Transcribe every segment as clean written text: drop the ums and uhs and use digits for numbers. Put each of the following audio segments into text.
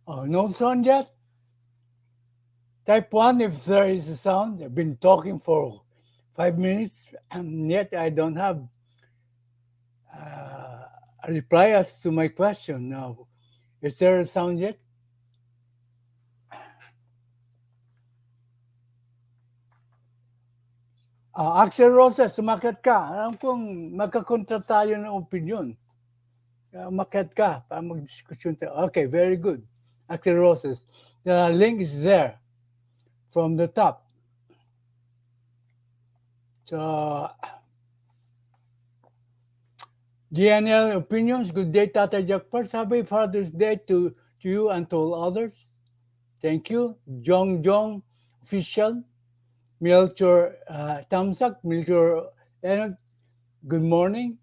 Oh, no sound yet? Type 1 if there is a sound. I've been talking for 5 minutes and yet I don't have a reply as to my question. Now, is there a sound yet? Axel Rosa, sumakat ka. Alam kong magkakontra tayo ng opinion. Umakyat ka para magdiskusyon tayo. Okay, very good. Axel Roses. The link is there from the top. So, GNL opinions, good day, Tata Jack. First, happy Father's Day to you and to all others. Thank you. Jong Jong, official. Melchor Tamsak, Melchor, good morning.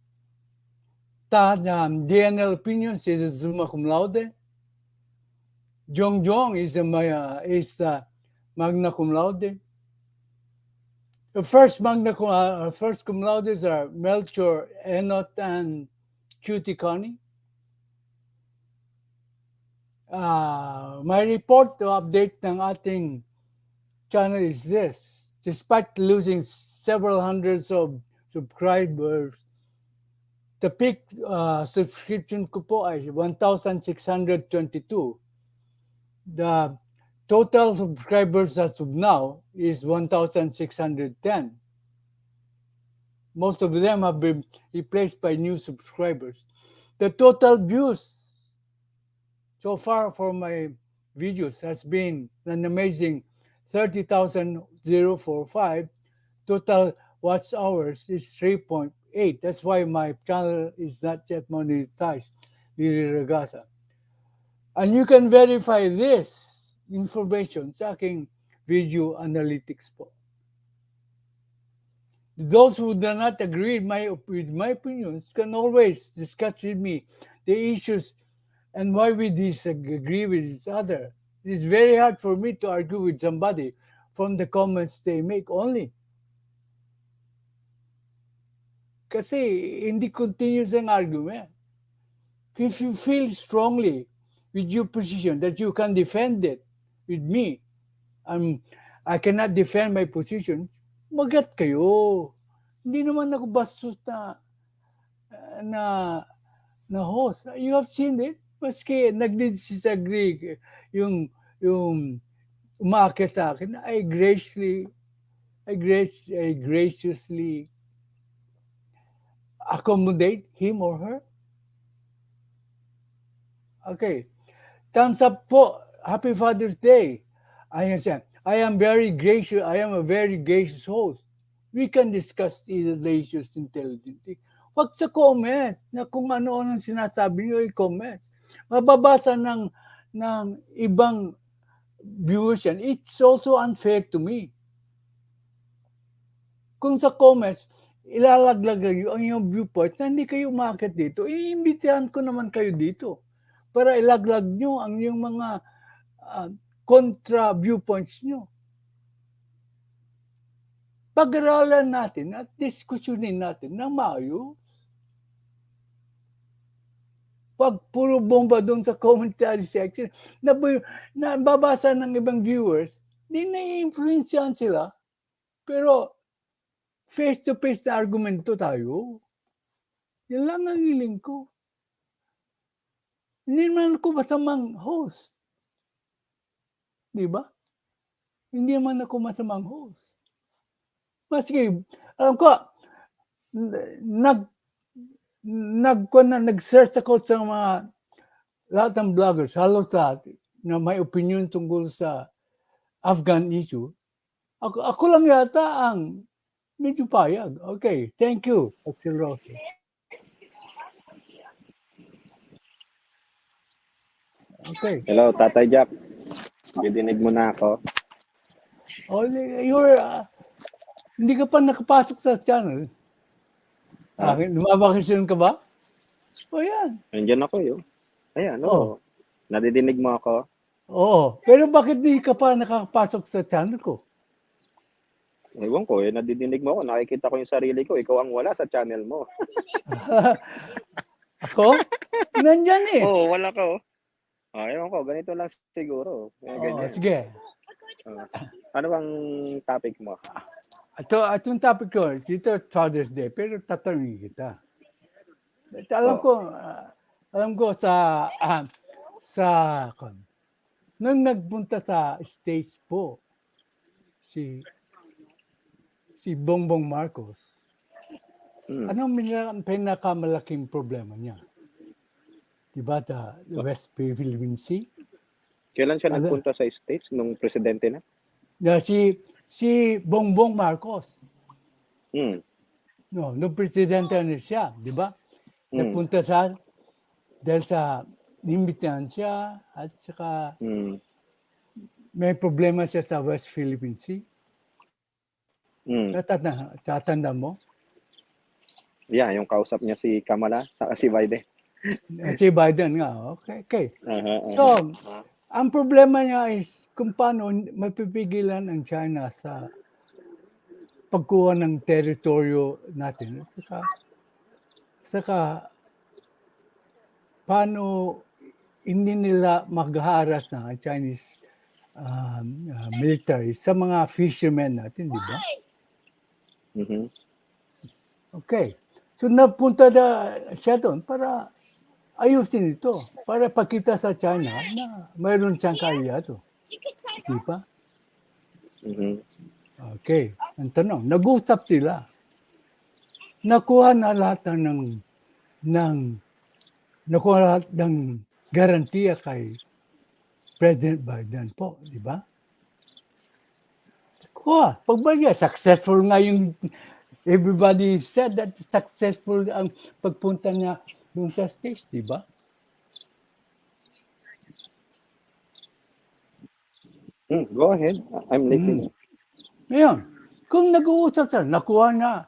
DNL opinions is Zuma cum laude. Jong Jong is magna cum laude. The first first cum laudes are Melchor, Enot, and Cutie Connie. My report to update ng ating channel is this. Despite losing several hundreds of subscribers, the peak subscription ko po ay 1,622. The total subscribers as of now is 1,610. Most of them have been replaced by new subscribers. The total views so far for my videos has been an amazing 30,045. Total watch hours is 3.8. That's why my channel is not yet monetized. Lili Regasa. And you can verify this information sa aking video analytics po. Those who do not agree with my opinions can always discuss with me the issues and why we disagree with each other. It is very hard for me to argue with somebody from the comments they make only. Kasi hindi continuous ang argument. If you feel strongly with your position that you can defend it with me, I cannot defend my position, magat kayo. Hindi naman ako bastos na host. You have seen it. Maski nag-disagree yung umaakit sa akin, I graciously accommodate him or her. Okay. Thumbs up po. Happy Father's Day. I am very gracious. I am a very gracious host. We can discuss either issues intelligently. Wag sa comments na kung ano-ano sinasabi niyo i-comments. Mababasa ng ibang viewers yan. It's also unfair to me. Kung sa comments, ilalaglag ang iyong viewpoints na hindi kayo umakit dito, iimbitahan ko naman kayo dito para ilaglag nyo ang iyong mga kontra viewpoints nyo. Pag-aralan natin at diskusyonin natin na maayos. Pag puro bomba doon sa commentary section, na babasa ng ibang viewers, di na-influensyahan sila. Pero face-to-face na argumento tayo. Yan lang ang hiling ko. Hindi naman ako masamang host. Di ba? Hindi naman ako masamang host. Maski, alam ko, nag-search ako sa mga lahat ng vloggers, halos lahat, na may opinion tungkol sa Afghan issue. Ako lang yata ang medyo payag. Okay, thank you, Dr. Rossi. Okay. Hello, Tatay Jack. Didinig mo na ako. Oh, hindi ka pa nakapasok sa channel. Lumabakasyon ka ba? O yan. Nandiyan ako yun. Ayan, oo. Nadidinig mo ako? Oo. Pero bakit hindi ka pa nakapasok sa channel ko? Ewan ko, nadidinig mo ako. Nakikita ko yung sarili ko. Ikaw ang wala sa channel mo. Ako? Nandyan eh. Oo, wala ka. Ewan ko, ganito lang siguro, Oo, ganyan. sige. Oo. Ano bang topic mo? Itong topic ko, dito Father's Day, pero tatanungin kita. Alam Oh, ko, alam ko sa, nung nagpunta sa States po, si, si Bongbong Marcos, hmm. anong pinakamalaking problema niya? Diba, the West Philippine Sea? Kailan siya Ano, nagpunta sa States nung presidente na? si Bongbong Marcos, Hmm, no, nung presidente na siya, di ba? hmm, Nagpunta dahil sa imbitahan siya at saka hmm, may problema siya sa West Philippine Sea. hmm. Tatanda mo? Yeah, yung kausap niya si Kamala, saka si Biden. Si Biden nga, okay. Aha, So, aha. ang problema niya is kung paano mapipigilan ang China sa pagkuha ng teritoryo natin. At saka paano hindi nila maghaharas na ang Chinese military sa mga fishermen natin, di ba? Mhm. Okay. So napunta siya doon para ayusin ito. Para pakita sa China na mayroon siyang kaliado. Di ba? Mhm. Okay. Ang tanong, nag-usap sila. Nakuha na lahat ng nakuha lahat ng garantiya kay President Biden po, di ba? Pagbagya, successful nga yung everybody said that successful ang pagpunta niya doon sa States, di ba? Go ahead. I'm Hmm. listening. Ngayon, kung nag-uusap siya, nakuha na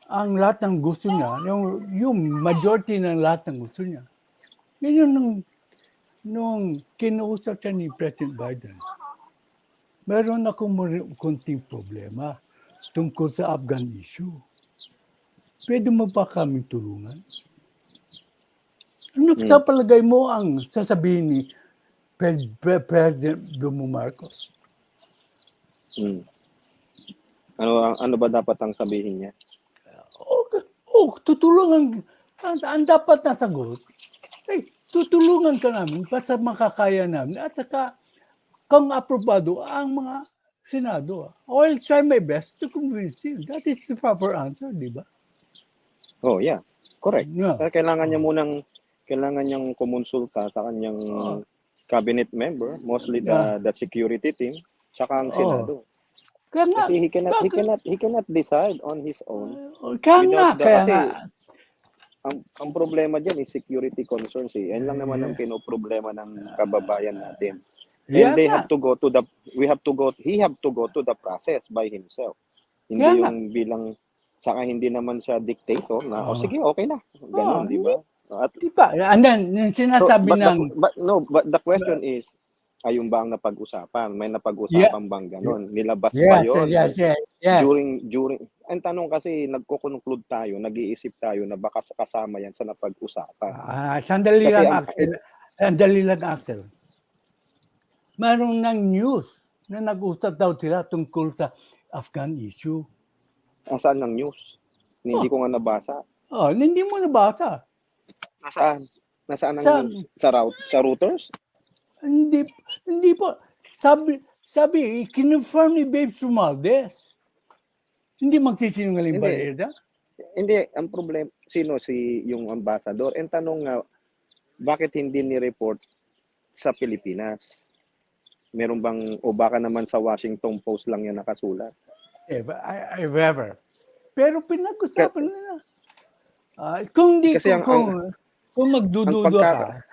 ang lahat ng gusto niya, yung majority ng lahat ng gusto niya. Yun nung kinuusap siya ni President Biden. Meron akong konting problema tungkol sa Afghan issue. Pwede mo ba kami tulungan? Ano sa palagay mo ang sasabihin ni President Marcos? Hmm. Ano ba dapat ang sabihin niya? Tutulungan. Ang dapat na sagot, tutulungan ka namin basta makakaya namin at saka kung aprobado ang mga Senado. I'll try my best to convince you. That is the proper answer, di ba? Oh, yeah. Correct. Yeah. Pero kailangan niyang kumonsulta sa kanyang cabinet member, mostly the security team, saka ang Senado. Kaya nga, Kasi he cannot decide on his own kaya kasi nga. ang problema diyan is security concerns eh. Yan lang naman ang pinoproblema ng kababayan natin. And Yeah, nga. he have to go to the process by himself. Hindi Kaya nga. yung bilang, saka hindi naman siya dictator na, sige, okay na. Ganon, di ba? Di ba? And then, yung sinasabi But the question is, ayun ba ang napag-usapan? May napag-usapan bang ganon? Nilabas ba yun? Yes. During, ang tanong kasi, nagko-conclude tayo, nag-iisip tayo na baka kasama yan sa napag-usapan. Sandali Kasi lang, Axel. Mayroon ng news na nag-usap daw sila tungkol sa Afghan issue. Saan ng news? Hindi ko nga nabasa. Hindi mo nabasa. Nasaan? Nasaan ang news? Sa routers? Hindi po. Sabi, kinonfirm ni Babes Romualdez. Hindi magsisinungaling ba rin? Hindi, ang problema, yung ambassador? And tanong nga, bakit hindi ni-report sa Pilipinas? Meron bang, o baka naman sa Washington Post lang yan nakasulat? Ever. Pero pinag-usapan nila. Kung magdududa ka,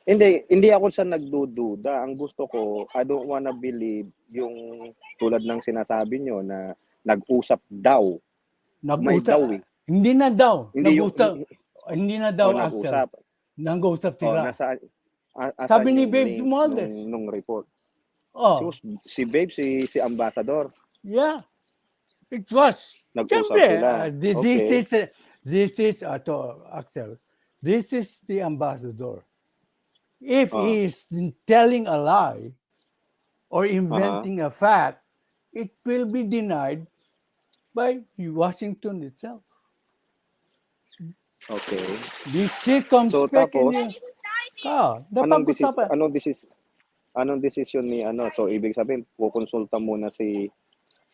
hindi ako sa nagdududa. Ang gusto ko, I don't wanna believe yung tulad ng sinasabi nyo na nag-usap daw. May daw eh. Hindi na daw. Hindi na daw, Axel. Nag-usap sila. Sabi ni Babes Romualdez. Nung report. Si Babes, si Ambassador. Yeah. It was. Nag-usap Siyempre, sila. this is, Axel, This is the ambassador. If Oh, he is telling a lie or uh-huh. inventing a fact, it will be denied by Washington itself. Okay. Be So circumspect in tapos the anong desis napag-usapan. anong desis anong desisyon ni ano? So ibig sabihin kukonsulta muna si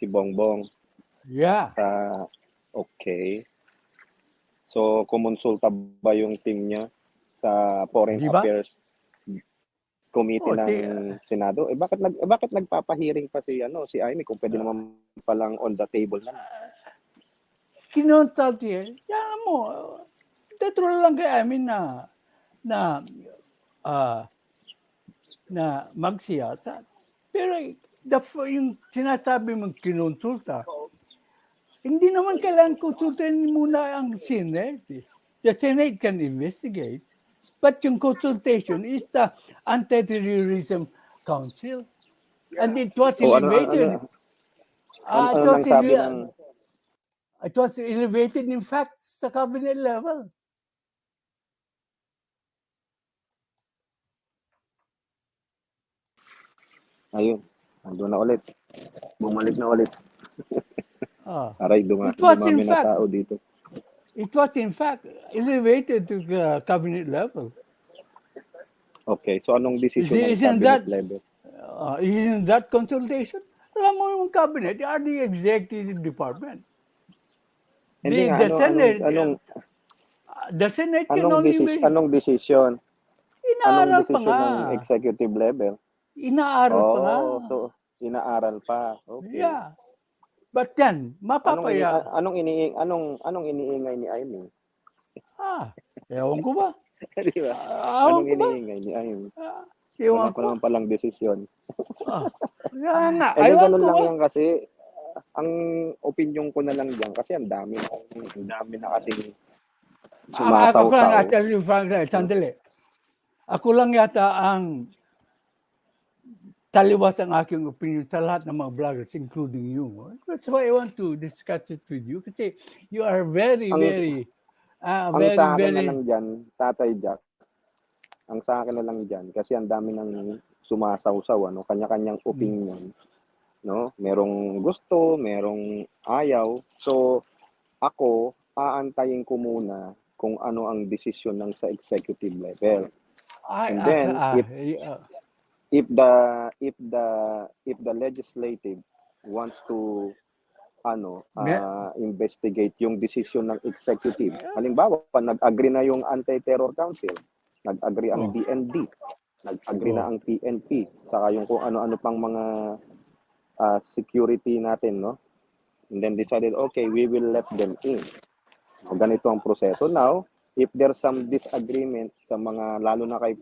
Bongbong Yeah, sa okay. So kumonsulta ba yung team niya sa Foreign di ba? Affairs Committee Oh, ng Senado? Bakit nagpapahiring pa si Amy kung pwede naman palang on the table na? kinonsult niya. Alam mo, natural lang kay amin na ah, na magsiyasat. Pero yung sinasabi mong kinonsulta, hindi naman kailangan konsultahin muna ang Senate. The Senate can investigate. But yung consultation is the Anti-Terrorism Council. And it was O elevated. It ano was nang sabi ng it was elevated in fact sa cabinet level. ayun, andun na ulit. Bumalik na ulit. Uh, Aray, it was in dumami na fact tao dito. it was in fact elevated to the cabinet level. Okay, so anong desisyon ng Isn't cabinet that level? isn't that consultation? Alam mo yung cabinet, they are the executive department. Hindi nga, The Senate, can only be anong desisyon? Anong inaaral pa desisyon nga. ng executive level? Inaaral pa nga. Oh, so inaaral pa. Okay. Yeah. But then, mapapaya. Anong iniingay ni Amy? Ewan ko ba? Di ba? Ewan Anong ko ba? iniingay ni Amy? Ewan Wala pa ko. naman palang desisyon. Kaya nga, Eh, ewan ganun ko lang ba? yan kasi. Ang opinion ko na lang diyan kasi ang dami na kasi Ako lang sumasaw-saw. tell you frankly, sandali. Ako lang yata ang taliwas ang aking opinion sa lahat ng mga vloggers, including you. That's why I want to discuss it with you kasi you are very, Ang very, ang very, sa akin na very, lang diyan, Tatay Jack, ang sa akin na lang diyan kasi ang dami ng sumasaw-saw ano, kanya-kanyang opinion, no? Merong gusto, merong ayaw. So ako, aantayin ko muna kung ano ang desisyon ng sa executive level. And then if the if the if the legislative wants to investigate yung desisyon ng executive. Halimbawa, nag-agree na yung Anti-Terror Council, nag-agree ang DND, nag-agree na ang PNP, saka yung kung ano-ano pang mga security natin, no? And then decided, okay, we will let them in. So, ganito ang proseso. Now, if there's some disagreement sa mga, lalo na kay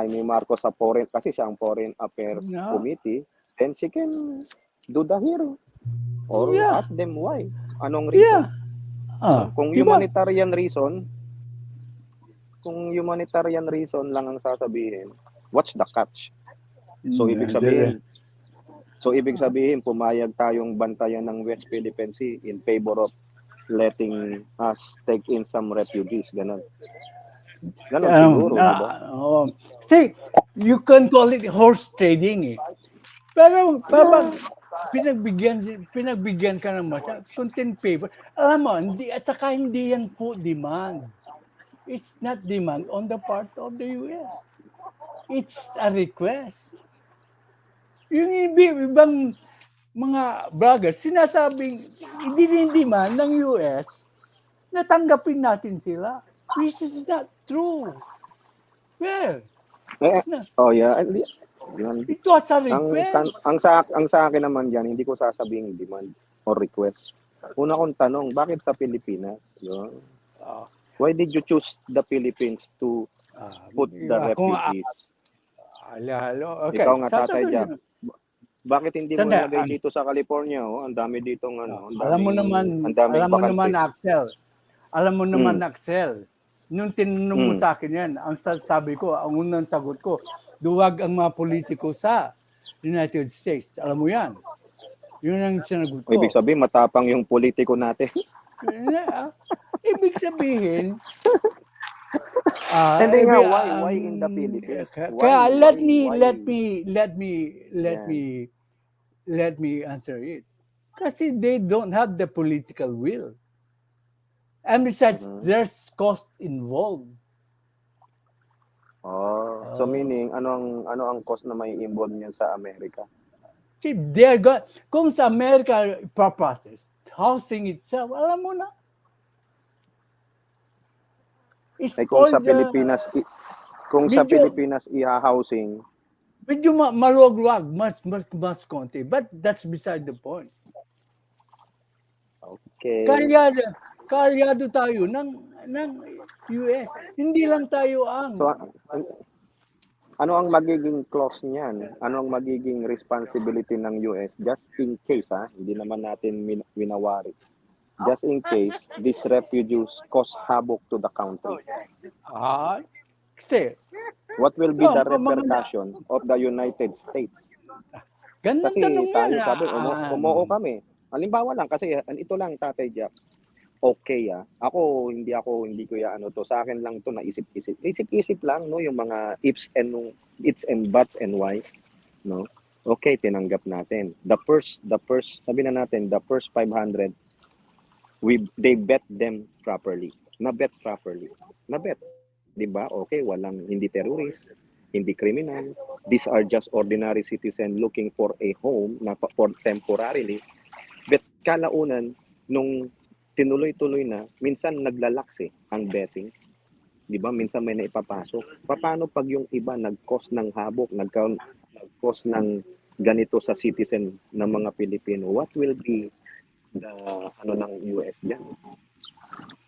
Amy Marcos sa foreign, kasi siya ang Foreign Affairs Committee, then she can do the hearing. Or ask them why. Anong reason? Kung diba? humanitarian reason lang ang sasabihin, what's the catch? So ibig sabihin pumayag tayong bantayan ng West Philippine Sea in favor of letting us take in some refugees, ganun siguro, di ba? See, you can call it horse trading eh. Pero pag pinagbigyan ka ng content paper, alam mo, at saka hindi yan po demand. It's not demand on the part of the US. It's a request. Yung ibang mga vloggers, sinasabing, hindi rin demand ng US, natanggapin natin sila. Which is not true. Well, it was a request. Ang sa akin naman diyan, hindi ko sasabing demand or request. Una kong tanong, bakit sa Pilipinas? Why did you choose the Philippines to put the refugees? Okay. Ikaw nga, Tatay Jack. Bakit hindi mo nilagay dito sa California? Ang dami ditong alam mo naman, Axel, nung tinanong mo sa akin yan, ang sabi ko, ang unang sagot ko, duwag ang mga politiko sa United States. Alam mo yan. Yun ang sinagot ko. Ibig sabihin, matapang yung politiko natin. Ibig sabihin, Hindi nga, Every why in the Philippines? kaya Why? Yeah. let me answer it. Kasi they don't have the political will. And besides, Mhm. there's cost involved. Oh, so Uh, meaning ano ang cost na may involve niyan sa Amerika? See, they're got, kung sa Amerika ipaprocess, housing itself, alam mo na, it's Eh kung sa all the, Pilipinas kung sa medyo, Pilipinas iha-housing, medyo maluwag-wag, mas konti. But that's beside the point. okay. Kalyado, kalyado tayo ng US. Hindi lang tayo ang, So ano ang magiging clause niyan? Ano ang magiging responsibility ng US just in case hindi naman natin winawari. Just in case these refugees cause havoc to the country. ah, kasi, What will be the mga, repercussion of the United States? gandang Kasi tanong yan. tayo sabi umoo kami. Halimbawa lang kasi ito lang Tatay Jack. Okay Ako hindi ko ya ano to. Sa akin lang to naisip-isip. Isip-isip lang no yung mga ifs and buts and why, no? Okay, tinanggap natin. The first sabi na natin the first 500 they bet them properly. Na-bet properly. Na-bet. 'Di ba? Okay, hindi terrorist, hindi criminal. These are just ordinary citizen looking for a home na for temporarily. Bet kalaunan nung tinuloy-tuloy na, minsan naglalaks ang betting. 'Di ba? Minsan may naipapasok. Paano pag yung iba nag-cause ng habok, nag-cause ng ganito sa citizen ng mga Pilipino? What will be the ng US diyan?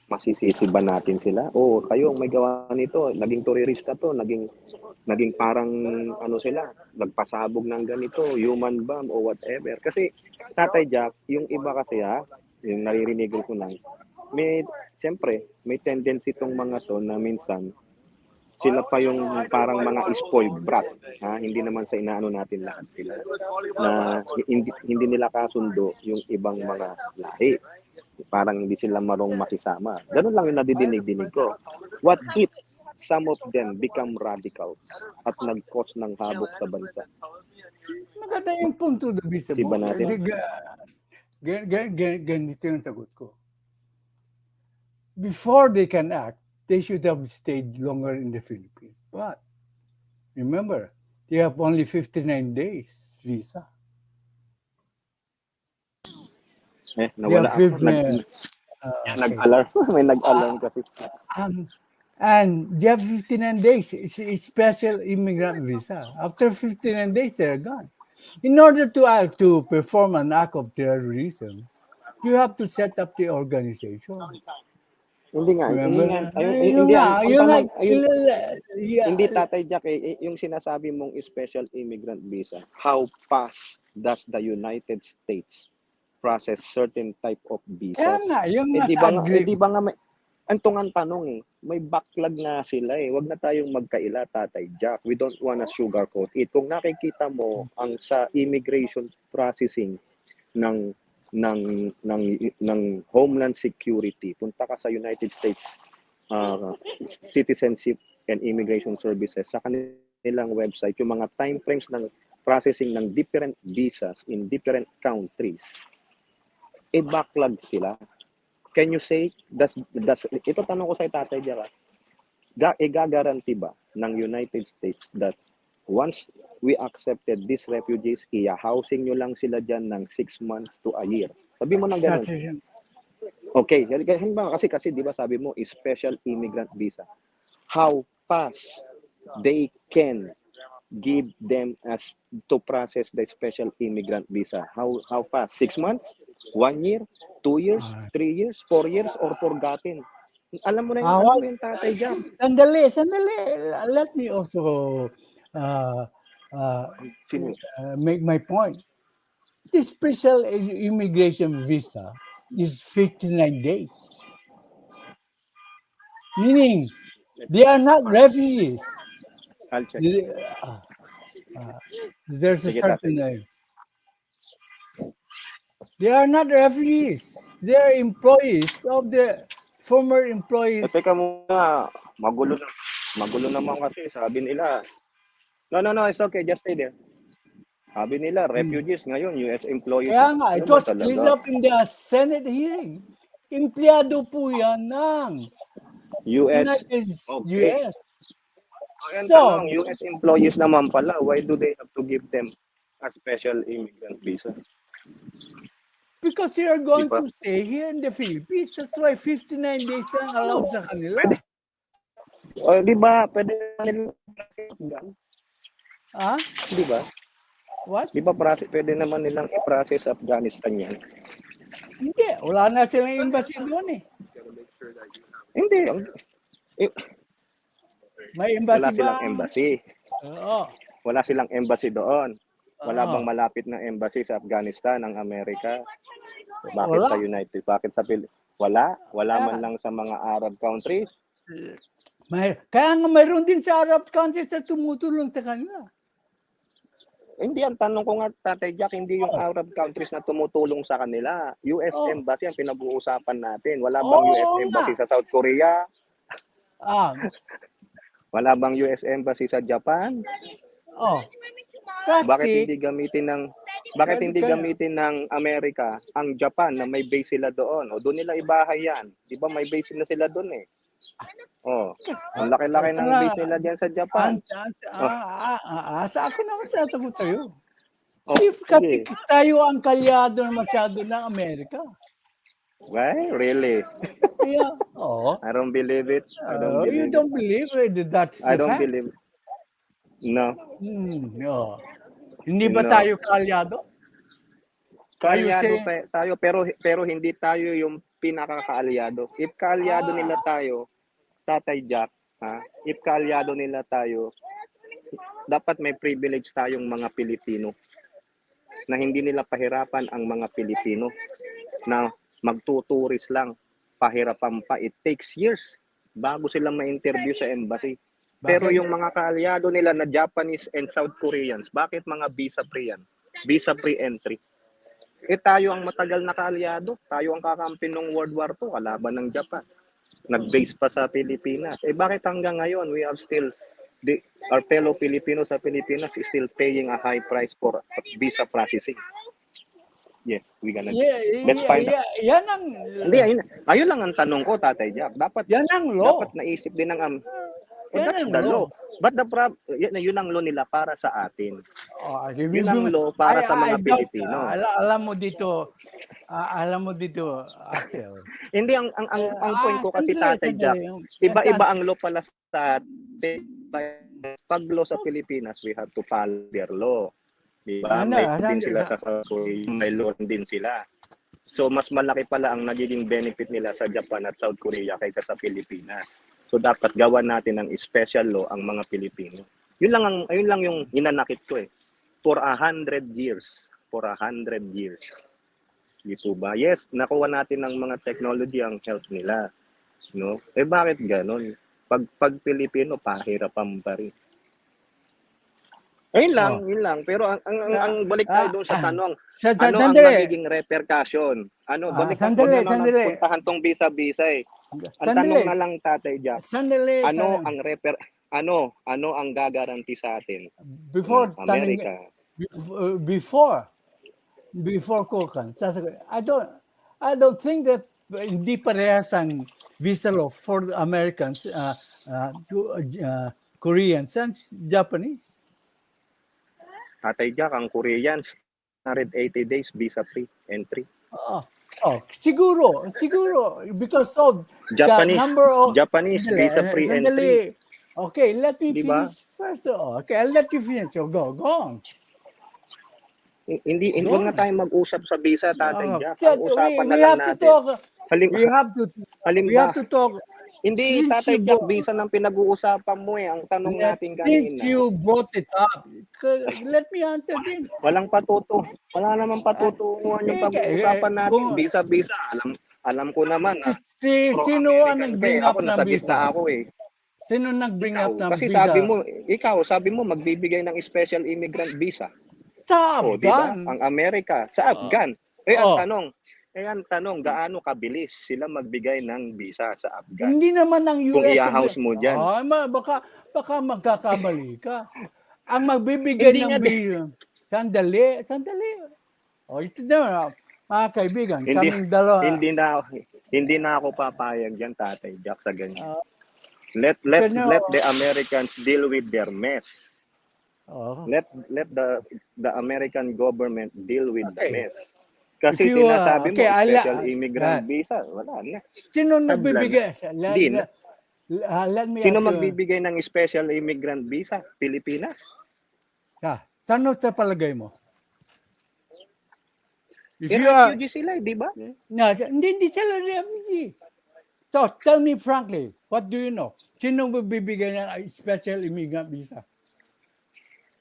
Masisisi ba natin sila? O kayo ang may gawa nito, naging terorista to, naging parang sila, nagpasabog ng ganito, human bomb o whatever. Kasi Tatay Jack, yung iba kasi yung naririnig ko lang, siyempre, may tendency tong mga to na minsan, sila pa yung parang mga spoiled brat. Hindi naman sa inaano natin lahat sila. Na hindi nila kasundo yung ibang mga lahi. Parang hindi sila marong makisama. Ganun lang yung nadidinig-dinig ko. What if some of them become radical at nag-cause ng habok sa bansa? Maganda yung punto de vista Si ba mo. natin? Ganito yung sagot ko. Before they can act, they should have stayed longer in the Philippines. But remember, they have only 59 days visa. They Nawala have ako. 59. Okay. Nag-alarm. May Uh, nag-alarm kasi. um, and they have 59 days. It's special immigrant visa. After 59 days, they're gone. In order to perform an act of terrorism, you have to set up the organization. Hindi nga, Remember? hindi ang Yung nga, tanong, ayun, yeah, hindi Tatay Jack yung sinasabi mong special immigrant visa, how fast does the United States process certain type of kaya visas? nga, yung Eh di nasa ba nga, agree. ang tanong may backlog nga sila Huwag na tayong magkaila, Tatay Jack. We don't wanna sugarcoat it. Kung nakikita mo ang sa immigration processing ng ng ng ng Homeland Security, punta ka sa United States Citizenship and Immigration Services sa kanilang website, yung mga time frames ng processing ng different visas in different countries, backlog sila. Can you say, ito tanong ko sa Tatay Jara, gagaranti ba ng United States that once we accepted these refugees, housing nyo lang sila dyan ng 6 months to a year? Sabi mo na ganun. Okay, kasi di ba sabi mo, special immigrant visa. How fast they can give them as to process the special immigrant visa? How fast? 6 months? 1 year? 2 years? 3 years? 4 years? Or forgotten? Alam mo yung Tatay Jack. Sandali. Let me also make my point. This special immigration visa is 59 days. Meaning, they are not refugees. I'll check. There's a Sige, certain Tatay. name. They are not refugees. They are employees of the former employees. Teka muna, magulo naman kasi sabi nila. No, it's okay, just stay there. Sabi nila, refugees ngayon, US employees. Kaya nga, Ano it ba was cleared talaga? up in the Senate hearing. Empleyado po yan ng US, United okay. US. Ang So, tanong, US employees naman pala, why do they have to give them a special immigrant visa? because they are Di going ba? to stay here in the Philippines, that's why 59 days lang allowed sa kanila. Pwede. O, di ba, pwede naman nilang Ha? di ba? What? Di ba pwede naman nilang i-process Afghanistan yan? Hindi, wala na silang embassy doon eh. Hindi. Eh, May wala embassy silang ba? embassy. Oo. Wala silang embassy doon. Wala Oo. bang malapit na embassy sa Afghanistan, ng Amerika? Bakit Wala. sa United? Bakit sa Wala? Wala man Kaya, lang sa mga Arab countries? kaya nga mayroon din sa Arab countries na tumutulong sa kanila. Hindi, ang tanong ko nga, Tatay Jack, hindi yung Arab countries na tumutulong sa kanila. US Oh. Embassy ang pinag-uusapan natin. Wala bang Oo US nga. Embassy sa South Korea? Ah, Wala bang US Embassy sa Japan? oh. Bakit Kasi, hindi gamitin ng Amerika ang Japan na may base sila doon? O doon nila ibahay yan. Di ba may base na sila doon eh? Oh, ang laki-laki ng base nila diyan sa Japan. sa ako naman sasagot sa'yo. Oh, Kasi sige. tayo ang kalyado na masyado ng Amerika. Why? Really? Kaya, oo. I don't believe it. You don't believe it. That's I the don't fact. believe. No. No. Hindi ba No. tayo kalyado? Kaalyado tayo pero hindi tayo yung pinakakaalyado. If kaalyado nila tayo, Tatay Jack, ha? If kaalyado nila tayo, dapat may privilege tayong mga Pilipino na hindi nila pahirapan ang mga Pilipino na magtuturis lang, pahirapan pa. It takes years bago sila ma-interview sa embassy. Pero yung mga kaalyado nila na Japanese and South Koreans, bakit mga visa-free yan? Visa-free entry. Tayo ang matagal na kaalyado. Tayo ang kakampi ng World War II, kalaban ng Japan. Nag-base pa sa Pilipinas. Bakit hanggang ngayon we are still our fellow Filipinos sa Pilipinas is still paying a high price for visa processing? Yes, we gonna let's find out. Yan ang Hindi, ayun lang ang tanong ko, Tatay Jack. yan ang law. Dapat naisip din ng Yan that's ang the law. law. But yun ang law nila para sa atin. Yun ang Yun law para sa mga Pilipino. Alam mo dito, Axel. Hindi, ang point ko kasi, Tatay Jack, iba-iba ang law pala sa atin. Pag law sa Pilipinas, we have to follow their law. Diba? May din sila sa South Korea, may law din sila. So, mas malaki pala ang nagiging benefit nila sa Japan at South Korea kaysa sa Pilipinas. So, dapat gawan natin ng special law ang mga Pilipino. Ayun lang yung hinanakit ko eh. For 100 years. For 100 years. Dito ba? Yes, nakuha natin ng mga technology ang health nila. No? Bakit ganon? Pag Pilipino, pahirapan pa rin. Yun lang. Pero ang balik tayo doon sa tanong. Ano ang magiging repercussion? Balik na puntahan tong visa eh. Ang tanong na lang, Tatay Jack. Ano ang gagaranti sa atin? Amerika. Before Kokan, I don't think that hindi parehas ang visa law for the Americans, Koreans and Japanese. Tatay Jack, ang Koreans, 180 days visa-free entry. Siguro because of Japanese, the number of visa-free entry. Okay, let me finish first. Okay, I'll let you finish. Go on. Hindi na tayo mag-usap sa visa, Tatay Jack. Ang usapan na we lang have natin. To talk. We have to talk. Hindi, Tatay Jack, visa ng pinag-uusapan mo eh. Ang tanong natin kanina. Since you brought it up, let me answer din. Walang patuto. Wala namang patutunguhan yung pag-uusapan natin. Visa. Alam ko naman. Sino ang nag-bring up ng visa? Ako eh. Sino nag-bring up ng kasi visa? Sabi mo, magbibigay ng special immigrant visa. Sa Afghan. Diba? Ang Amerika. Sa Afghan. Ang tanong, ang tanong, gaano kabilis sila magbigay ng visa sa Afghan? Hindi naman ang Kung US i-house mo dyan. baka magkakamali ka. Ang magbibigay Hindi ng nga, visa, sandali. Ito na, mga kaibigan, hindi, kaming dalawa. hindi na, hindi na ako papayag dyan, Tatay Jack, sa ganyan. Uh, Let the Americans deal with their mess. oh, Let the American government deal with the okay. mess. If Kasi you, sinasabi mo, okay, special immigrant visa, wala na. sino Tabla na. nagbibigay? Hindi na. Let me Sino ask you, magbibigay ng special immigrant visa? Pilipinas? saan sa palagay mo? If you are, Refugee sila, di ba? hindi sila refugee. So, tell me frankly, what do you know? Sino magbibigay ng special immigrant visa?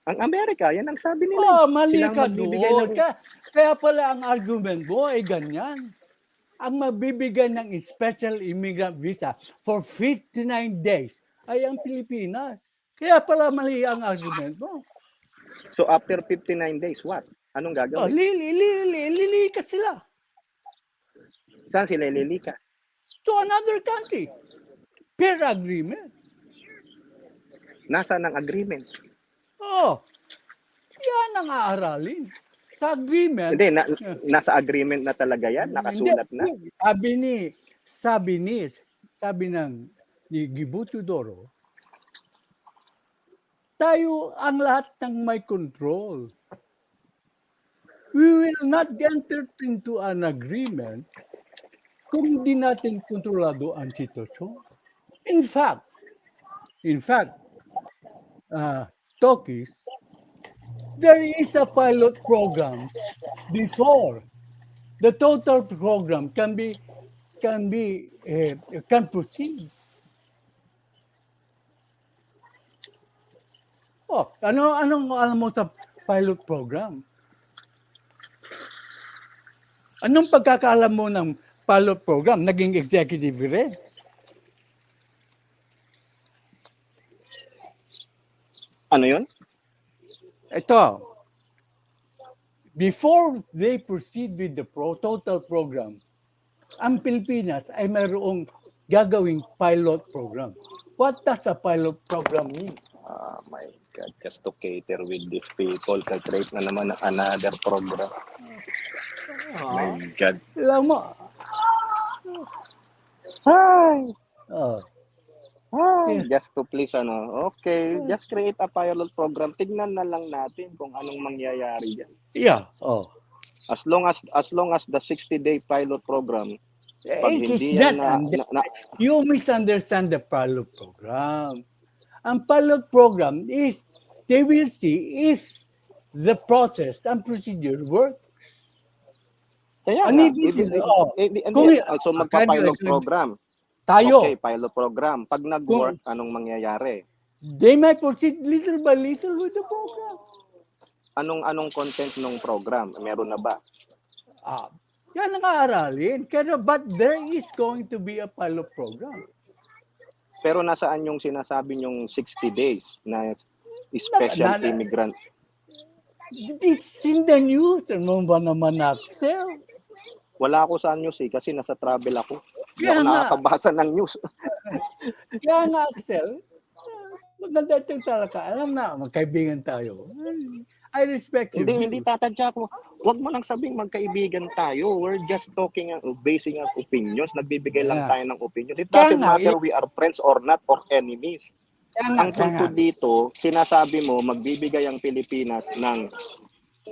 Ang Amerika, yan ang sabi nila. Mali Sila ang ka magbibigay doon. ng... Kaya pala ang argument mo ay ganyan. Ang magbibigay ng special immigrant visa for 59 days ay ang Pilipinas. Kaya pala mali ang argument mo. So after 59 days, what? Anong gagawin? Lilikas sila Saan sila lilikas? to another country. Per agreement. Nasaan ang agreement? Yan ang aaralin. Sa agreement. Hindi, nasa agreement na talaga yan? Nakasulat na? Sabi ni Gibu Tudoro, tayo ang lahat ng may control. We will not enter into an agreement kung hindi natin kontrolado ang sitwasyon. In fact, Tokis, there is a pilot program before the total program can proceed. Anong alam mo sa pilot program? Anong pagkakaalam mo ng pilot program? Naging executive rin. Ano yun? Ito, before they proceed with the total program, ang Pilipinas ay mayroong gagawing pilot program. What does a pilot program mean? My God, just to cater with these people, ka-create na naman ng another program. My God. Alam mo, Hi! Yeah. Just to please, okay, just create a pilot program. Tignan na lang natin kung anong mangyayari dyan. Yeah. As long as the 60-day pilot program, pag It is hindi yan you misunderstand the pilot program. Ang pilot program is they will see if the process and procedure work. Kaya And so magpa-pilot program. Tayo. Okay, pilot program. Pag nag-work, anong mangyayari? They might proceed little by little with the program. Anong content ng program? Meron na ba? Yan ang aaralin. But there is going to be a pilot program. Pero nasaan yung sinasabi yung 60 days na special immigrant? It's in the news. Ano ba naman Axel? Wala ako sa news kasi nasa travel ako. Hindi Kaya ako nakakabasa ng news. Kaya nga, Axel, maganda itong talaga. Alam na, magkaibigan tayo. I respect you. Hindi tatadya ko. Huwag mo nang sabing magkaibigan tayo. We're just talking, basing on opinions. Nagbibigay lang tayo ng opinion. It doesn't matter we are friends or not or enemies. Ang punto dito, sinasabi mo, magbibigay ang Pilipinas ng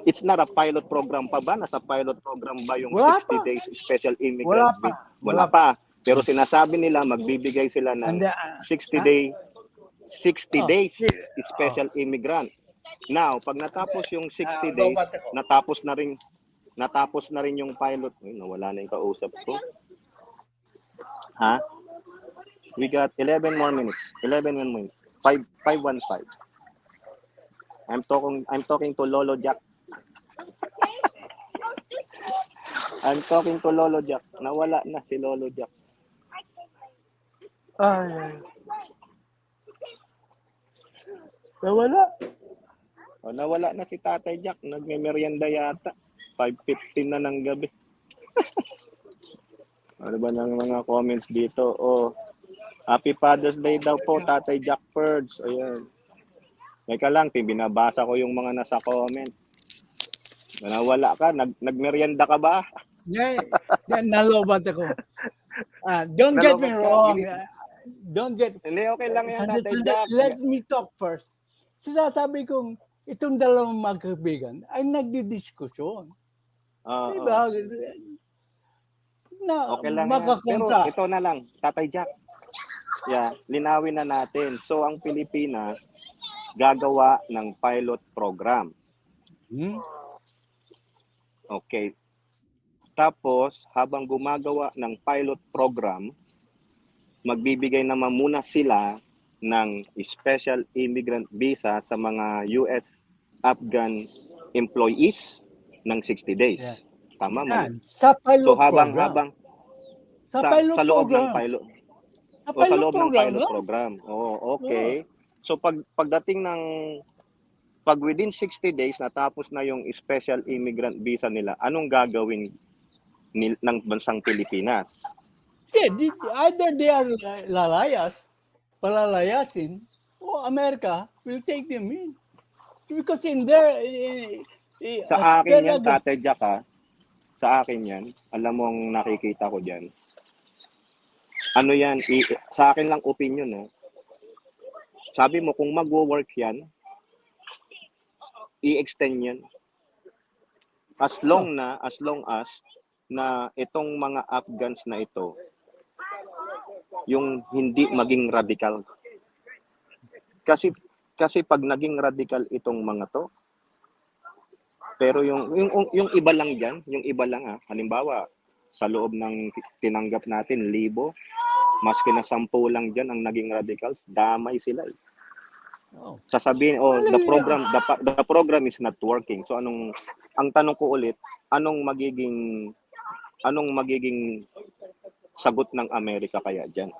it's not a pilot program pa ba? Nasa pilot program ba yung 60 days special immigrant? Wala pa. Pero sinasabi nila, magbibigay sila ng 60 days special immigrant. Now, pag natapos yung 60 days, natapos na rin yung pilot. Nawala na yung kausap ko. We got 11 more minutes. 11 more minutes. 5:15. I'm talking to Lolo Jack. I'm talking to Lolo Jack. Nawala na si Lolo Jack. Nawala na si Tatay Jack. Nagme-merienda yata. 5:15 na ng gabi. Ano ba ng mga comments dito? Oh, Happy Father's Day daw po, Tatay Jack Ferds. Ayan. Teka lang, binabasa ko yung mga nasa comment. Nawala ka, nagmerienda ka ba? Nalobat ako. Don't get me Nalobat ka? wrong. Don't get... Hindi, okay lang yan, Tatay Jack. Let me talk first. Sinasabi kong itong dalawang magkaibigan ay nagdidiskusyon. Diba? Na Okay lang yan. Pero makakontra. ito na lang, Tatay Jack. Yeah, linawin na natin. So, ang Pilipinas, gagawa ng pilot program. Okay. Tapos, habang gumagawa ng pilot program, magbibigay naman muna sila ng special immigrant visa sa mga US Afghan employees ng 60 days. Yeah. Tama man. Sa pilot So habang sa loob program. ng pilot Sa loob ng program, pilot no? program. Oh, okay. So pagdating pag within 60 days natapos na yung special immigrant visa nila, anong gagawin ng bansang Pilipinas? Yeah, either they are palalayasin, or America will take them in. Because in there, sa akin yan, Tatay Jack, ha? Sa akin yan, alam mo ang nakikita ko dyan. Ano yan, sa akin lang opinion, no? Sabi mo, kung mag-work yan, i-extend yan. As long as na itong mga Afghans na ito, yung hindi maging radical. Kasi pag naging radical itong mga to, pero yung iba lang diyan, yung iba lang halimbawa sa loob ng tinanggap natin 1,000, maski na 10 lang diyan ang naging radicals, damay sila. Sasabihin, the program is not working. So ang tanong ko ulit, anong magiging sagot ng Amerika kaya diyan?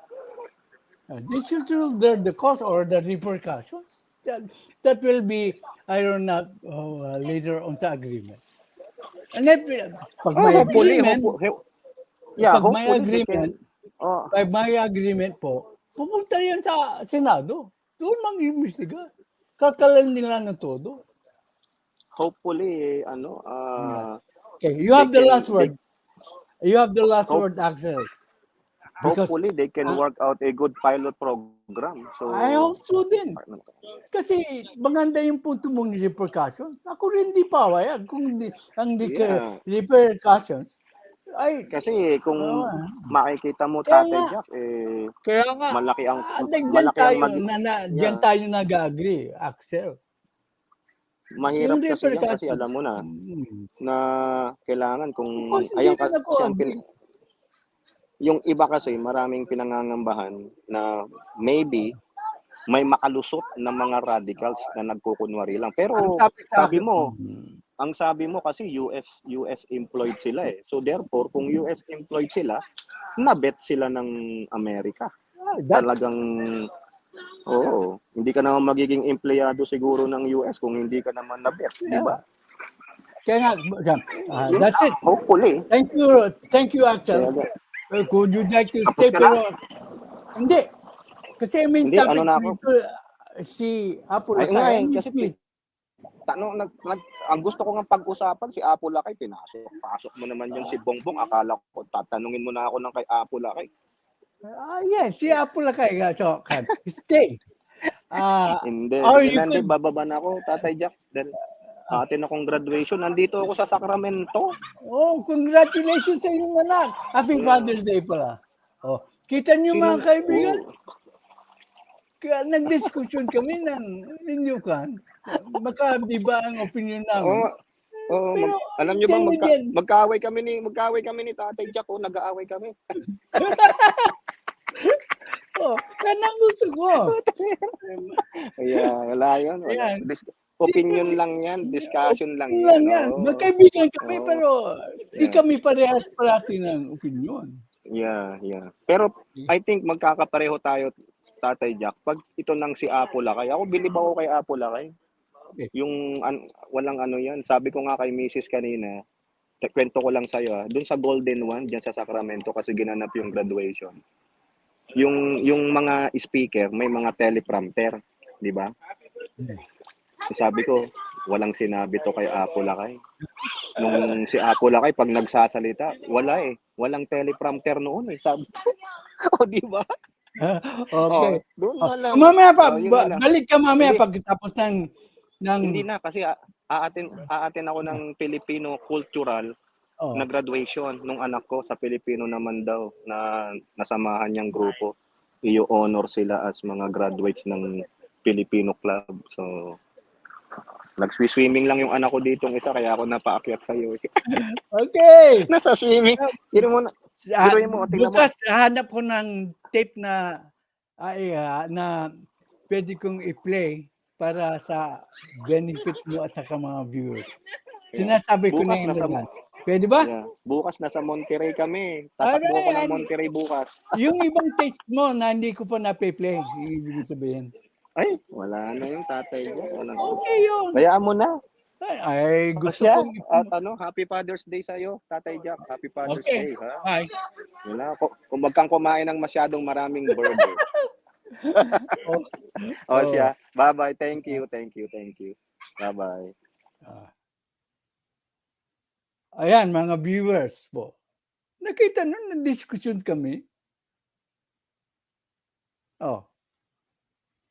They should do the cause or the repercussions. That will be, I don't know, later on sa agreement. And then, pag may agreement po, pupunta yan sa Senado. Doon mag-imbestiga. Kakalan nila ng todo. Hopefully, okay, you have the last word. You have the last word, Axel. Hopefully, they can work out a good pilot program. So I hope so din. Kasi maganda yung punto mong repercussions. Ako rin di pawayag kung repercussions. Ay, kasi kung makikita mo, Tatay Jack, kaya nga, malaki ang diyan tayo nag-agree, Axel. Mahirap kasi yan kasi alam mo na kailangan kung yung iba kasi maraming pinangangambahan na maybe may makalusot na mga radicals na nagkukunwari lang. Pero ang sabi mo kasi US employed sila eh. So therefore, kung US employed sila, nabet sila ng Amerika. Talagang hindi ka naman magiging empleyado siguro ng US kung hindi ka naman nabet, di ba? Kaya nga, that's it. Hopefully. Thank you, Axel. Could you like to stay? Pero hindi. Kasi may topic dito si Apo Lakay. Ang gusto ko nga pag-usapan si Apo Lakay, pasok mo naman yung si Bongbong. Akala ko tatanungin mo na ako ng kay Apo Lakay. Yes, si Apo Lakay. So, stay. Hindi, bababa na ako, Tatay Jack. Atin akong graduation. Nandito ako sa Sacramento. Congratulations sa inyong anak. Happy Father's Day pala. Kita niyo mga kaibigan? Kaya nagdiskusyon kami ng Minyukan. Magkaiba ang opinion namin. Pero, alam niyo ba magkaaway kami ni Tatay Jack, nag-aaway kami. Yan ang gusto ko. Wala yun. Opinion lang yan, discussion lang yan. Magkaibigan kami pero di kami parehas parati ng opinion. Yeah. Pero I think magkakapareho tayo, Tatay Jack, pag ito nang si Apo Lakay. Ako bilib ako kay Apo Lakay. Yung walang yan. Sabi ko nga kay Mrs. kanina, kwento ko lang sa'yo, doon sa Golden One, diyan sa Sacramento kasi ginanap yung graduation. Yung mga speaker, may mga teleprompter, 'di ba? Sabi ko, walang sinabi to kay Apo Lakay. Nung si Apo Lakay, pag nagsasalita, wala eh. Walang teleprompter noon eh. Sabi ko, o di ba? Okay. Doon na lang. Mamaya pa, Yun na lang. balik ka mamaya Hindi, pagkatapos ng hindi na kasi aatin ako ng Filipino cultural na oh, graduation nung anak ko sa Filipino naman daw na nasamahan niyang grupo. I-honor sila as mga graduates ng Filipino club. So, nag-swimming lang yung anak ko ditong isa kaya ako napaakyat sa iyo. okay. Nasa swimming. Biro mo na. Biruin mo, tingnan mo. Bukas hanap ko ng tape na na pwede kong i-play para sa benefit mo at saka mga viewers. Yeah. Sinasabi ko na Bukas in nasa advance. Pwede ba? yeah. Bukas nasa Monterrey kami. Tatakbo ako ng Monterrey bukas. Yung ibang tape mo na hindi ko pa na-play, ibig sabihin. Ay, wala na yung tatay ko. Okay yun. Bayaan mo na. Ay, gusto Siya, kong at Happy Father's Day sa'yo, Tatay Jack. Happy Father's okay. Day, ha? Bye. Wala, kung wag kang kumain ng masyadong maraming burger. Siya. Bye-bye. Thank you. Bye-bye. Ayan, mga viewers po. Nakita nun, na-discussion kami.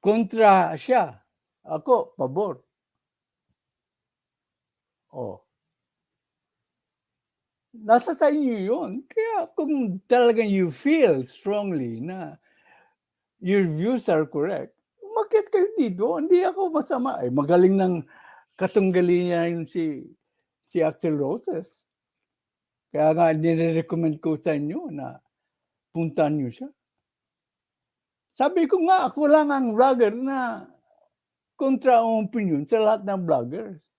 Kontra siya. Ako, pabor. Nasa sa inyo yun. Kaya kung talagang you feel strongly na your views are correct, umakyat kayo dito. Hindi ako masama. Ay, magaling ng katunggali niya yun si Axel Roses. Kaya nga, nire-recommend ko sa inyo na puntahan niyo siya. Sabi ko nga, ako lang ang vlogger na kontra ang opinion sa lahat ng vloggers.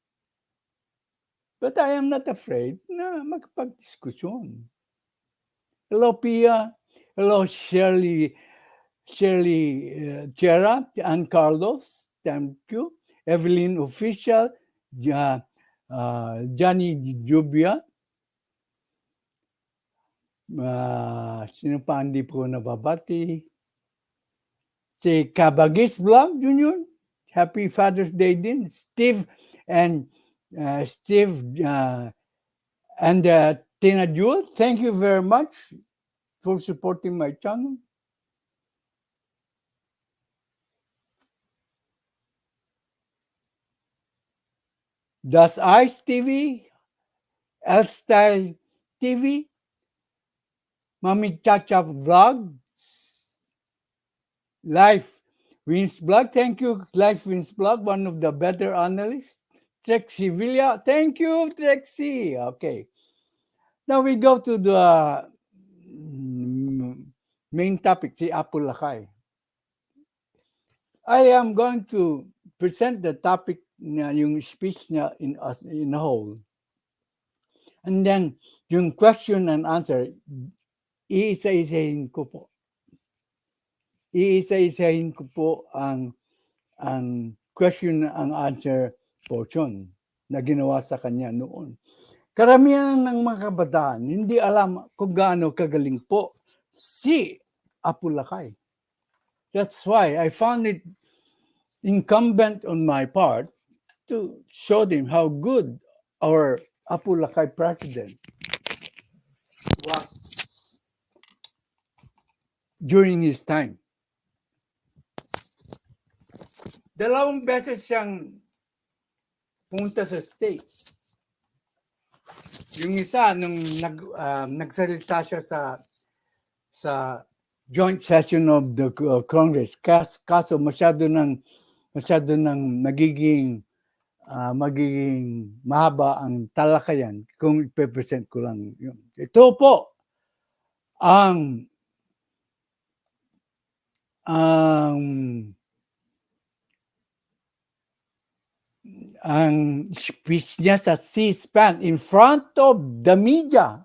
But I am not afraid na magpag-diskusyon. Hello, Pia. Hello, Shirley Chera, Ann Carlos. Thank you. Evelyn Official, Johnny Jubia. Sino pa hindi po nababati? Si Kabagis Vlog Junior. Happy Father's Day din. Steve and Tina Jewel, thank you very much for supporting my channel. Das Ice TV, L-Style TV, Mami Chacha Vlog, Life Wins Blog. Thank you, Life Wins Blog, one of the better analysts. Trexie Villa. Thank you, Trexie. Okay. Now we go to the main topic, si Apo Lakay. I am going to present the topic na yung speech niya in a whole. And then, yung question and answer, iisa-isahin ko po. Iisa-isahin ko po ang question and answer portion na ginawa sa kanya noon. Karamihan ng mga kabataan hindi alam kung gaano kagaling po si Apo Lakay. That's why I found it incumbent on my part to show them how good our Apo Lakay president was during his time. Dalawang beses siyang punta sa States. Yung isa, nung nagsalita siya sa joint session of the Congress, kaso masyado nang magiging mahaba ang talakayan kung ipe-present ko lang yun. Ito po ang speech niya sa C-SPAN in front of the media.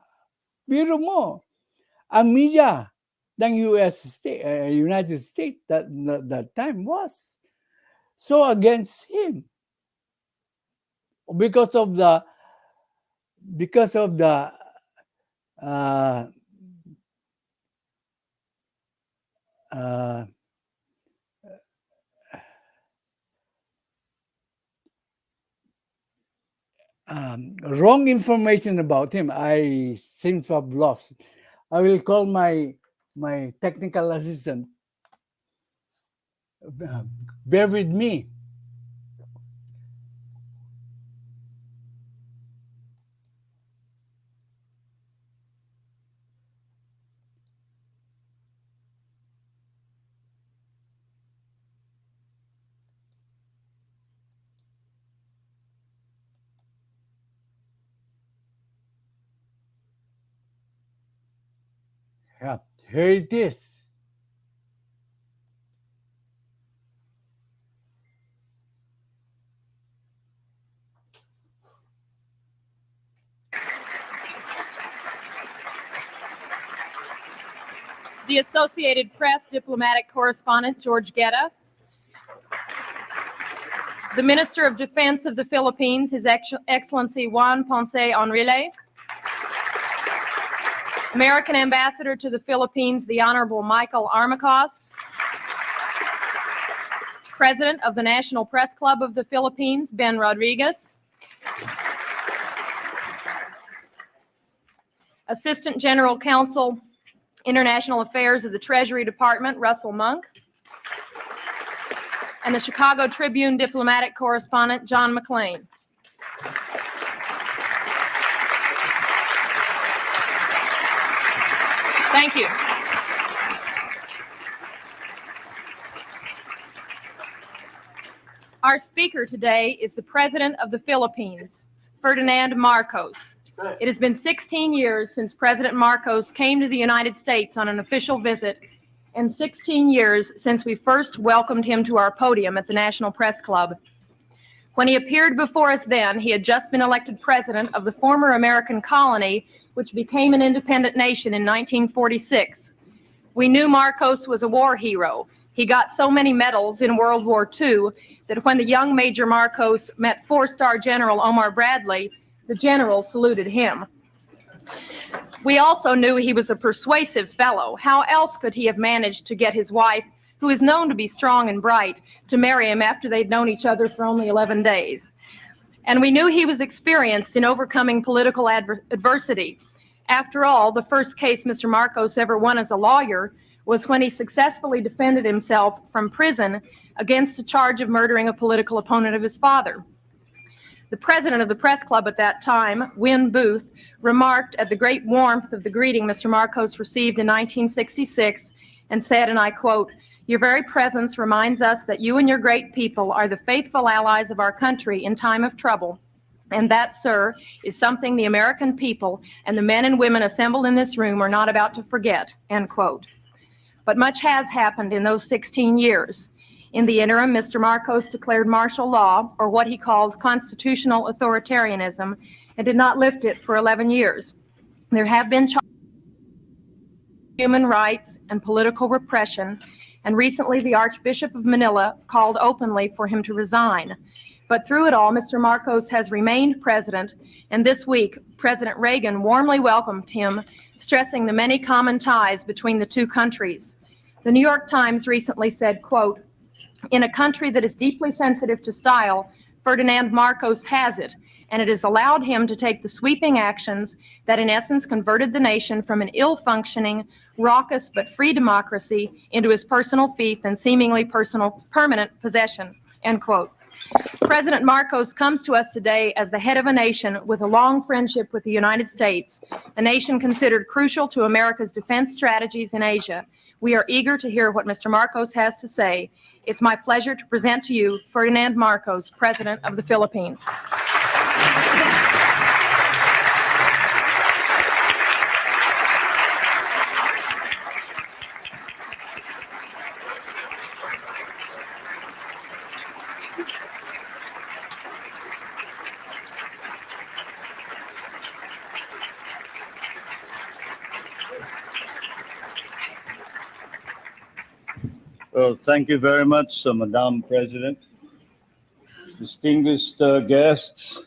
Biro mo, ang media ng United States that time was so against him because of the because of the uh, uh, wrong information about him, I seem to have lost. I will call my technical assistant. Bear with me. Yeah, here it is. The Associated Press diplomatic correspondent George Guetta, the Minister of Defense of the Philippines, His Excellency Juan Ponce Enrile, American Ambassador to the Philippines, the Honorable Michael Armacost, President of the National Press Club of the Philippines, Ben Rodriguez, Assistant General Counsel, International Affairs of the Treasury Department, Russell Monk, and the Chicago Tribune diplomatic correspondent, John McLean. Thank you. Our speaker today is the President of the Philippines, Ferdinand Marcos. It has been 16 years since President Marcos came to the United States on an official visit, and 16 years since we first welcomed him to our podium at the National Press Club. When he appeared before us then, he had just been elected president of the former American colony, which became an independent nation in 1946. We knew Marcos was a war hero. He got so many medals in World War II that when the young Major Marcos met four-star General Omar Bradley, the general saluted him. We also knew he was a persuasive fellow. How else could he have managed to get his wife, who is known to be strong and bright, to marry him after they'd known each other for only 11 days? And we knew he was experienced in overcoming political adversity. After all, the first case Mr. Marcos ever won as a lawyer was when he successfully defended himself from prison against a charge of murdering a political opponent of his father. The president of the press club at that time, Win Booth, remarked at the great warmth of the greeting Mr. Marcos received in 1966 and said, and I quote, "Your very presence reminds us that you and your great people are the faithful allies of our country in time of trouble. And that, sir, is something the American people and the men and women assembled in this room are not about to forget," end quote. But much has happened in those 16 years. In the interim, Mr. Marcos declared martial law, or what he called constitutional authoritarianism, and did not lift it for 11 years. There have been charges of human rights and political repression, and recently the Archbishop of Manila called openly for him to resign. But through it all, Mr. Marcos has remained president, and this week, President Reagan warmly welcomed him, stressing the many common ties between the two countries. The New York Times recently said, quote, "In a country that is deeply sensitive to style, Ferdinand Marcos has it, and it has allowed him to take the sweeping actions that in essence converted the nation from an ill-functioning, raucous but free democracy into his personal fief and seemingly permanent possession," end quote. President Marcos comes to us today as the head of a nation with a long friendship with the United States, a nation considered crucial to America's defense strategies in Asia. We are eager to hear what Mr. Marcos has to say. It's my pleasure to present to you Ferdinand Marcos, President of the Philippines. Well, thank you very much, Madam President. Distinguished guests,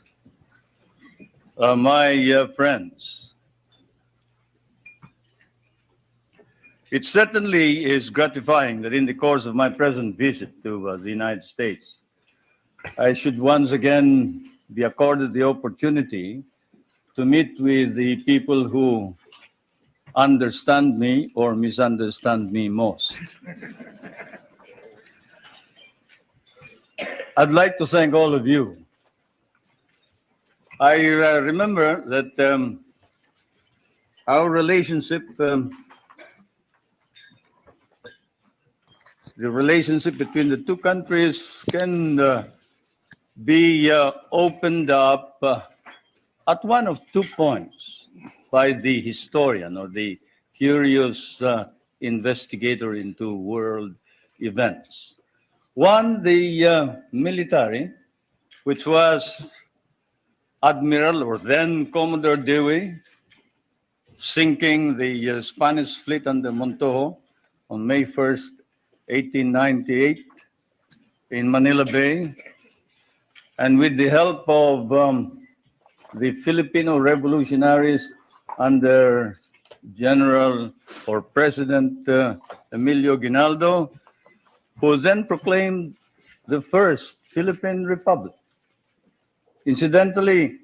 my friends, it certainly is gratifying that in the course of my present visit to the United States, I should once again be accorded the opportunity to meet with the people who understand me or misunderstand me most. I'd like to thank all of you. I remember that our relationship, the relationship between the two countries can be opened up at one of 2 points by the historian or the curious investigator into world events. One, the military, which was Admiral or then Commodore Dewey, sinking the Spanish fleet under Montojo on May 1st, 1898 in Manila Bay, and with the help of the Filipino revolutionaries under General or President Emilio Aguinaldo, who then proclaimed the first Philippine Republic. Incidentally,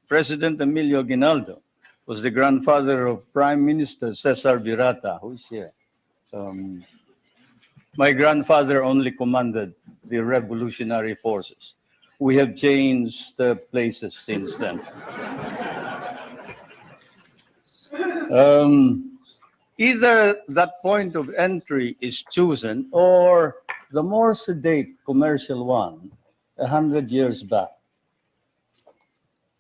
President Emilio Aguinaldo was the grandfather of Prime Minister Cesar Virata, who is here. My grandfather only commanded the revolutionary forces. We have changed places since then. Either that point of entry is chosen or the more sedate commercial one 100 years back.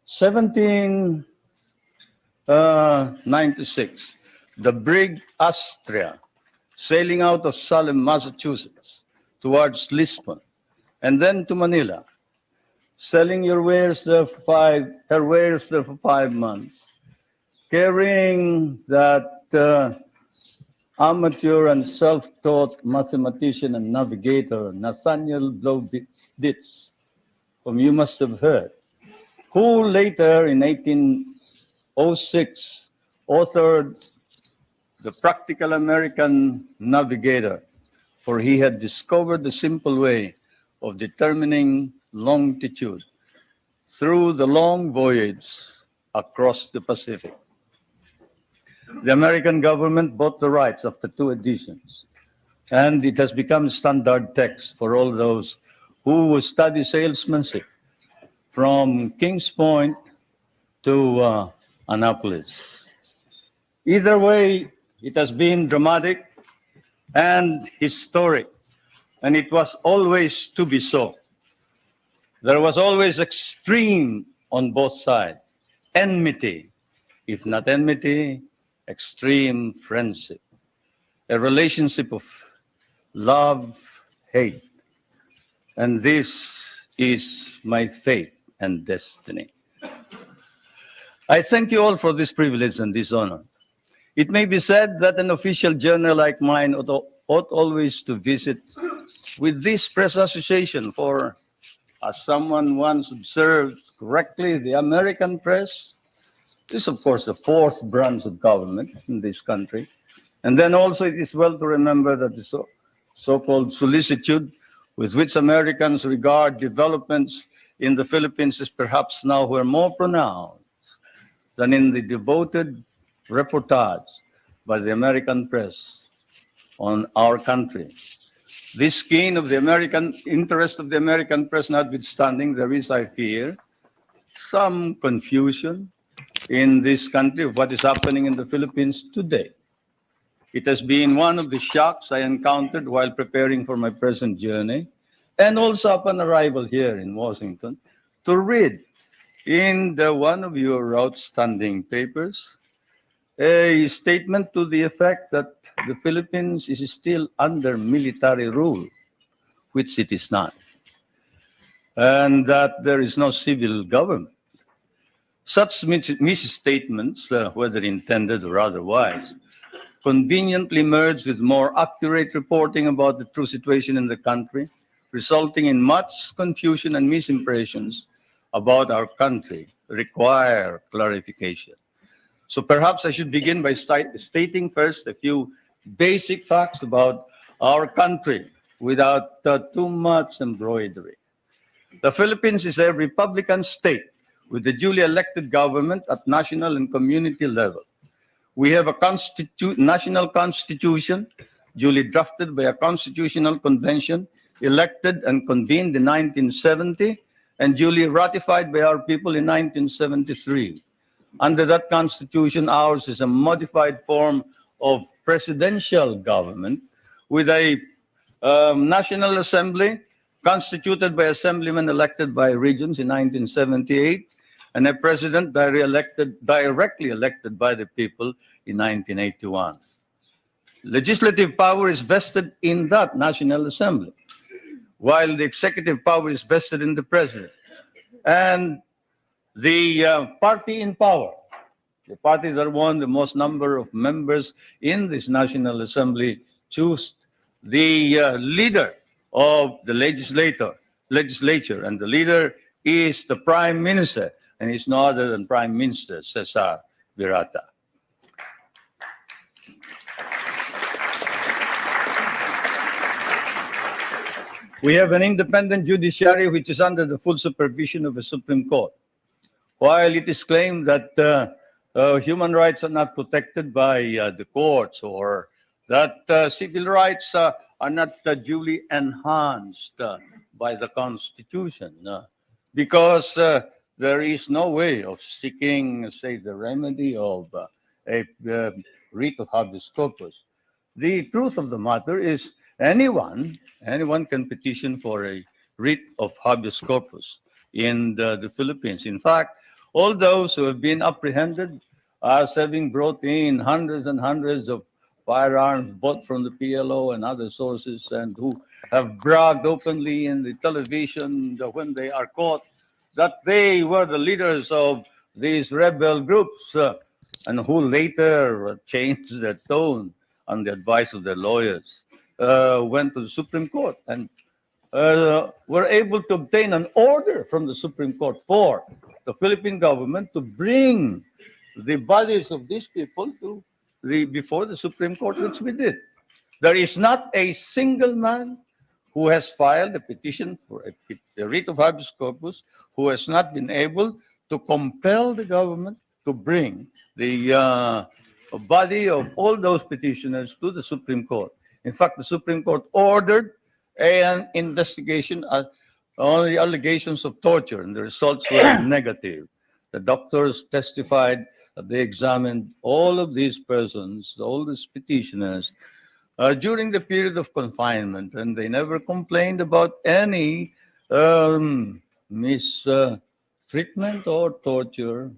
1796, the brig Astrea, sailing out of Salem, Massachusetts, towards Lisbon, and then to Manila, selling her wares there for 5 months, carrying that amateur and self-taught mathematician and navigator, Nathaniel Blow-Ditz, whom you must have heard, who later in 1806 authored The Practical American Navigator, for he had discovered the simple way of determining longitude through the long voyage across the Pacific. The American government bought the rights after 2 editions, and it has become standard text for all those who study salesmanship from Kings Point to Annapolis. Either way, it has been dramatic and historic, and it was always to be so. There was always extreme on both sides, enmity, if not enmity, extreme friendship, a relationship of love, hate. And this is my fate and destiny. I thank you all for this privilege and this honor. It may be said that an official journal like mine ought always to visit with this press association, for as someone once observed correctly, the American press is, of course, the 4th branch of government in this country. And then also it is well to remember that the so-called solicitude with which Americans regard developments in the Philippines is perhaps now more pronounced than in the devoted reportage by the American press on our country. This skein of the American interest of the American press notwithstanding, there is, I fear, some confusion in this country of what is happening in the Philippines today. It has been one of the shocks I encountered while preparing for my present journey, and also upon arrival here in Washington, to read in one of your outstanding papers a statement to the effect that the Philippines is still under military rule, which it is not, and that there is no civil government. Such misstatements, whether intended or otherwise, conveniently merged with more accurate reporting about the true situation in the country, resulting in much confusion and misimpressions about our country, require clarification. So perhaps I should begin by stating first a few basic facts about our country without too much embroidery. The Philippines is a republican state with a duly elected government at national and community level. We have a national constitution duly drafted by a constitutional convention elected and convened in 1970 and duly ratified by our people in 1973. Under that constitution, ours is a modified form of presidential government with a National Assembly constituted by assemblymen elected by regions in 1978 and a president directly elected by the people in 1981. Legislative power is vested in that National Assembly, while the executive power is vested in the president. And the party in power, the party that won the most number of members in this National Assembly, choose the leader of the legislature, and the leader is the Prime Minister, and he's no other than Prime Minister Cesar Virata. We have an independent judiciary which is under the full supervision of the Supreme Court. While it is claimed that human rights are not protected by the courts or that civil rights are not duly enhanced by the Constitution because there is no way of seeking, say, the remedy of a writ of habeas corpus. The truth of the matter is anyone can petition for a writ of habeas corpus in the Philippines. In fact, all those who have been apprehended as having brought in hundreds and hundreds of firearms bought from the PLO and other sources and who have bragged openly in the television when they are caught that they were the leaders of these rebel groups and who later changed their tone on the advice of their lawyers, went to the Supreme Court and were able to obtain an order from the Supreme Court for the Philippine government to bring the bodies of these people to before the Supreme Court, which we did. There is not a single man who has filed a petition for a writ of habeas corpus who has not been able to compel the government to bring the body of all those petitioners to the Supreme Court. In fact, the Supreme Court ordered an investigation on the allegations of torture, and the results were negative. The doctors testified that they examined all of these persons, all these petitioners, during the period of confinement, and they never complained about any mistreatment or torture.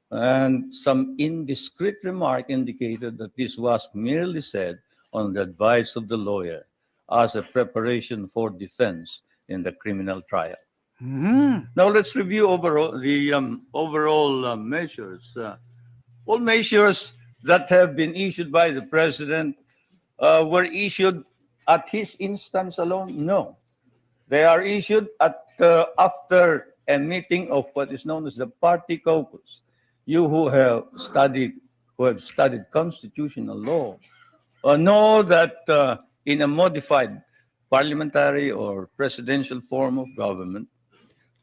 And some indiscreet remark indicated that this was merely said on the advice of the lawyer as a preparation for defense in the criminal trial. Now let's review the overall measures. All measures that have been issued by the president were issued at his instance alone? No. They are issued after a meeting of what is known as the party caucus. You who have studied constitutional law know that in a modified parliamentary or presidential form of government,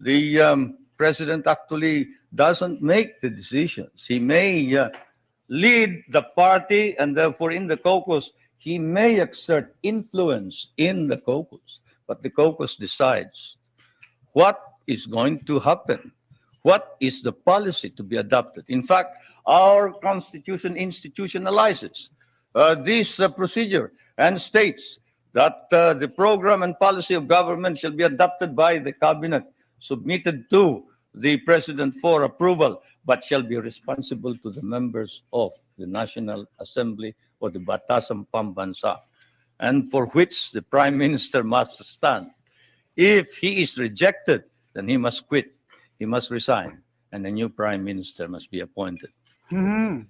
the president actually doesn't make the decisions. He may lead the party, and therefore in the caucus, he may exert influence in the caucus, but the caucus decides what is going to happen. What is the policy to be adopted? In fact, our Constitution institutionalizes this procedure and states that the program and policy of government shall be adopted by the cabinet, submitted to the president for approval, but shall be responsible to the members of the National Assembly or the Batasang Pambansa, and for which the Prime Minister must stand. If he is rejected, then he must quit. He must resign, and a new Prime Minister must be appointed. Now,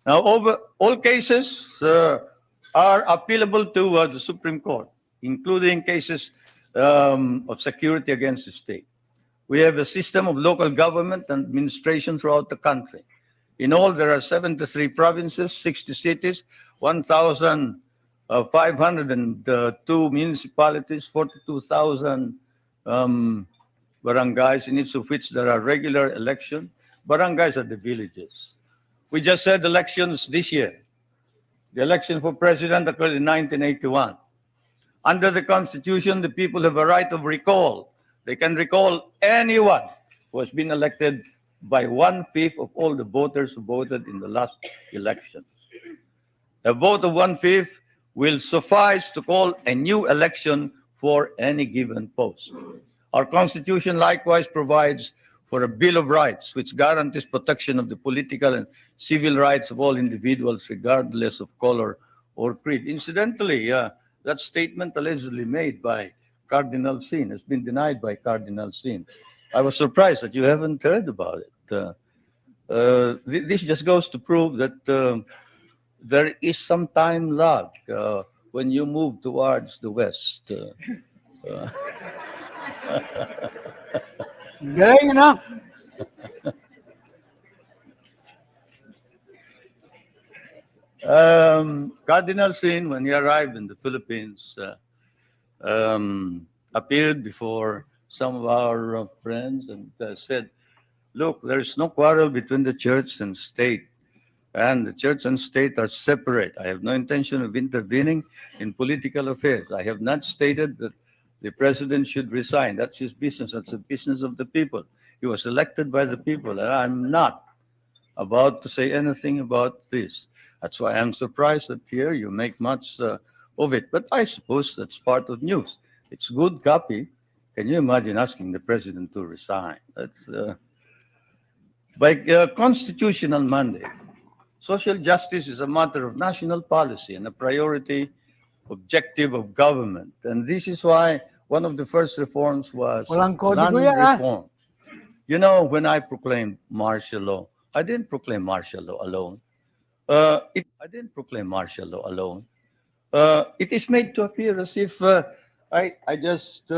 over all cases are appealable to the Supreme Court, including cases of security against the state. We have a system of local government and administration throughout the country. In all, there are 73 provinces, 60 cities, 1,502 municipalities, 42,000 barangays, in each of which there are regular elections. Barangays are the villages. We just had elections this year. The election for president occurred in 1981. Under the Constitution, the people have a right of recall. They can recall anyone who has been elected by 1/5 of all the voters who voted in the last election. A vote of 1/5 will suffice to call a new election for any given post. Our Constitution likewise provides for a Bill of Rights, which guarantees protection of the political and civil rights of all individuals, regardless of color or creed. Incidentally, that statement allegedly made by Cardinal Sin has been denied by Cardinal Sin. I was surprised that you haven't heard about it. This just goes to prove that there is some time lag when you move towards the West. Galing, ano? Cardinal Sin, when he arrived in the Philippines, appeared before some of our friends and said, look, there's no quarrel between the church and state, and the church and state are separate. I have no intention of intervening in political affairs. I have not stated that the president should resign. That's his business. That's the business of the people. He was elected by the people, and I'm not about to say anything about this. That's why I'm surprised that here you make much of it. But I suppose that's part of news. It's good copy. Can you imagine asking the president to resign? That's by constitutional mandate. Social justice is a matter of national policy and a priority objective of government. And this is why one of the first reforms was Walang kodigo yan, ah. non-reform. You know, when I proclaimed martial law, I didn't proclaim martial law alone. I didn't proclaim martial law alone. It is made to appear as if I just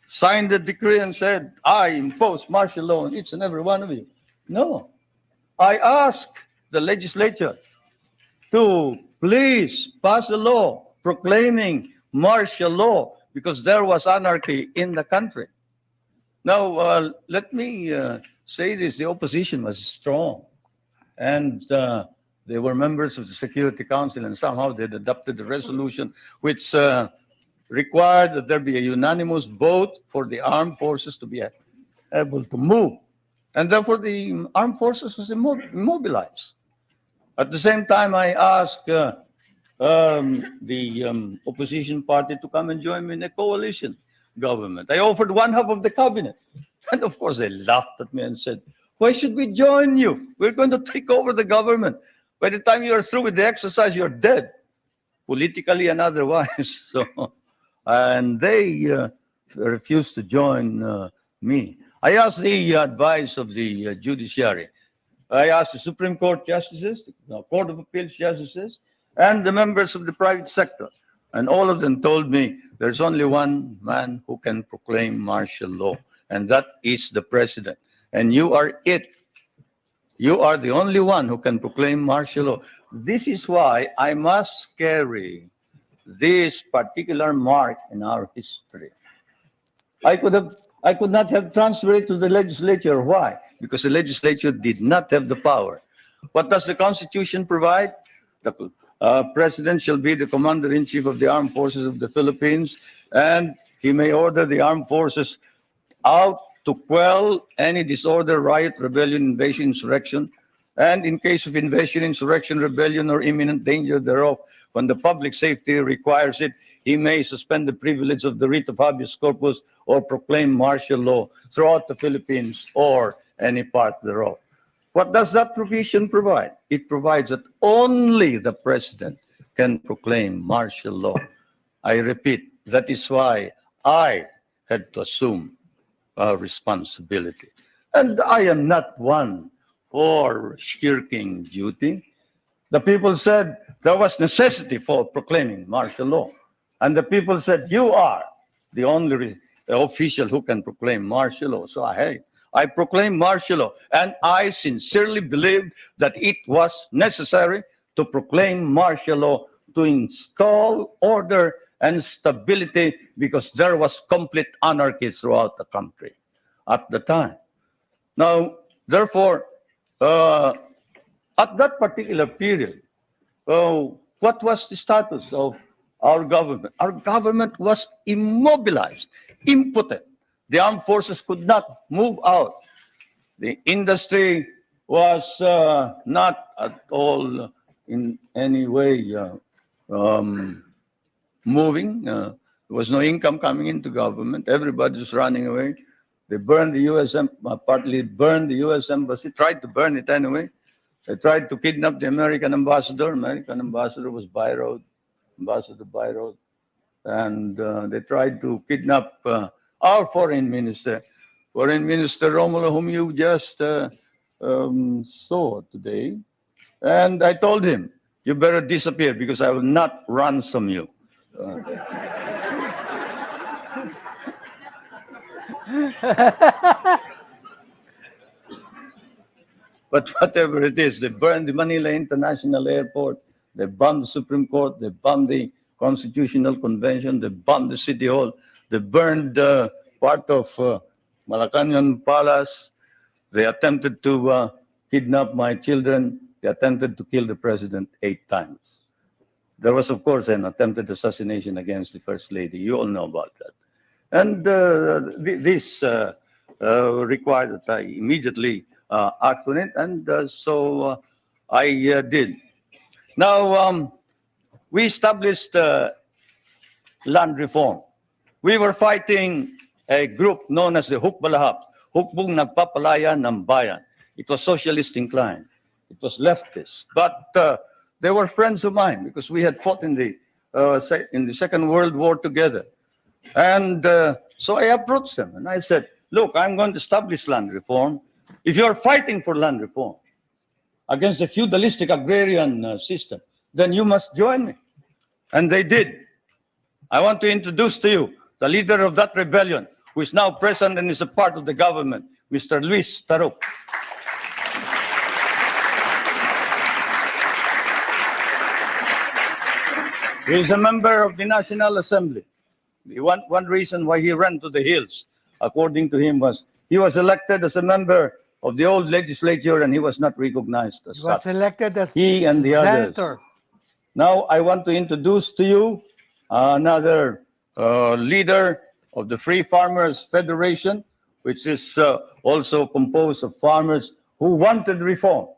signed the decree and said, I impose martial law on each and every one of you. No. I asked the legislature to please pass a law proclaiming martial law because there was anarchy in the country. Now, let me say this. The opposition was strong, and they were members of the Security Council, and somehow they adopted the resolution which required that there be a unanimous vote for the armed forces to be able to move. And therefore, the armed forces was immobilized. At the same time, I asked the opposition party to come and join me in a coalition government. I offered one half of the cabinet. And of course, they laughed at me and said, why should we join you? We're going to take over the government. By the time you're through with the exercise, you're dead, politically and otherwise. And they refused to join me. I asked the advice of the judiciary. I asked the Supreme Court justices, the Court of Appeals justices, and the members of the private sector. And all of them told me there's only one man who can proclaim martial law, and that is the president. And you are it. You are the only one who can proclaim martial law. This is why I must carry this particular mark in our history. I could not have transferred it to the legislature. Why? Because the legislature did not have the power. What does the Constitution provide? The president shall be the commander-in-chief of the armed forces of the Philippines, and he may order the armed forces out to quell any disorder, riot, rebellion, invasion, insurrection, and in case of invasion, insurrection, rebellion, or imminent danger thereof, when the public safety requires it, he may suspend the privilege of the writ of habeas corpus or proclaim martial law throughout the Philippines or any part thereof. What does that provision provide? It provides that only the president can proclaim martial law. I repeat, that is why I had to assume responsibility. And I am not one for shirking duty. The people said there was necessity for proclaiming martial law. And the people said, you are the only official who can proclaim martial law. So I proclaimed martial law, and I sincerely believed that it was necessary to proclaim martial law to install order and stability because there was complete anarchy throughout the country at the time. Now, therefore, at that particular period, what was the status of our government? Our government was immobilized, impotent. The armed forces could not move out. The industry was not at all in any way moving. There was no income coming into government. Everybody was running away. They burned the U.S. Partly burned the U.S. embassy, tried to burn it anyway. They tried to kidnap the American ambassador. American ambassador was Byroad, Ambassador Byroad. And they tried to kidnap our foreign minister, Romulo, whom you just saw today. And I told him, you better disappear because I will not ransom you. But whatever it is, they burned the Manila International Airport, they bombed the Supreme Court, they bombed the Constitutional Convention, they bombed the City Hall, they burned part of Malacanang Palace, they attempted to kidnap my children, they attempted to kill the president 8 times. There was, of course, an attempted assassination against the First Lady. You all know about that. And this required that I immediately act on it, and so I did. Now, we established land reform. We were fighting a group known as the Hukbalahap, Hukbong Nagpapalaya ng Bayan. It was socialist inclined. It was leftist. But they were friends of mine because we had fought in the Second World War together. And so I approached them and I said, look, I'm going to establish land reform. If you're fighting for land reform against the feudalistic agrarian system, then you must join me. And they did. I want to introduce to you the leader of that rebellion, who is now present and is a part of the government, Mr. Luis Taruk. He is a member of the National Assembly. One reason why he ran to the hills, according to him, was he was elected as a member of the old legislature and he was not recognized as He was such. elected as He and the senator. others. Now I want to introduce to you another leader of the Free Farmers Federation, which is also composed of farmers who wanted reform,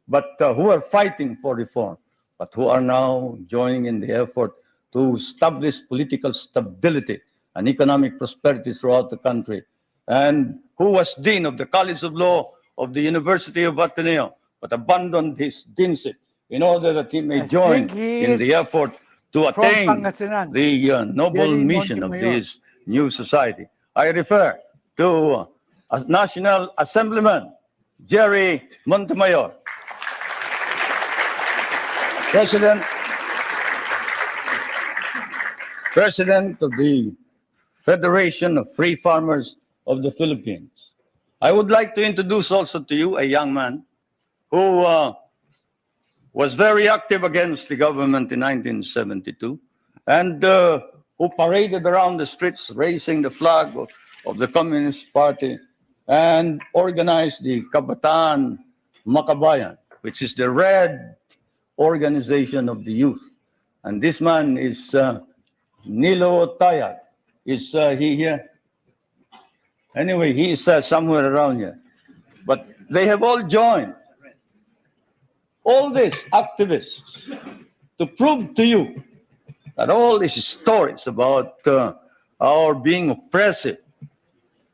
but who are fighting for reform, but who are now joining in the effort to establish political stability and economic prosperity throughout the country, and who was Dean of the College of Law of the University of Ateneo, but abandoned his deanship in order that he may join in the effort to attain Pangasinan. the noble Jerry mission of Montemayor. this new society. I refer to National Assemblyman Jerry Montemayor, President of the Federation of Free Farmers of the Philippines. I would like to introduce also to you a young man who was very active against the government in 1972 and who paraded around the streets raising the flag of the Communist Party and organized the Kabataan Makabayan, which is the red organization of the youth. And this man is Nilo Tayat. Is he here? Anyway, he is somewhere around here. But they have all joined, all these activists, to prove to you that all these stories about our being oppressive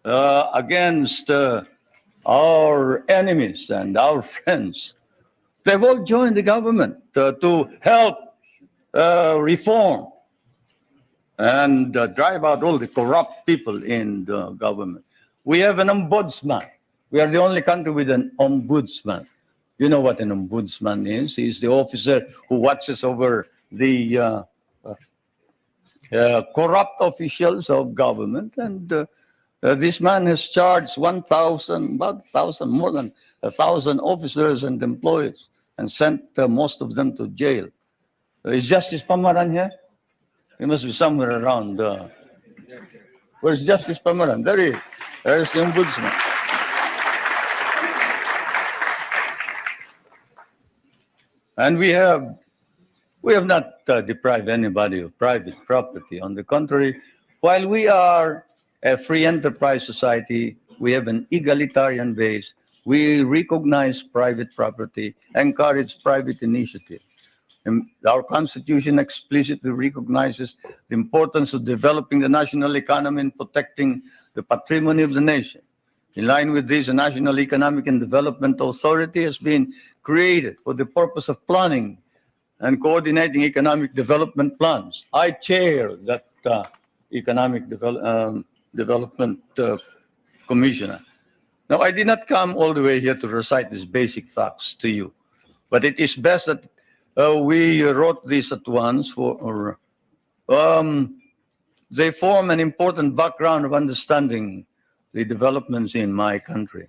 against our enemies and our friends, they've all joined the government to help reform and drive out all the corrupt people in the government. We have an ombudsman. We are the only country with an ombudsman. You know what an ombudsman is? He's the officer who watches over the corrupt officials of government, and this man has charged 1,000, about 1,000, more than 1,000 officers and employees, and sent most of them to jail. Is Justice Pamaran here? He must be somewhere around. Where's Justice Pamaran? There he is. There's the ombudsman. And we have not deprived anybody of private property. On the contrary, while we are a free enterprise society, we have an egalitarian base. We recognize private property, encourage private initiative. And our Constitution explicitly recognizes the importance of developing the national economy and protecting the patrimony of the nation. In line with this, a National Economic and Development Authority has been created for the purpose of planning and coordinating economic development plans. I chair that Economic Development Commissioner. Now, I did not come all the way here to recite these basic facts to you, but it is best that we wrote this at once they form an important background of understanding the developments in my country.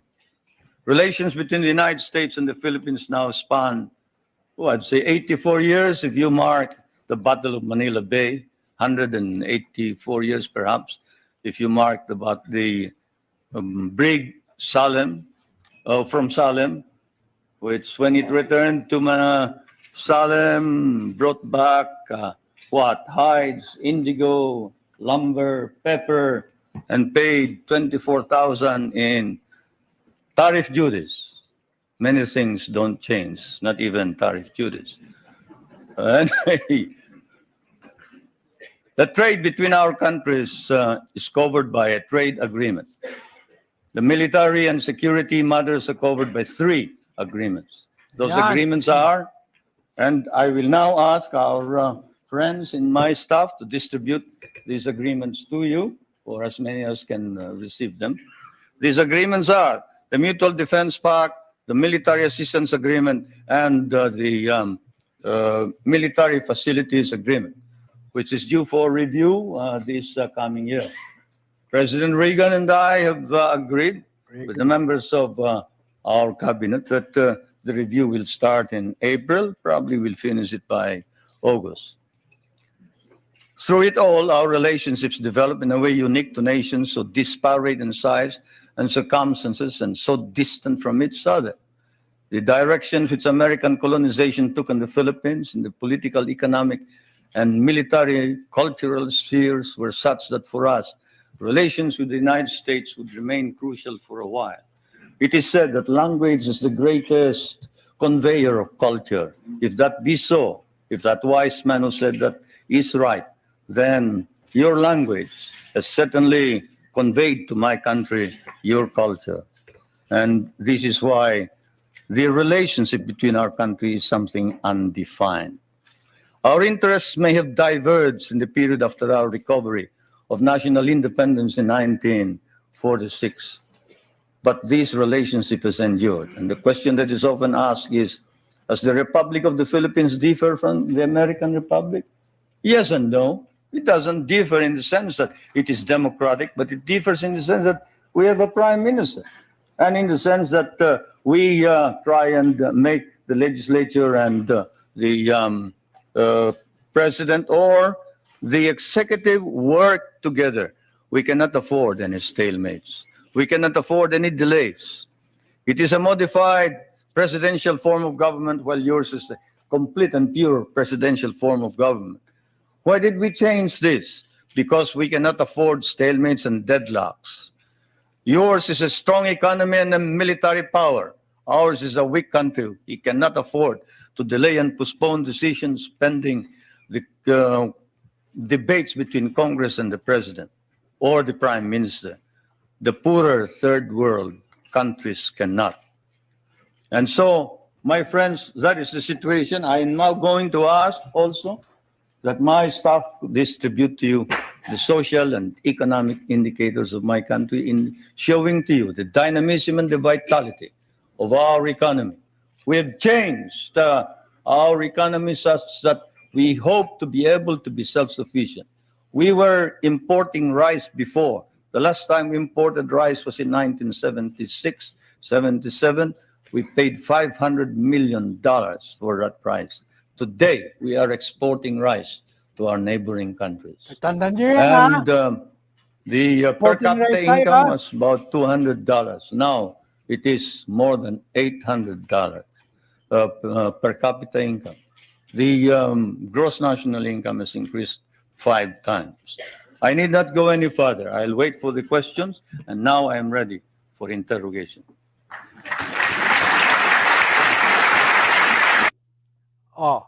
Relations between the United States and the Philippines now span, I'd say 84 years if you mark the Battle of Manila Bay, 184 years perhaps, if you mark the brig Salem, from Salem, which when it returned to Salem brought back hides, indigo, lumber, pepper, and paid 24,000 in tariff duties. Many things don't change, not even tariff duties. Anyway, the trade between our countries is covered by a trade agreement. The military and security matters are covered by 3 agreements. Those agreements are, and I will now ask our friends in my staff to distribute these agreements to you, or as many as can receive them. These agreements are the Mutual Defense Pact, the Military Assistance Agreement, and the Military Facilities Agreement, which is due for review this coming year. President Reagan and I have agreed with the members of our cabinet that the review will start in April, probably we'll finish it by August. Through it all, our relationships develop in a way unique to nations so disparate in size and circumstances and so distant from each other. The direction which American colonization took on the Philippines in the political, economic, and military cultural spheres were such that for us, relations with the United States would remain crucial for a while. It is said that language is the greatest conveyor of culture. If that be so, if that wise man who said that is right, then your language has certainly conveyed to my country your culture. And this is why the relationship between our countries is something undefined. Our interests may have diverged in the period after our recovery of national independence in 1946, but this relationship has endured. And the question that is often asked is, does the Republic of the Philippines differ from the American Republic? Yes and no. It doesn't differ in the sense that it is democratic, but it differs in the sense that we have a prime minister, and in the sense that we try and make the legislature and the president or the executive work together. We cannot afford any stalemates. We cannot afford any delays. It is a modified presidential form of government, while yours is a complete and pure presidential form of government. Why did we change this? Because we cannot afford stalemates and deadlocks. Yours is a strong economy and a military power. Ours is a weak country. We cannot afford to delay and postpone decisions pending the debates between Congress and the President or the Prime Minister. The poorer third world countries cannot. And so, my friends, that is the situation. I am now going to ask also that my staff distribute to you the social and economic indicators of my country in showing to you the dynamism and the vitality of our economy. We have changed our economy such that we hope to be able to be self-sufficient. We were importing rice before. The last time we imported rice was in 1976, 77. We paid $500 million for that price. Today, we are exporting rice to our neighboring countries. Tandaan nyo yan, ha? And the per Importing capita rice tayo, income ha? was about $200. Now, it is more than $800 per capita income. The gross national income has increased 5 times. I need not go any further. I'll wait for the questions, and now I am ready for interrogation. Oh,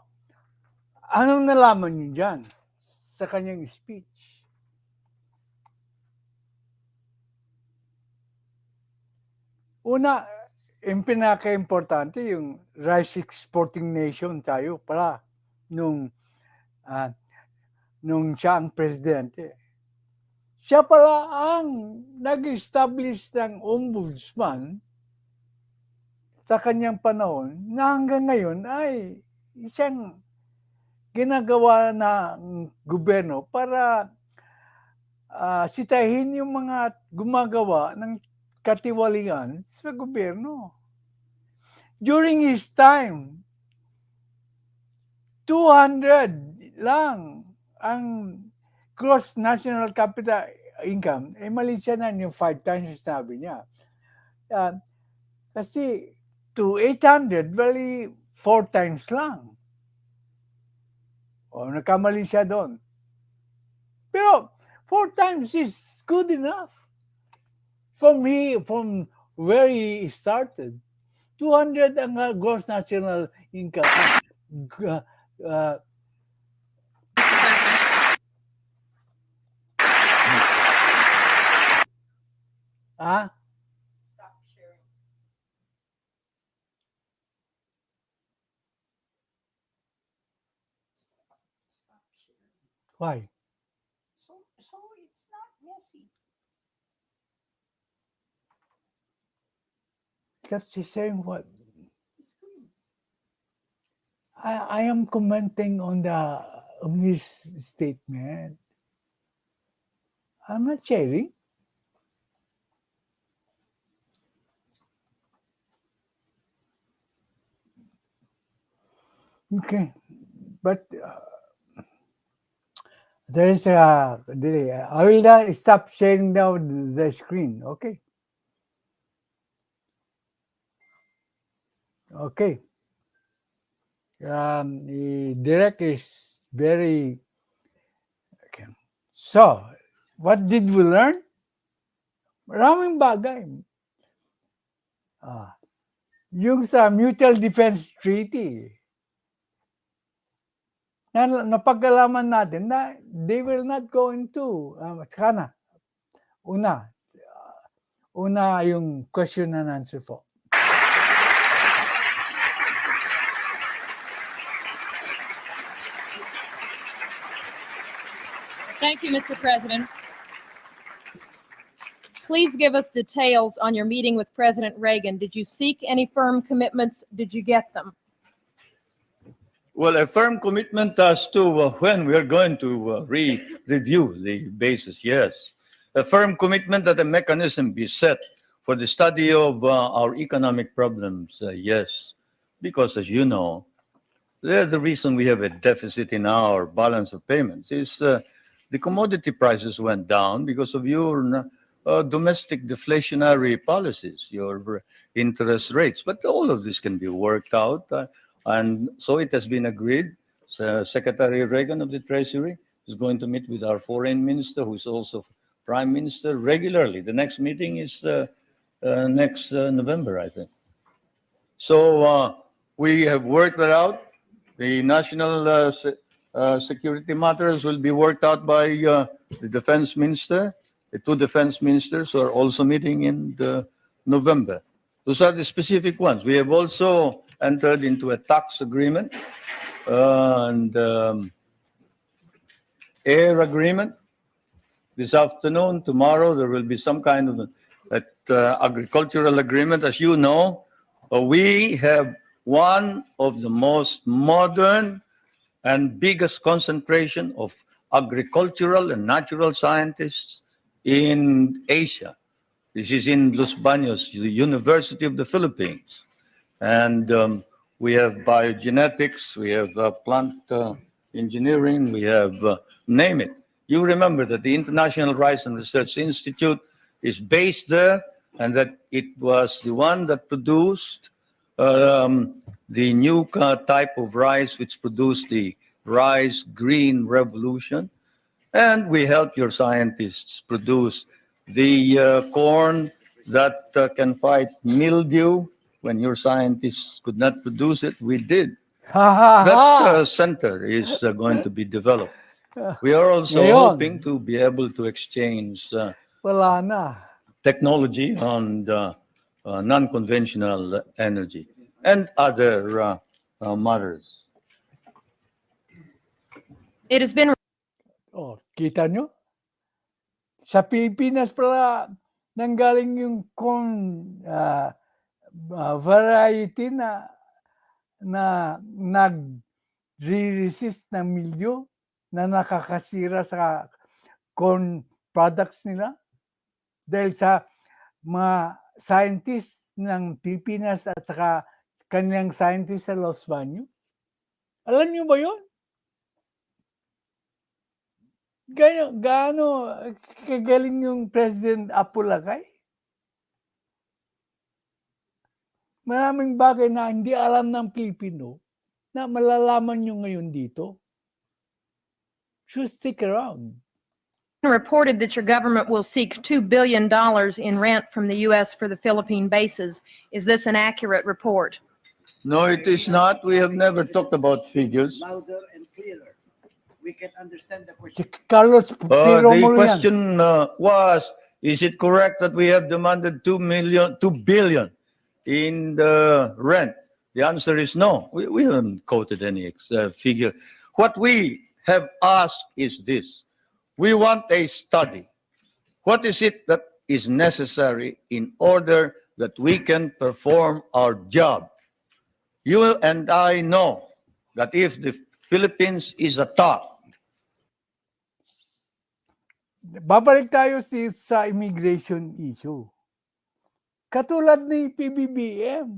anong nalaman nyo dyan sa kanyang speech? Una, yung pinaka-importante, yung rice exporting nation tayo pala nung siya ang presidente. Siya pala ang nag-establish ng ombudsman sa kanyang panahon na hanggang ngayon ay isang ginagawa ng gobyerno para sitahin yung mga gumagawa ng katiwalian sa gobyerno. During his time, 200 lang ang gross national capital income. Mali siya na yung 5 times yung sabi niya. Kasi to 800, bali 4 times lang. O, nagkamali siya doon. Pero 4 times is good enough. From where he started, 200 ang gross national income. Stop sharing. Stop sharing. Why? So it's not messy. That's saying what? It's good. I am commenting on his statement. I'm not sharing. Okay, but there is a delay. I will stop sharing now the screen. Okay. Okay. The direct is very. Okay. So, what did we learn? Maraming bagay. Yung sa Mutual Defense Treaty, napagkalaman natin na they will not go into, una yung question and answer po. Thank you, Mr. President. Please give us details on your meeting with President Reagan. Did you seek any firm commitments? Did you get them? Well, a firm commitment as to when we are going to review the basis, yes. A firm commitment that a mechanism be set for the study of our economic problems, yes. Because as you know, the reason we have a deficit in our balance of payments is the commodity prices went down because of your domestic deflationary policies, your interest rates. But all of this can be worked out. And so it has been agreed. Secretary Reagan of the Treasury is going to meet with our foreign minister, who is also prime minister, regularly. The next meeting is next November, I think. So we have worked that out. The national security matters will be worked out by the defense minister. The 2 defense ministers are also meeting in November. Those are the specific ones. We have also entered into a tax agreement and air agreement. This afternoon, tomorrow, there will be some kind of agricultural agreement. As you know, we have one of the most modern and biggest concentration of agricultural and natural scientists in Asia. This is in Los Baños, the University of the Philippines. And we have biogenetics, we have plant engineering, we have, name it. You remember that the International Rice and Research Institute is based there, and that it was the one that produced the new type of rice which produced the rice green revolution. And we help your scientists produce the corn that can fight mildew. When your scientists could not produce it, we did. Ha ha That ha! center is going to be developed. We are also Ngayon. hoping to be able to exchange Wala na. technology on non-conventional energy and other matters. It has been Oh, kita nyo? Sa Pilipinas pala nanggaling yung corn variety na nag-resist ng mildew na nakakasira sa corn products nila dahil sa mga scientists ng Pilipinas at saka kanyang scientists sa Los Baños. Alam niyo ba yun? Gaano kagaling yung President Apo Lakay? Maraming bagay na hindi alam ng Pilipino na malalaman nyo ngayon dito. So stick around. reported that your government will seek $2 billion in rent from the U.S. for the Philippine bases. Is this an accurate report? No, it is not. We have never talked about figures. Louder and clearer. We can understand the Si question. Carlos Piro The mo yan. question was, is it correct that we have demanded 2 billion in the rent? The answer is no. We haven't quoted any figure. What we have asked is this. We want a study. What is it that is necessary in order that we can perform our job? You and I know that if the Philippines is attacked, Babalik tayo sa immigration issue. Katulad ni PBBM,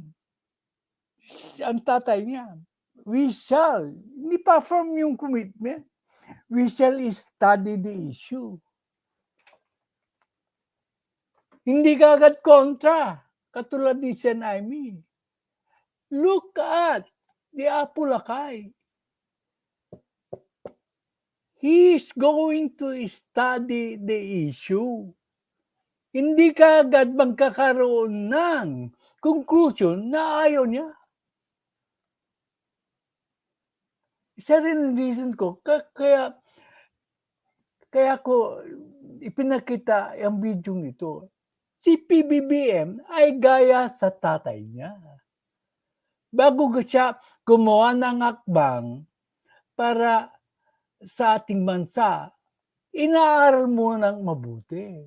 ang tatay niya, we shall, hindi pa firm yung commitment, we shall study the issue. Hindi kagad kontra, katulad ni Sen Aimee. Look at the Apo Lakay. He is going to study the issue. Hindi kagad magkakaroon ng conclusion na ayaw niya. Isa rin ang reason ko, kaya ko ipinakita ang video nito. Si PBBM ay gaya sa tatay niya. Bago siya gumawa ng akbang para sa ating bansa, inaaral mo ng mabuti.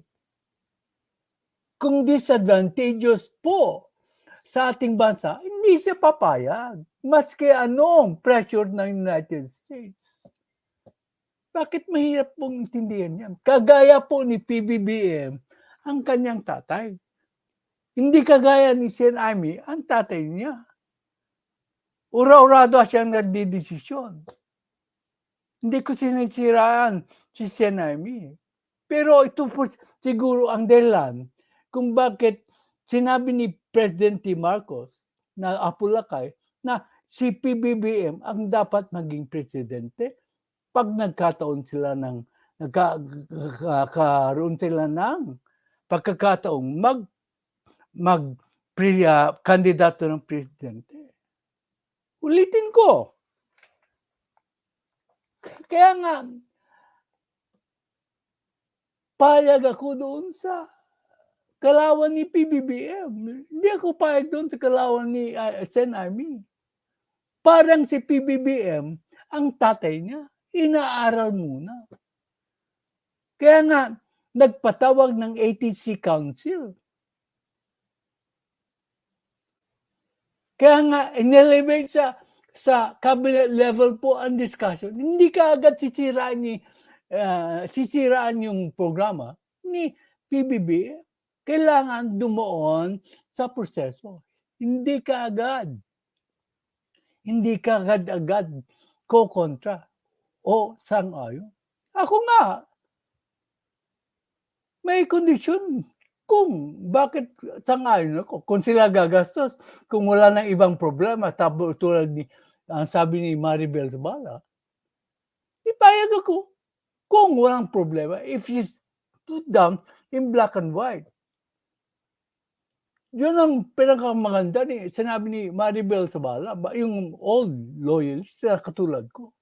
Kung disadvantageous po sa ating bansa, hindi siya papayag. Maski anong pressure ng United States. Bakit mahirap pong intindihan yan? Kagaya po ni PBBM ang kanyang tatay. Hindi kagaya ni Sen Aimee ang tatay niya. Ura-urado siyang nagdidesisyon. Hindi ko sinisiraan si Sen Aimee. Pero ito po siguro ang dahilan kung bakit sinabi ni President Marcos na Apo Lakay na si PBBM ang dapat maging presidente pag nagkaroon sila ng pagkakataong kandidato ng presidente. Ulitin ko. Kaya nga, payag ako doon sa kalawan ni PBBM. Hindi ako payag doon sa kalawan ni Sen Aimee. Parang si PBBM, ang tatay niya, inaaral muna. Kaya nga, nagpatawag ng ATC Council. Kaya nga, inelevate sa cabinet level po ang discussion. Hindi ka agad sisirain sisiraan yung programa ni PBB, kailangan dumoon sa proseso. Hindi ka agad ko-kontra o sang-ayon. Ako nga, may kondisyon kung bakit sang-ayon ako. Kung sila gagastos, kung wala nang ibang problema, tulad ni, ang sabi ni Maribel Zabala, ipayag ako. Kung walang problema, if she's put down in black and white. Yun ang pinakamaganda ni sinabi ni Maribel Zabala, yung old loyalist na katulad ko.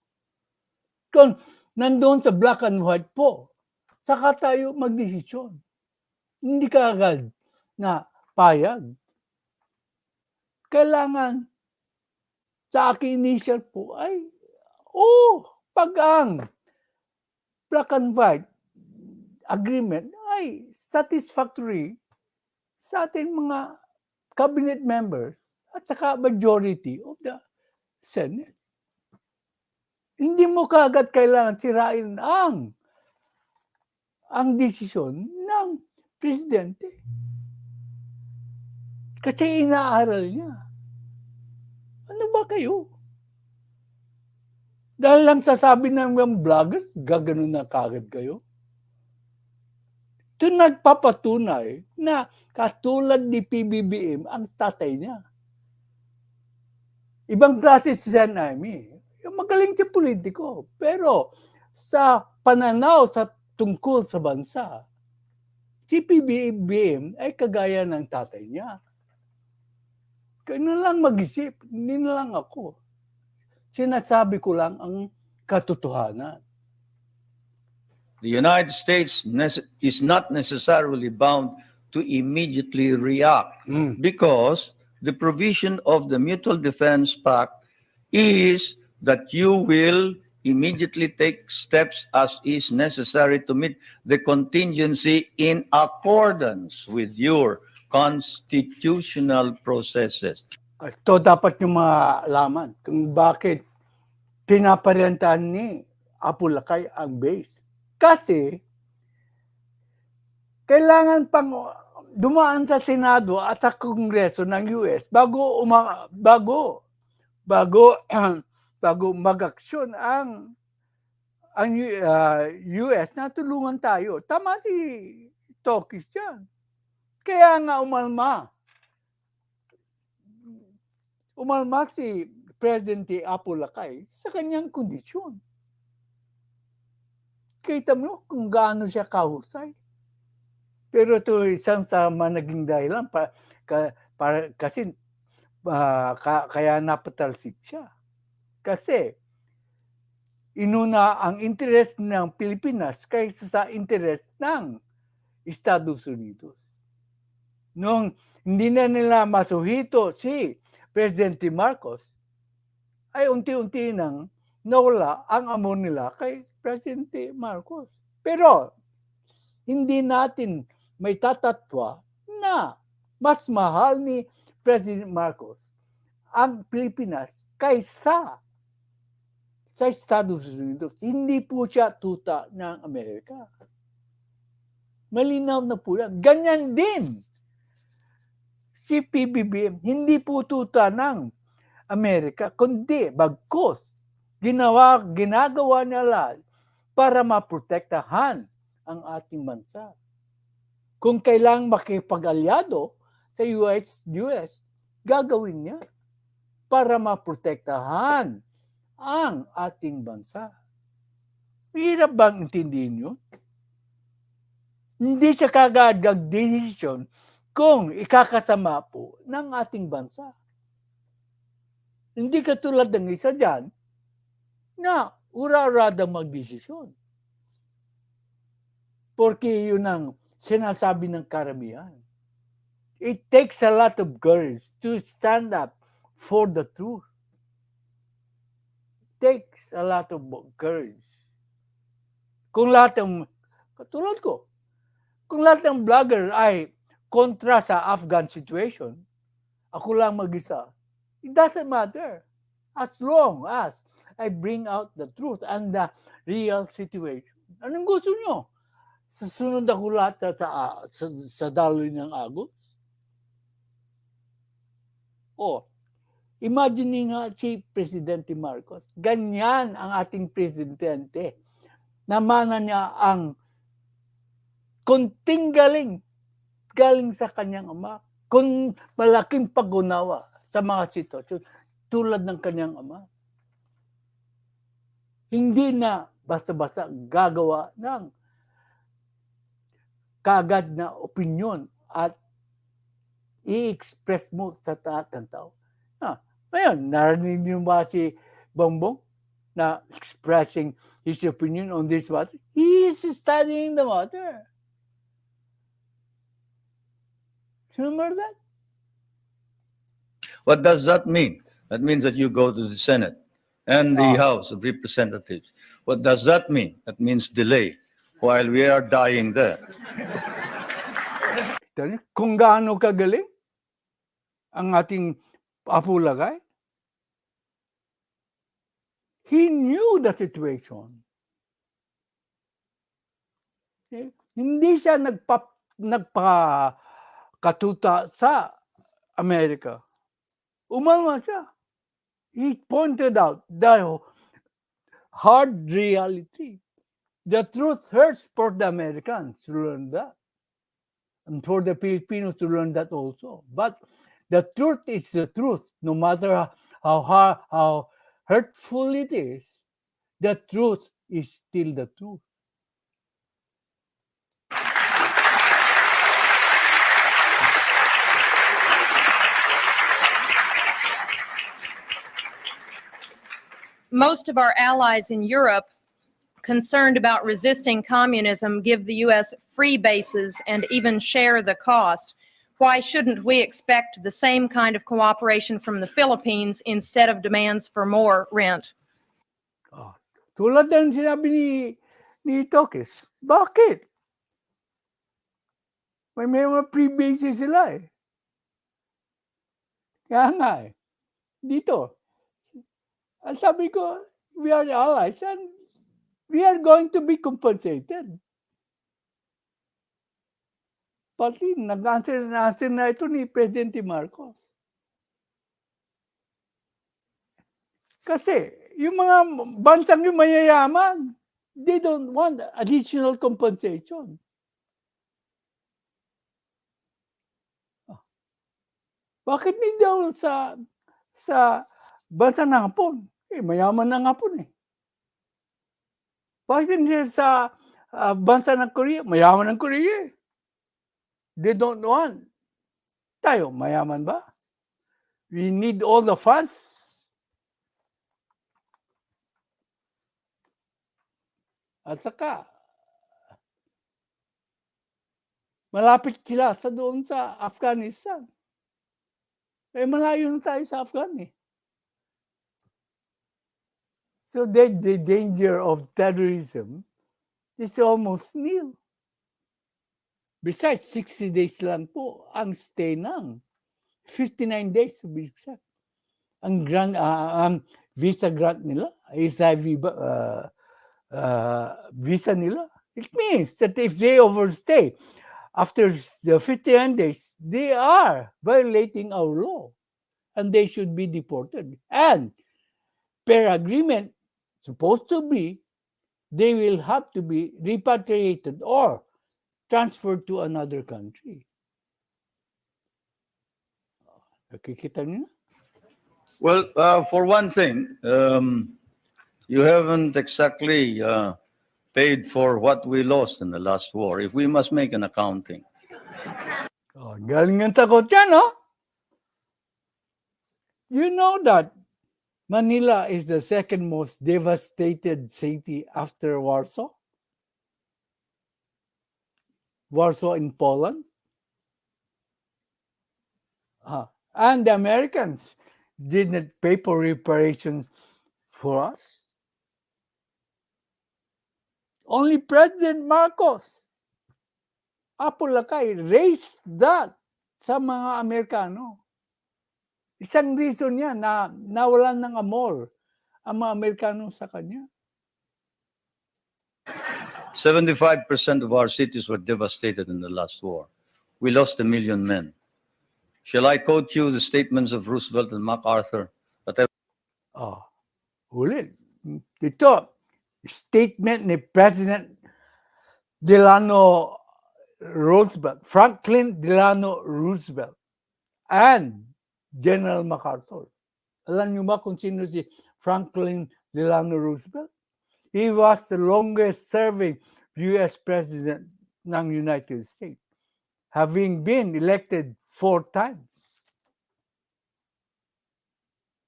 Kung nandoon sa black and white po, saka tayo magdesisyon. Hindi ka agad na payag. Kailangan sa aking initial po ay, pag ang black and white agreement ay satisfactory sa ating mga cabinet members at saka majority of the Senate. Hindi mo kaagad kailangan sirain ang desisyon ng presidente. Kasi inaaral niya. Ano ba kayo? Dahil lang sasabi ng mga vloggers, gaganon na kagad kayo. Ito nagpapatunay na katulad ni PBBM ang tatay niya. Ibang klase si Sen Amy. Magaling siya politiko. Pero sa pananaw sa tungkol sa bansa, si PBBM ay kagaya ng tatay niya. Kaya na lang mag-isip, hindi na lang ako. Sinasabi ko lang ang katotohanan. The United States is not necessarily bound to immediately react because the provision of the Mutual Defense Pact is that you will immediately take steps as is necessary to meet the contingency in accordance with your constitutional processes. Ito dapat yung malaman kung bakit pinaparentahan ni Apo Lakay ang base. Kasi kailangan pang dumaan sa Senado at sa Kongreso ng US bago mag-aksyon ang US na tulungan tayo. Tama si Tokis dyan. Kaya nga umalma si Presidente Apo Lakay sa kanyang kondisyon. Kita mo kung gaano siya kahusay. Pero ito isang sama naging dahilan kasi kaya napatalsik siya. Kasi inuna ang interes ng Pilipinas kaysa sa interes ng Estados Unidos. Nung hindi na nila masuhito si Presidente Marcos, ay unti-unti nang nawala ang amor nila kay Presidente Marcos. Pero hindi natin may tatatwa na mas mahal ni President Marcos ang Pilipinas kaysa sa Estados Unidos. Hindi po siya tuta ng Amerika. Malinaw na po yan. Ganyan din si PBBM. Hindi po tuta ng Amerika, kundi bagkus ginagawa nila para maprotektahan ang ating bansa. Kung kailang makipag-alyado sa US, gagawin niya para maprotektahan ang ating bansa. Hirap bang intindihin yun? Hindi siya kagad nag-desisyon kung ikakasama po ng ating bansa. Hindi katulad ng isa dyan na ura-uradang magdesisyon. Porque yun ang sinasabi ng karamihan. It takes a lot of courage to stand up for the truth. It takes a lot of courage. Kung lahat ng, katulad ko, kung lahat ng vlogger ay kontra sa Afghan situation, ako lang mag-isa, it doesn't matter. As long as I bring out the truth and the real situation. Anong gusto nyo? Sasunod ako lahat sa daloy ng agos? O, imagine nga si Presidente Marcos. Ganyan ang ating presidente. Namana niya ang kunting galing sa kanyang ama. Kung malaking pag-unawa sa mga sitwasyon tulad ng kanyang ama. Hindi na basta-basta gagawa ng kaagad na opinyon at i-express mo sa taat ng tao. Ngayon, narinig niyo ba si Bongbong na expressing his opinion on this matter? He is studying the matter. Remember that? What does that mean? That means that you go to the Senate and the House of Representatives. What does that mean? That means delay while we are dying there. Kung gaano kagaling ang ating Apo Lakay, he knew the situation. Hindi siya nagpakatuta sa Amerika. Umalma siya. He pointed out the hard reality. The truth hurts for the Americans to learn that. And for the Filipinos to learn that also. But the truth is the truth. No matter how hurtful it is, the truth is still the truth. Most of our allies in Europe, concerned about resisting communism, give the U.S. free bases and even share the cost. Why shouldn't we expect the same kind of cooperation from the Philippines instead of demands for more rent? Tulad ng sinabi ni Tokes, bakit? May mga free bases sila eh. Kaya nga eh. Dito, ang sabi ko, we are allies and we are going to be compensated. Pati nag-answer na ito ni Presidente Marcos. Kasi yung mga bansang yung mayayaman, they don't want additional compensation. Bakit hindi daw sa bansa ng Hapon? Mayaman ng Hapon eh. Bakit hindi sa bansa ng Korea? Mayaman ng Korea eh. They don't want. Tayo, mayaman ba? We need all the funds. At saka, malapit sila doon sa Afghanistan. Malayo na tayo sa Afghan eh. So the danger of terrorism is almost nil. Besides, 60 days lang po ang stay ng 59 days to be exact. Ang visa grant nila, visa nila. It means that if they overstay after the 59 days, they are violating our law and they should be deported. And per agreement, supposed to be, they will have to be repatriated or transferred to another country. Nakikita niyo? Well, for one thing, you haven't exactly paid for what we lost in the last war, if we must make an accounting. Galing ng takot yan, no? You know that Manila is the second most devastated city after Warsaw? Warsaw in Poland? And the Americans didn't pay for reparation for us. Only President Marcos, Apo Lakay, raised that sa mga Amerikano. Isang reason niya na nawalan ng amor ang mga Amerikano sa kanya. 75% of our cities were devastated in the last war. We lost 1 million men. Shall I quote you the statements of Roosevelt and MacArthur? Oh, ulit. Ito, statement ni President Delano Roosevelt, Franklin Delano Roosevelt, and General MacArthur. Alam niyo ba kung sino si Franklin Delano Roosevelt? He was the longest serving U.S. President ng United States, having been elected 4 times.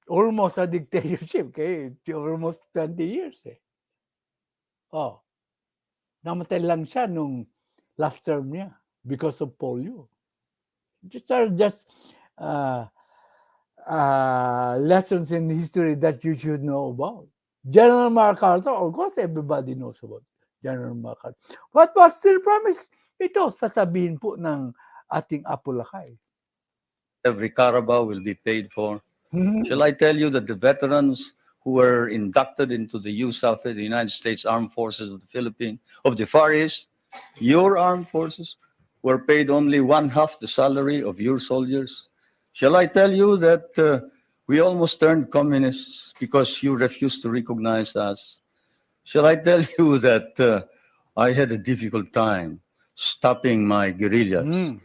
Almost a dictatorship, okay? Almost 20 years eh. Oh, namatay lang siya nung last term niya because of polio. These are just lessons in history that you should know about. General MacArthur, of course, everybody knows about General MacArthur. What was still promised? Ito, sasabihin po ng ating Apo Lakay. Every Carabao will be paid for. Mhm. Shall I tell you that the veterans who were inducted into the USAF, the United States Armed Forces of the Philippines, of the Far East, your armed forces, were paid only 1/2 the salary of your soldiers? Shall I tell you that we almost turned communists because you refused to recognize us? Shall I tell you that I had a difficult time stopping my guerrillas,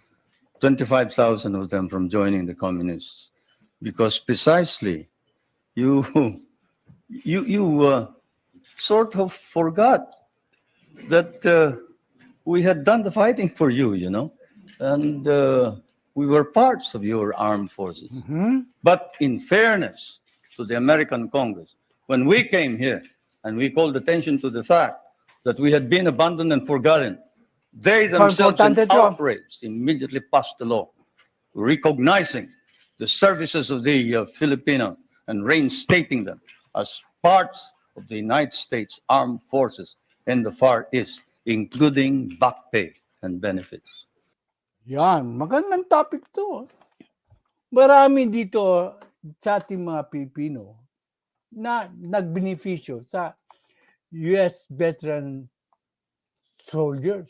25,000 of them from joining the communists, because precisely you sort of forgot that we had done the fighting for you, and we were parts of your armed forces. But in fairness to the American Congress, when we came here and we called attention to the fact that we had been abandoned and forgotten, they themselves, in Importante to. outrage, immediately passed a law recognizing the services of the Filipino and reinstating them as parts of the United States Armed Forces in the Far East, including back pay and benefits. Yan, magandang topic to. Marami dito sa ating mga Pilipino na nagbenepisyo sa US veteran soldiers.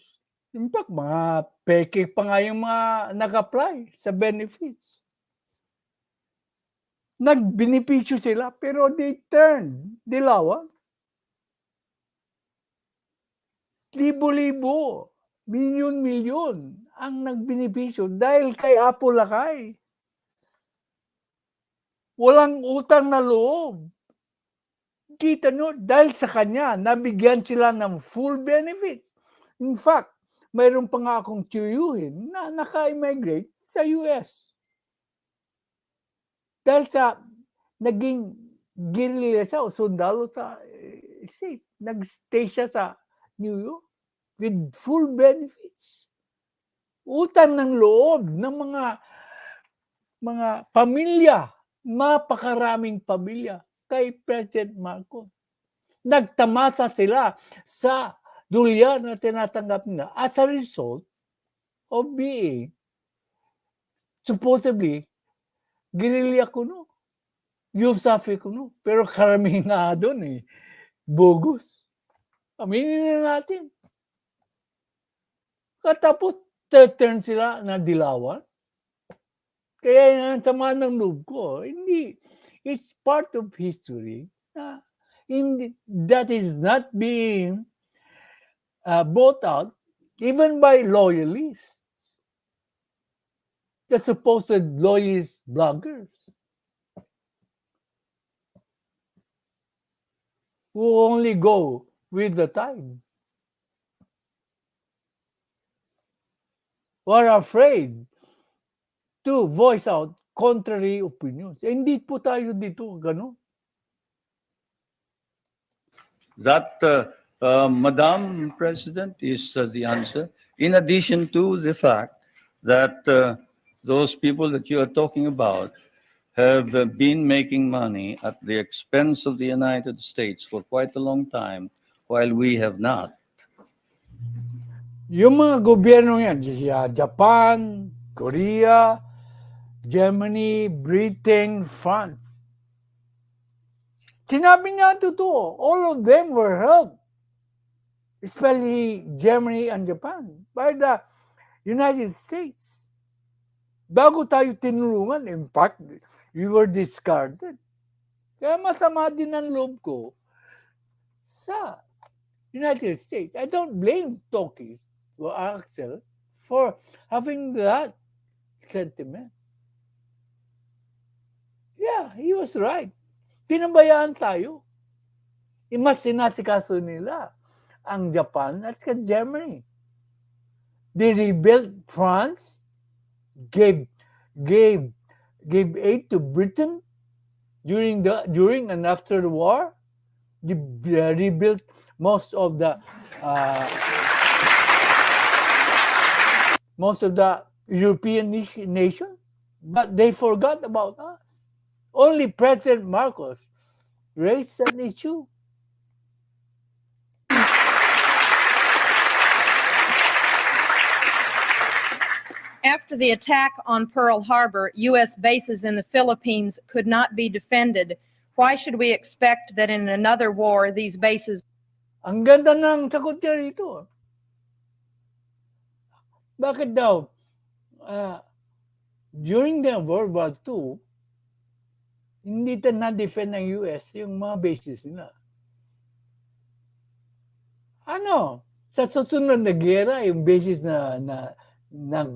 In fact, mga peke pa nga yung mga nag-apply sa benefits. Nagbenepisyo sila pero they turned dilawan. Libo-libo, milyon-milyon ang nagbenepisyo dahil kay Apo Lakay. Walang utang na loob. Kita nyo, dahil sa kanya, nabigyan sila ng full benefits. In fact, mayroon pa nga akong tiyuyuhin na naka-immigrate sa US. Dahil sa naging guerrilla siya o sundalo sa States. Nag-stay siya sa New York with full benefits. Utang ng loob ng mga pamilya, napakaraming pamilya kay President Marcos. Nagtamasa sila sa dulya na tinatanggap nila as a result of being supposedly guerrilla kuno, USAF kuno. Pero karamihan nga doon bogus. Aminin na natin. Katapos turn sila na dilawan. Kaya ang sama ng loob ko, hindi, it's part of history that is not being bought out even by loyalists, the supposed loyalist bloggers who only go with the tide, who are afraid to voice out contrary opinions. Hindi po tayo dito gano'n. That, Madam President, is the answer. In addition to the fact that those people that you are talking about have been making money at the expense of the United States for quite a long time, while we have not. Yung mga gobyerno yan, Japan, Korea, Germany, Britain, France. Sinabi niya totoo, all of them were helped especially Germany and Japan, by the United States. Bago tayo tinulungan, in fact, we were discarded. Kaya masama din ang loob ko sa United States. I don't blame Toki's or Axel for having that sentiment. Yeah, he was right. Pinabayaan tayo. Mas sinasikaso nila ang Japan at Germany. They rebuilt France, gave aid to Britain during and after the war. They rebuilt most of the European nations, but they forgot about us. Only President Marcos raised an issue. After the attack on Pearl Harbor, U.S. bases in the Philippines could not be defended. Why should we expect that in another war, these bases... Ang ganda ng sagot niya rito. Bakit daw? During the World War II, hindi na-defend ng US yung mga bases nila. Ano? Sa susunod na gera, yung bases ng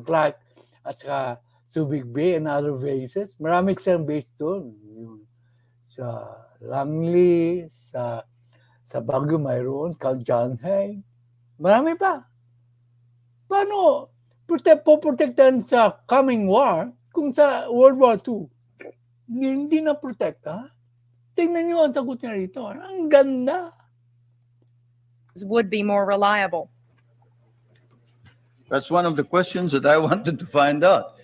Clark at saka Subic Bay and other bases, marami silang base doon. Sa Langley, sa Baguio mayroon, Caljanhay, marami pa. Paano poprotektahan sa coming war kung sa World War II hindi na protekta? Tingnan niyo ang sagot niya rito. Ang ganda. would be more reliable? That's one of the questions that I wanted to find out.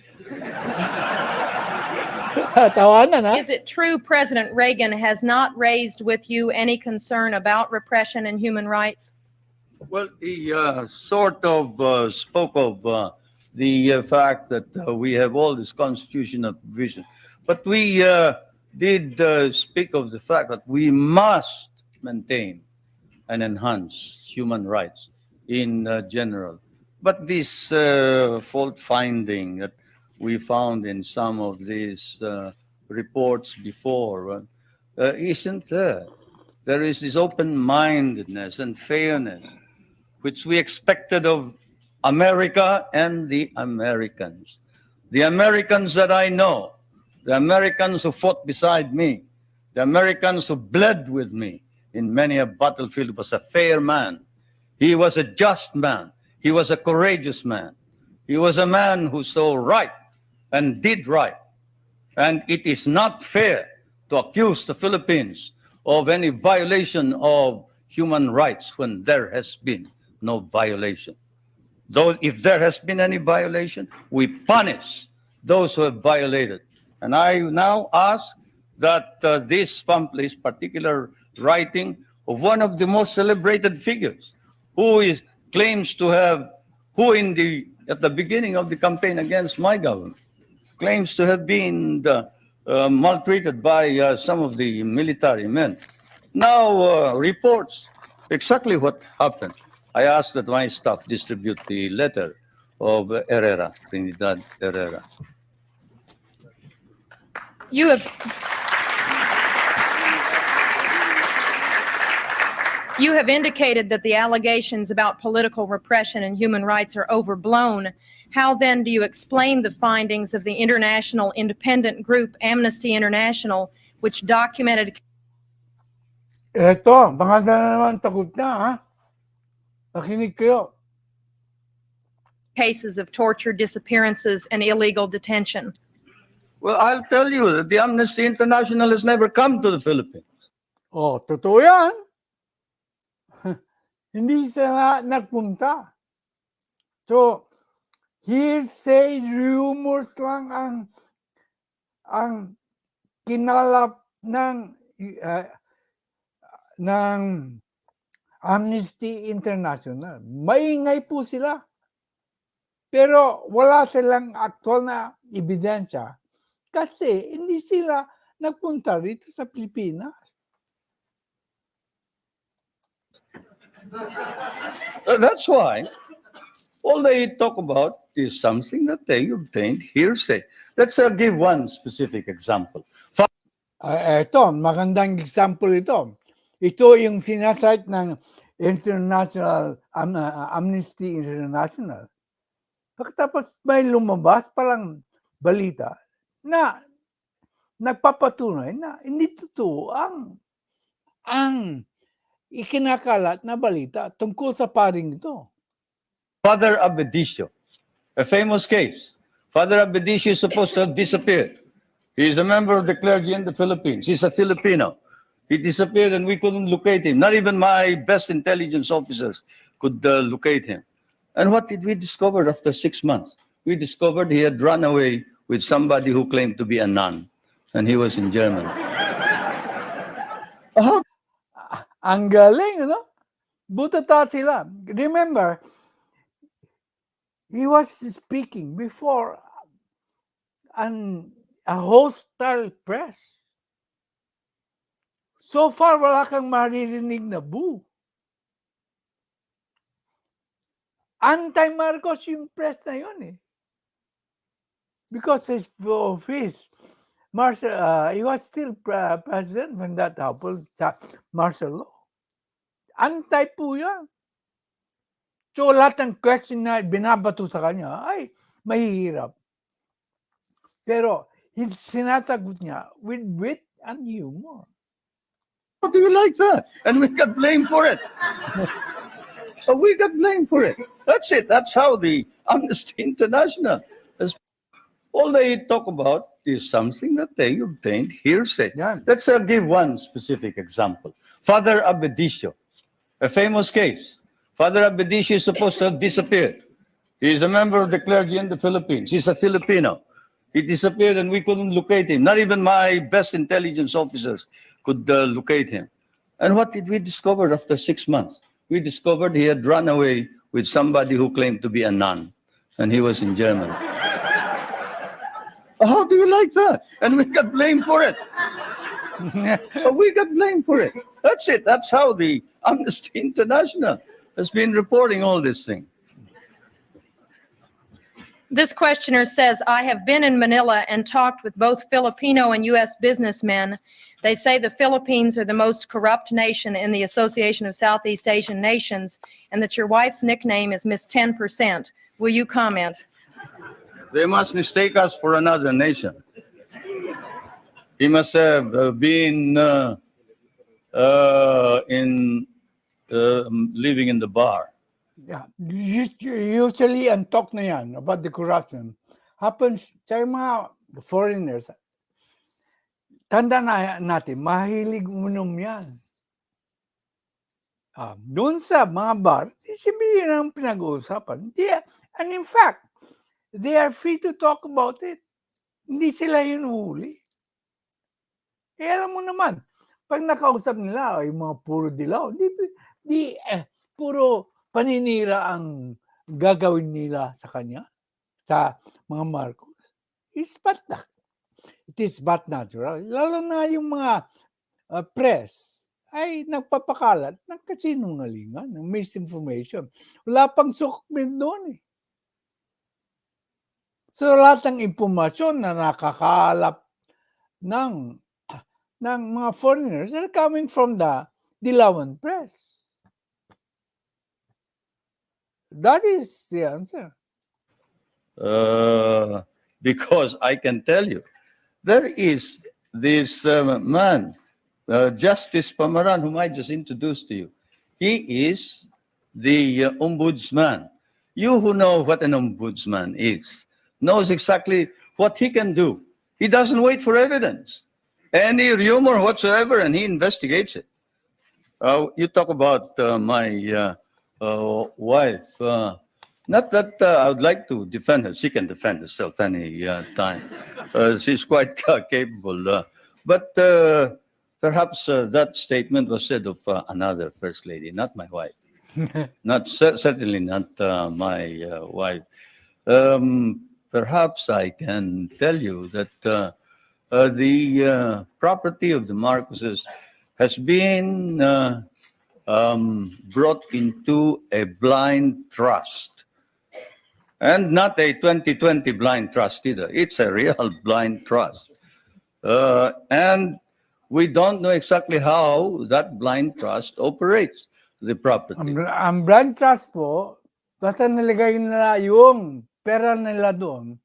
Tawanan, ha? Is it true President Reagan has not raised with you any concern about repression and human rights? Well, he sort of spoke of the fact that we have all this constitutional provision. But we did speak of the fact that we must maintain and enhance human rights in general. But this fault finding that we found in some of these reports before isn't there. There is this open-mindedness and fairness which we expected of America and the Americans. The Americans that I know, the Americans who fought beside me, the Americans who bled with me in many a battlefield, was a fair man. He was a just man. He was a courageous man. He was a man who saw right and did right. And it is not fair to accuse the Philippines of any violation of human rights when there has been no violation. Though if there has been any violation, we punish those who have violated. And I now ask that this particular writing of one of the most celebrated figures, who claims to have, at the beginning of the campaign against my government, claims to have been maltreated by some of the military men, now reports exactly what happened. I ask that my staff distribute the letter of Herrera, Trinidad Herrera. You have indicated that the allegations about political repression and human rights are overblown. How then do you explain the findings of the international independent group Amnesty International, which documented... Eto, baka na naman takot na, ha? Nakinig kayo. cases of torture, disappearances, and illegal detention? Well, I'll tell you that the Amnesty International has never come to the Philippines. Oh, totoo yan. Hindi sila nagpunta. So, hearsay, rumors lang ang kinalap ng Amnesty International. Maingay po sila. Pero wala silang aktual na ebidensya kasi hindi sila nagpunta rito sa Pilipinas. That's why all they talk about is something that they obtained hearsay. Let's give one specific example. Ito, magandang example ito. Ito yung sinasite ng Amnesty International. Pagkatapos may lumabas parang balita na nagpapatunay na hindi totoo ang ikinakalat na balita tungkol sa paring ito. Father Abedisio, a famous case. Father Abedisio is supposed to have disappeared. He is a member of the clergy in the Philippines. He's a Filipino. He disappeared and we couldn't locate him. Not even my best intelligence officers could locate him. And what did we discover after 6 months? We discovered he had run away with somebody who claimed to be a nun, and he was in Germany. How Ang galing, ano? Butata sila. Remember, he was speaking before a hostile press. So far, wala kang maririnig na boo. Anti-Marcos yung press na yun eh. Because of his he was still president when that happened, martial law. Anti po yan. So lahat ng question na binabato sa kanya ay mahihirap. Pero sinatagot niya with wit and humor. do you like that? And we got blamed for it. We got blamed for it. That's it. That's how the Amnesty International has. All they talk about is something that they obtained hearsay. Yeah. Let's give one specific example. Father Abedisio, a famous case. Father Abedisio is supposed to have disappeared. He is a member of the clergy in the Philippines. He's a Filipino. He disappeared and we couldn't locate him. Not even my best intelligence officers could locate him. And what did we discover after 6 months? We discovered he had run away with somebody who claimed to be a nun, and he was in Germany. How do you like that? And we got blamed for it. We got blamed for it. That's it. That's how the Amnesty International has been reporting all this thing. This questioner says, I have been in Manila and talked with both Filipino and U.S. businessmen. They say the Philippines are the most corrupt nation in the Association of Southeast Asian Nations, and that your wife's nickname is Miss 10%. Will you comment? They must mistake us for another nation. He must have been living in the bar. Yeah. Usually, ang talk na yan about the corruption happens sa mga foreigners. Tanda na natin, mahilig uminom yan. Doon sa mga bar, siyempre yun ang pinag-uusapan. And in fact, they are free to talk about it. Hindi sila yun huli. Alam mo naman, pag nakausap nila, yung mga puro dilaw, puro paninira ang gagawin nila sa kanya, sa mga Marcos. It is but natural. Lalo na yung mga press ay nagpapakalat ng kasinungalingan, ng misinformation. Wala pang sukmin doon eh. So lahat ng impormasyon na nakakalap ng mga foreigners are coming from the Dilawan press. That is the answer. Because I can tell you, there is this man, Justice Pamaran, whom I just introduced to you. He is the ombudsman. You who know what an ombudsman is, knows exactly what he can do. He doesn't wait for evidence, any rumor whatsoever, and he investigates it. You talk about my wife. Not that I would like to defend her. She can defend herself any time. She's quite capable. But perhaps that statement was said of another first lady, not my wife. Certainly not my wife. Perhaps I can tell you that the property of the Marcoses has been brought into a blind trust. And not a 2020 blind trust either. It's a real blind trust. And we don't know exactly how that blind trust operates the property. Ang brand trust po, basta nilagay nila yung pera nila doon,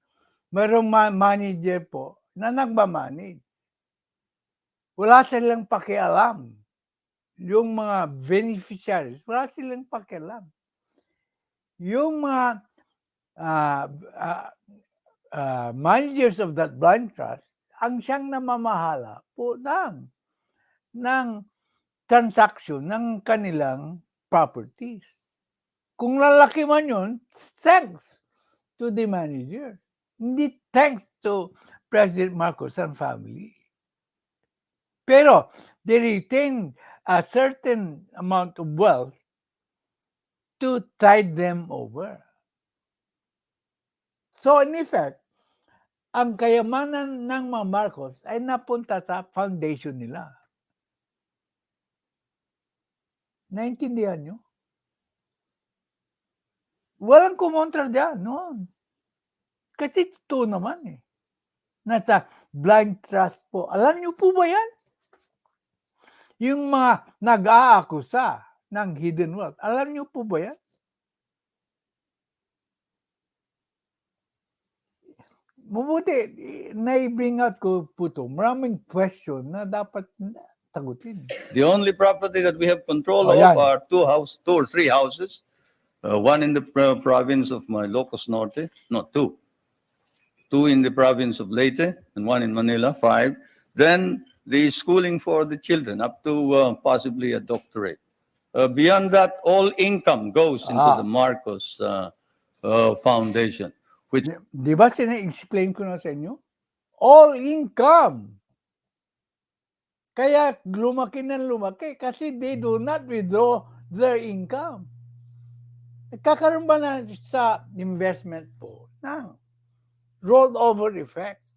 mayroong manager po na nagmamanage. Wala silang pakialam. Yung mga beneficiaries, wala silang pakialam. Yung mga managers of that blind trust, ang siyang namamahala po ng transaction ng kanilang properties. Kung lalaki man yun, thanks to the manager. Hindi thanks to President Marcos and family. Pero they retain a certain amount of wealth to tide them over. So in effect, ang kayamanan ng mga Marcos ay napunta sa foundation nila. Naintindihan nyo? Walang kumontra diyan noon. Kasi ito naman eh. Nasa blind trust po. Alam nyo po ba yan? Yung mga nag-aakusa ng hidden wealth. Alam nyo po ba yan? Mabuti, na-bring out ko po ito. Maraming question na dapat sagutin. The only property that we have control Oh, of yan. are two or three houses. One in the province of my Ilocos Norte, no, two. Two in the province of Leyte and one in Manila, 5. Then the schooling for the children up to possibly a doctorate. Beyond that, all income goes into the Marcos Foundation. Which Di ba sina-explain ko na sa inyo? All income. Kaya lumaki ng lumaki kasi they do not withdraw their income. Nagkakaroon ba na sa investment po ng rollover effect?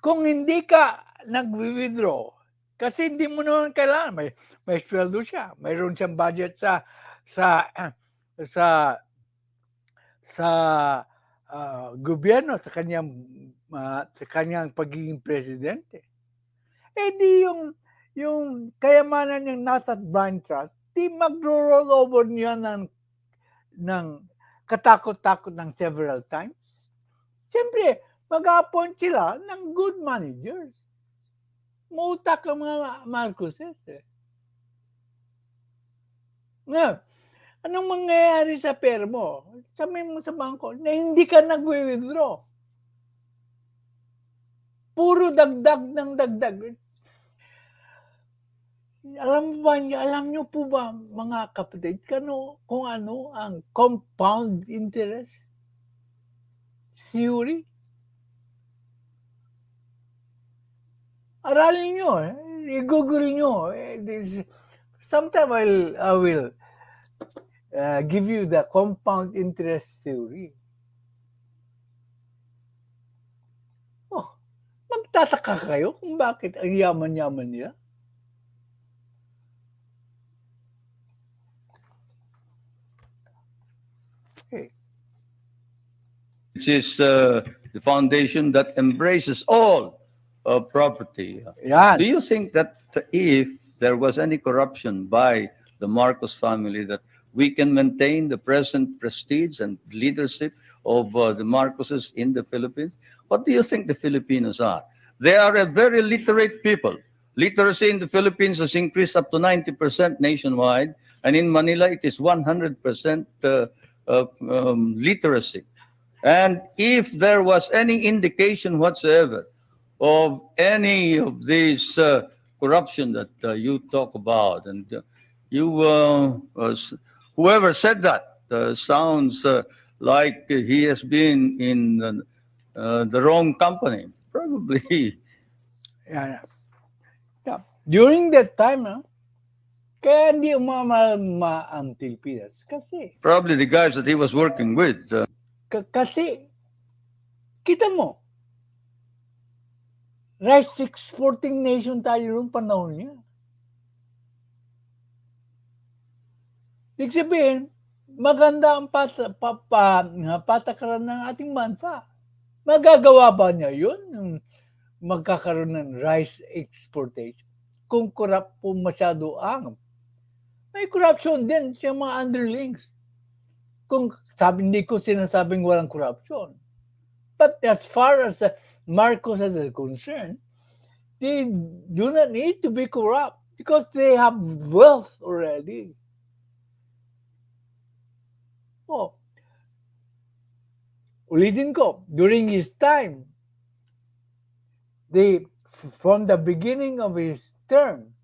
Kung hindi ka nag-withdraw, kasi hindi mo naman kailangan, may sweldo siya, mayroon siyang budget sa gobyerno sa kanyang pagiging presidente. Eh di yung kayamanan niyang nasa blind trust, di mag-roll over niya ng katakot-takot ng several times. Siyempre, mag-appoint sila ng good managers. Mautak ang mga Marcoses eh. Ngayon, anong mangyayari sa pera mo? Sabihin mo sa bangko na hindi ka nag-withdraw. Puro dagdag ng dagdag. Alam niyo po ba, mga kapatid, kung ano ang compound interest theory? Aralin nyo, i-google nyo. Sometime I will give you the compound interest theory. Oh, magtataka kayo kung bakit ang yaman-yaman nila. Okay. which is the foundation that embraces all property. Yan. Do you think that if there was any corruption by the Marcos family, that we can maintain the present prestige and leadership of the Marcoses in the Philippines? What do you think the Filipinos are? They are a very literate people. Literacy in the Philippines has increased up to 90% nationwide, and in Manila it is 100% literacy. And if there was any indication whatsoever of any of these corruption that you talk about, and whoever said that sounds like he has been in the wrong company, probably. Yan. Yeah. During that time, kaya hindi umama ang Pilipinas. Kasi, Probably the guys that he was working with. kasi, kita mo, rice exporting nation tayo noong panahon niya. Ibig sabihin, maganda ang patakaran ng ating bansa. Magagawa ba niya yun? Magkakaroon ng rice exportation. Kung corrupt po masyado ang. May corruption din sa mga underlings. Kung hindi ko sinasabing walang corruption. But as far as Marcos is concerned, they do not need to be corrupt because they have wealth already. Oh, ulitin ko, during his time, from the beginning of his term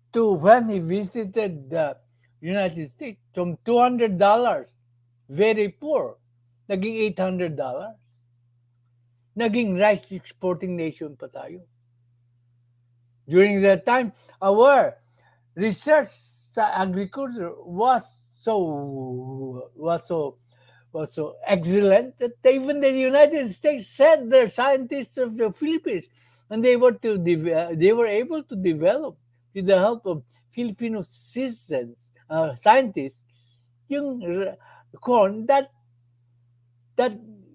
to when he visited the United States, from $200, very poor, naging $800. Naging rice exporting nation pa tayo. During that time, our research sa agriculture was so excellent that even the United States sent their scientists of the Philippines, and they were able to develop with the help of Filipino citizens, scientists, yung corn that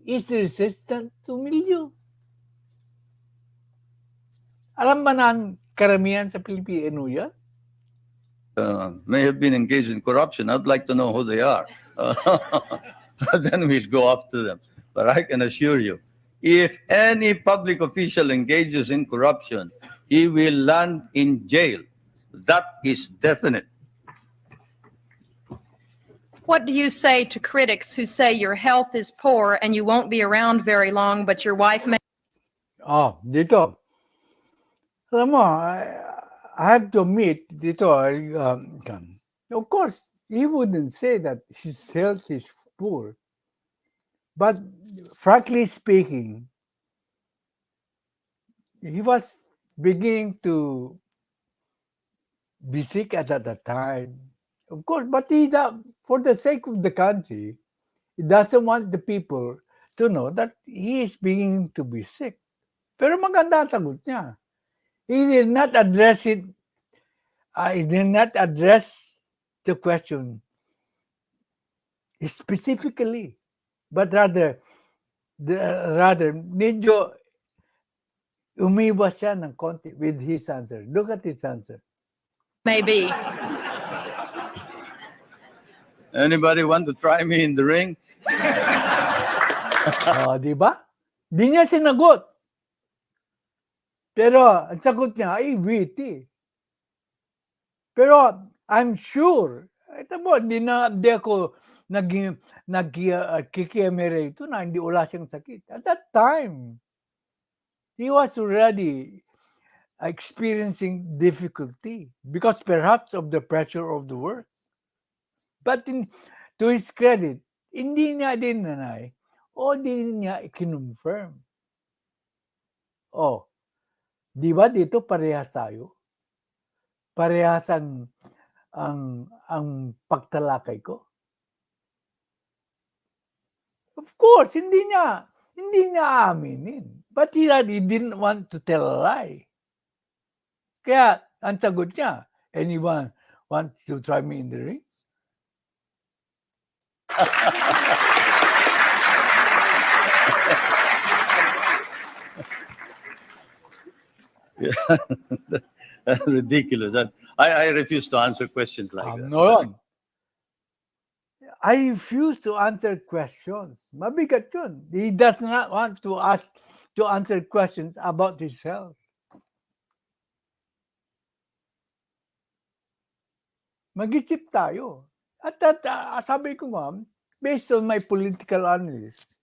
is resistant to mildew. Alam ba ng karamihan sa Pilipino yan? May have been engaged in corruption. I'd like to know who they are. Then we'll go after them. But I can assure you, if any public official engages in corruption, he will land in jail. That is definite. What do you say to critics who say your health is poor and you won't be around very long, but your wife may? Dito. Alam mo, I have to admit, dito, of course, he wouldn't say that his health is poor. But frankly speaking, he was beginning to be sick at that time. Of course, but for the sake of the country, he doesn't want the people to know that he is beginning to be sick. Pero maganda ang sagot niya. He did not address it. He did not address the question specifically, but rather medyo umiwas siya ng konti with his answer. Look at his answer. Maybe. Anybody want to try me in the ring? Di ba? Di niya sinagot. Pero ang sagot niya ay witty. Pero I'm sure, ito mo, di ako nagkikemere ito na hindi wala siyang sakit. At that time, he was already experiencing difficulty because perhaps of the pressure of the work. But to his credit, hindi niya dinanay o hindi niya i-confirm. Di ba dito parehas tayo? Parehas ang pagtalakay ko? Of course, hindi niya aaminin. But he didn't want to tell a lie. Kaya, ang sagot niya, anyone want to try me in the ring? Ridiculous. I refuse to answer questions like that. No. I refuse to answer questions. Mabigat yun. He does not want to answer questions about his health. Mag-isip tayo. At sabi ko nga, based on my political analysis,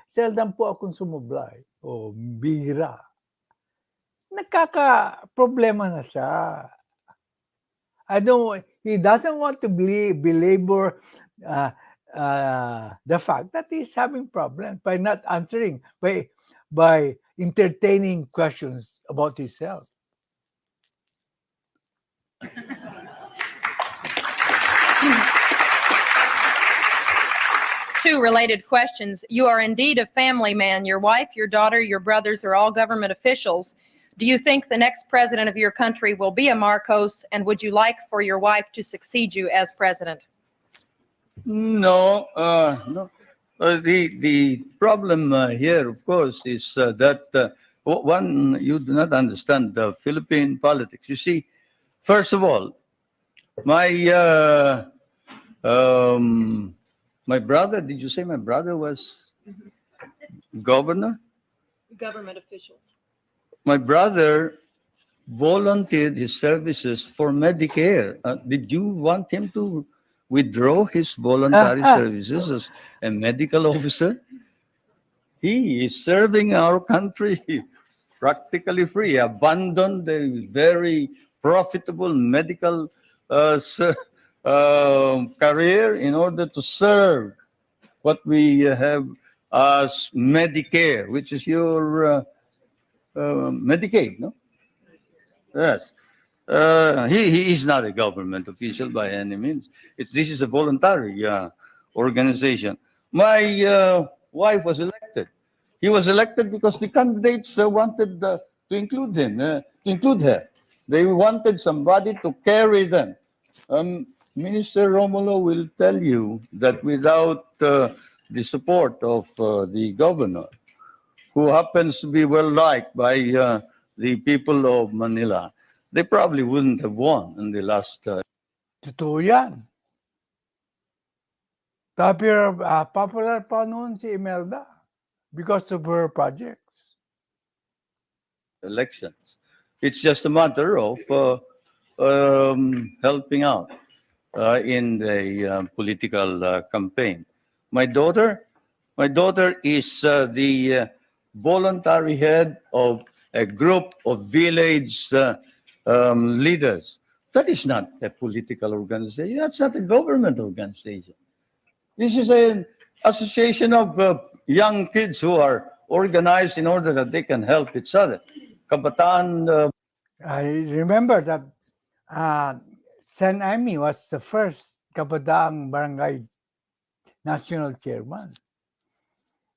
seldom po akong sumublay o bihira. Nagkaka-problema na siya. He doesn't want to belabor the fact that he's having problems by not answering, by entertaining questions about his health. Two related questions. You are indeed a family man. Your wife, your daughter, your brothers are all government officials. Do you think the next president of your country will be a Marcos, and would you like for your wife to succeed you as president? No, no. The problem here, of course, is that one, you do not understand the Philippine politics. You see, first of all, my my brother. Did you say my brother was governor? Government officials. My brother volunteered his services for Medicare. Did you want him to withdraw his voluntary services as a medical officer? He is serving our country practically free, abandoned a very profitable medical career in order to serve what we have as Medicare, which is your Medicaid, no? Yes. He is not a government official by any means. This is a voluntary organization. My wife was elected. He was elected because the candidates wanted to include him, to include her. They wanted somebody to carry them. Minister Romulo will tell you that without the support of the governor, who happens to be well liked by the people of Manila, they probably wouldn't have won in the last. Totoo yan. Popular pa noon si Imelda because of her projects. Elections. It's just a matter of helping out in the political campaign. My daughter is the voluntary head of a group of village leaders. That is not a political organization. That's not a government organization. This is an association of young kids who are organized in order that they can help each other. Kabataan. I remember that San Amy was the first Kabataang Barangay National Chairman.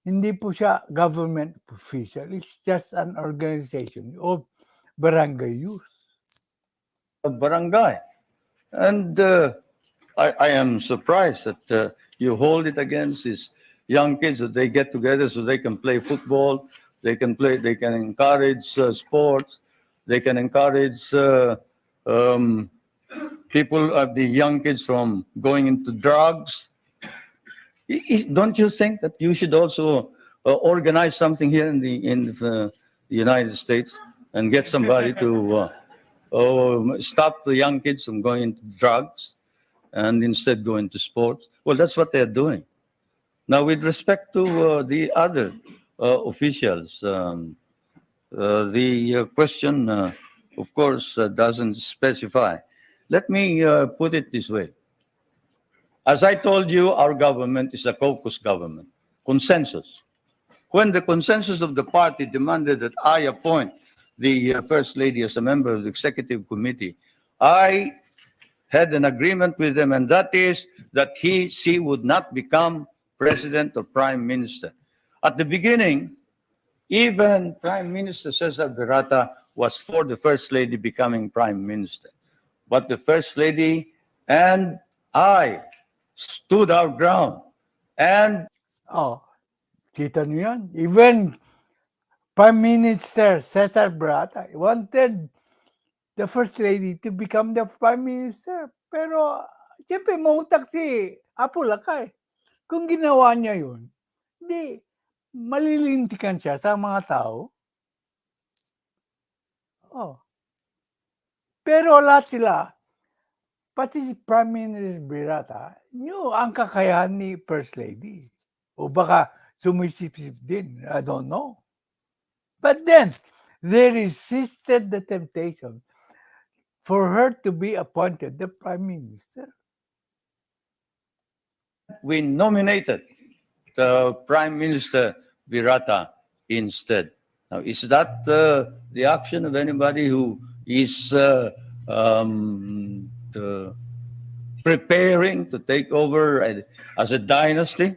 Hindi po siya government official. It's just an organization of barangay youth. Barangay. And I am surprised that you hold it against these young kids, that they get together so they can play football, they can encourage sports, they can encourage people, the young kids from going into drugs. Don't you think that you should also organize something here in the United States and get somebody to stop the young kids from going into drugs and instead go into sports? Well, that's what they're doing. Now, with respect to the other officials, the question, of course, doesn't specify. Let me put it this way. As I told you, our government is a caucus government, consensus. When the consensus of the party demanded that I appoint the First Lady as a member of the Executive Committee, I had an agreement with them, and that is that she would not become President or Prime Minister. At the beginning, even Prime Minister Cesar Berata was for the First Lady becoming Prime Minister. But the First Lady and I stood our ground. And Kita niyo yan? Even Prime Minister Cesar Berata wanted the First Lady to become the Prime Minister. Pero, siyempre, mautak si Apo Lakay. Kung ginawa niya yun, hindi, malilintikan siya sa mga tao. Pero lahat sila, pati si Prime Minister Berata, nyo ang kakayahan ni First Lady. O baka sumisip-sip din. I don't know. But then, they resisted the temptation for her to be appointed the Prime Minister. we nominated the Prime Minister Virata instead. Now, is that the action of anybody who is preparing to take over as a dynasty?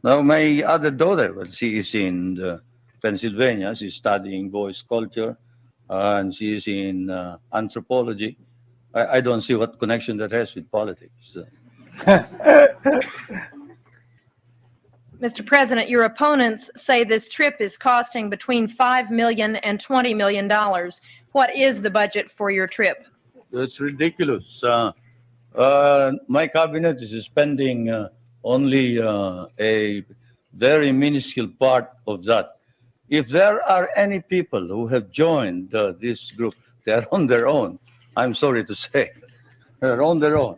Now, my other daughter, well, she is in the Pennsylvania. She's studying voice culture, and she's in anthropology. I don't see what connection that has with politics. Mr. President, your opponents say this trip is costing between $5 million and $20 million. What is the budget for your trip? It's ridiculous. My cabinet is spending only a very minuscule part of that. If there are any people who have joined this group, they are on their own. I'm sorry to say, they're on their own.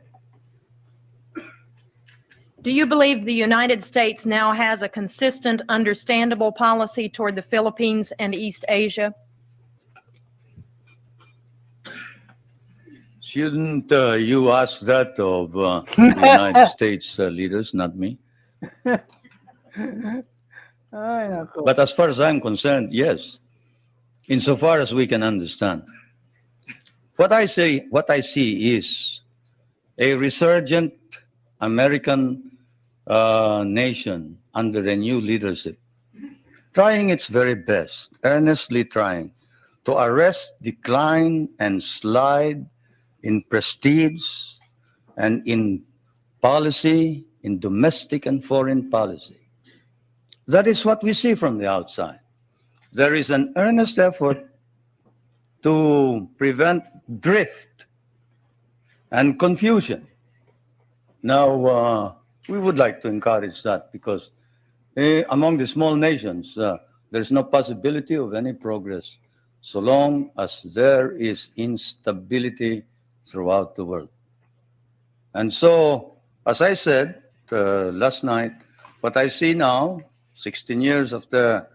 Do you believe the United States now has a consistent, understandable policy toward the Philippines and East Asia? Shouldn't you ask that of the United States leaders, not me? Ay, nako. But as far as I'm concerned, yes, insofar as we can understand. What I see is a resurgent American nation under a new leadership, trying its very best, earnestly trying to arrest decline and slide in prestige and in policy, in domestic and foreign policy. That is what we see from the outside. There is an earnest effort to prevent drift and confusion. Now, we would like to encourage that because among the small nations, there's no possibility of any progress so long as there is instability throughout the world. And so, as I said last night, what I see now, 16 years after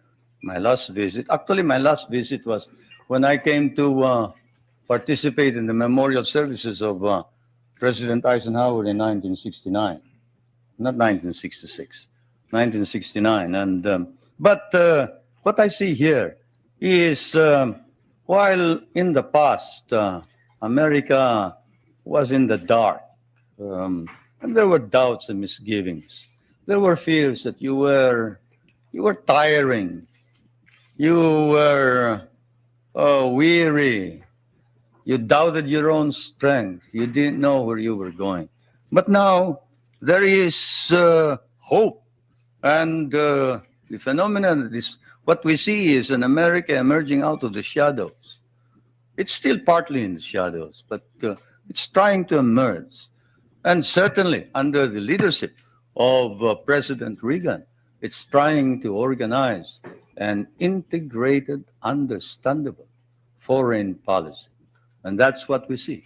my last visit, actually my last visit was when I came to participate in the memorial services of President Eisenhower in 1969, not 1966, 1969. And but what I see here is while in the past America was in the dark, and there were doubts and misgivings. There were fears that you were tiring, you were weary, you doubted your own strength, you didn't know where you were going. But now there is hope, and the phenomenon is what we see is an America emerging out of the shadows. It's still partly in the shadows, but it's trying to emerge. And certainly under the leadership of President Reagan, it's trying to organize an integrated, understandable foreign policy. And that's what we see.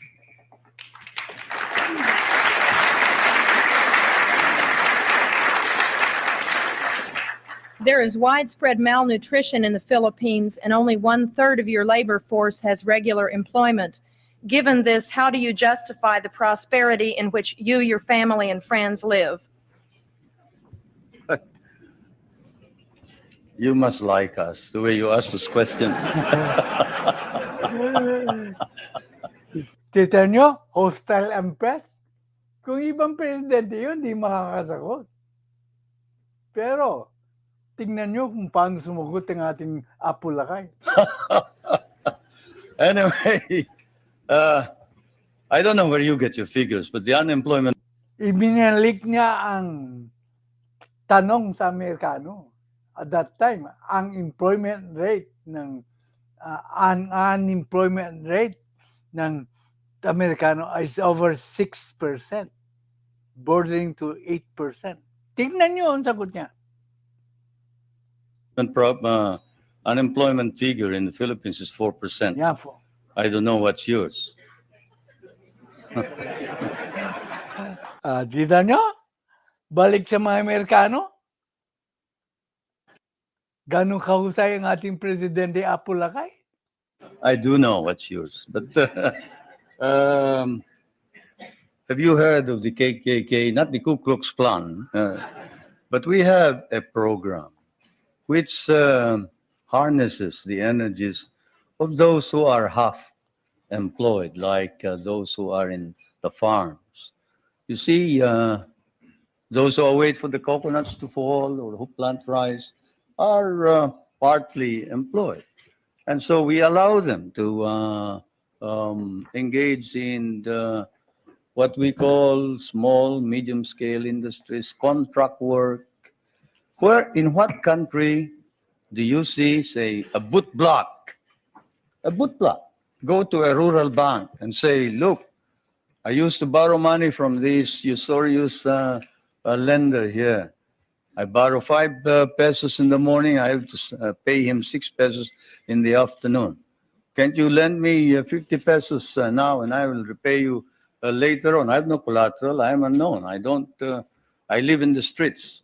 There is widespread malnutrition in the Philippines, and only 1/3 of your labor force has regular employment. Given this, how do you justify the prosperity in which you, your family, and friends live? You must like us, the way you ask those questions. Kita nyo, hostile ang press. Kung ibang presidente yun, di makakasagot. Pero, tingnan nyo kung paano sumagot ang ating Apo Lakay. Anyway, I don't know where you get your figures, but the unemployment Ibinalik niya ang tanong sa Amerikano. At that time, ang employment rate ng unemployment rate ng Amerikano is over 6%, bordering to 8%. Tingnan nyo ang sagot niya. unemployment figure in the Philippines is 4%. Yan po. I don't know what's yours. Kita nyo? Balik sa mga Amerikano? Ganong kahusay ang ating Presidente Apo Lakay? I do know what's yours, but have you heard of the KKK? Not the Ku Klux Klan, but we have a program which harnesses the energies of those who are half employed, like those who are in the farms. You see, those who wait for the coconuts to fall or who plant rice are partly employed. And so we allow them to engage in what we call small, medium-scale industries, contract work. Where, in what country do you see, say, a boot block? A boot block. Go to a rural bank and say, look, I used to borrow money from this usurious lender here. I borrow 5 pesos in the morning. I have to pay him 6 pesos in the afternoon. Can't you lend me 50 pesos now and I will repay you later on? I have no collateral. I am unknown. I live in the streets.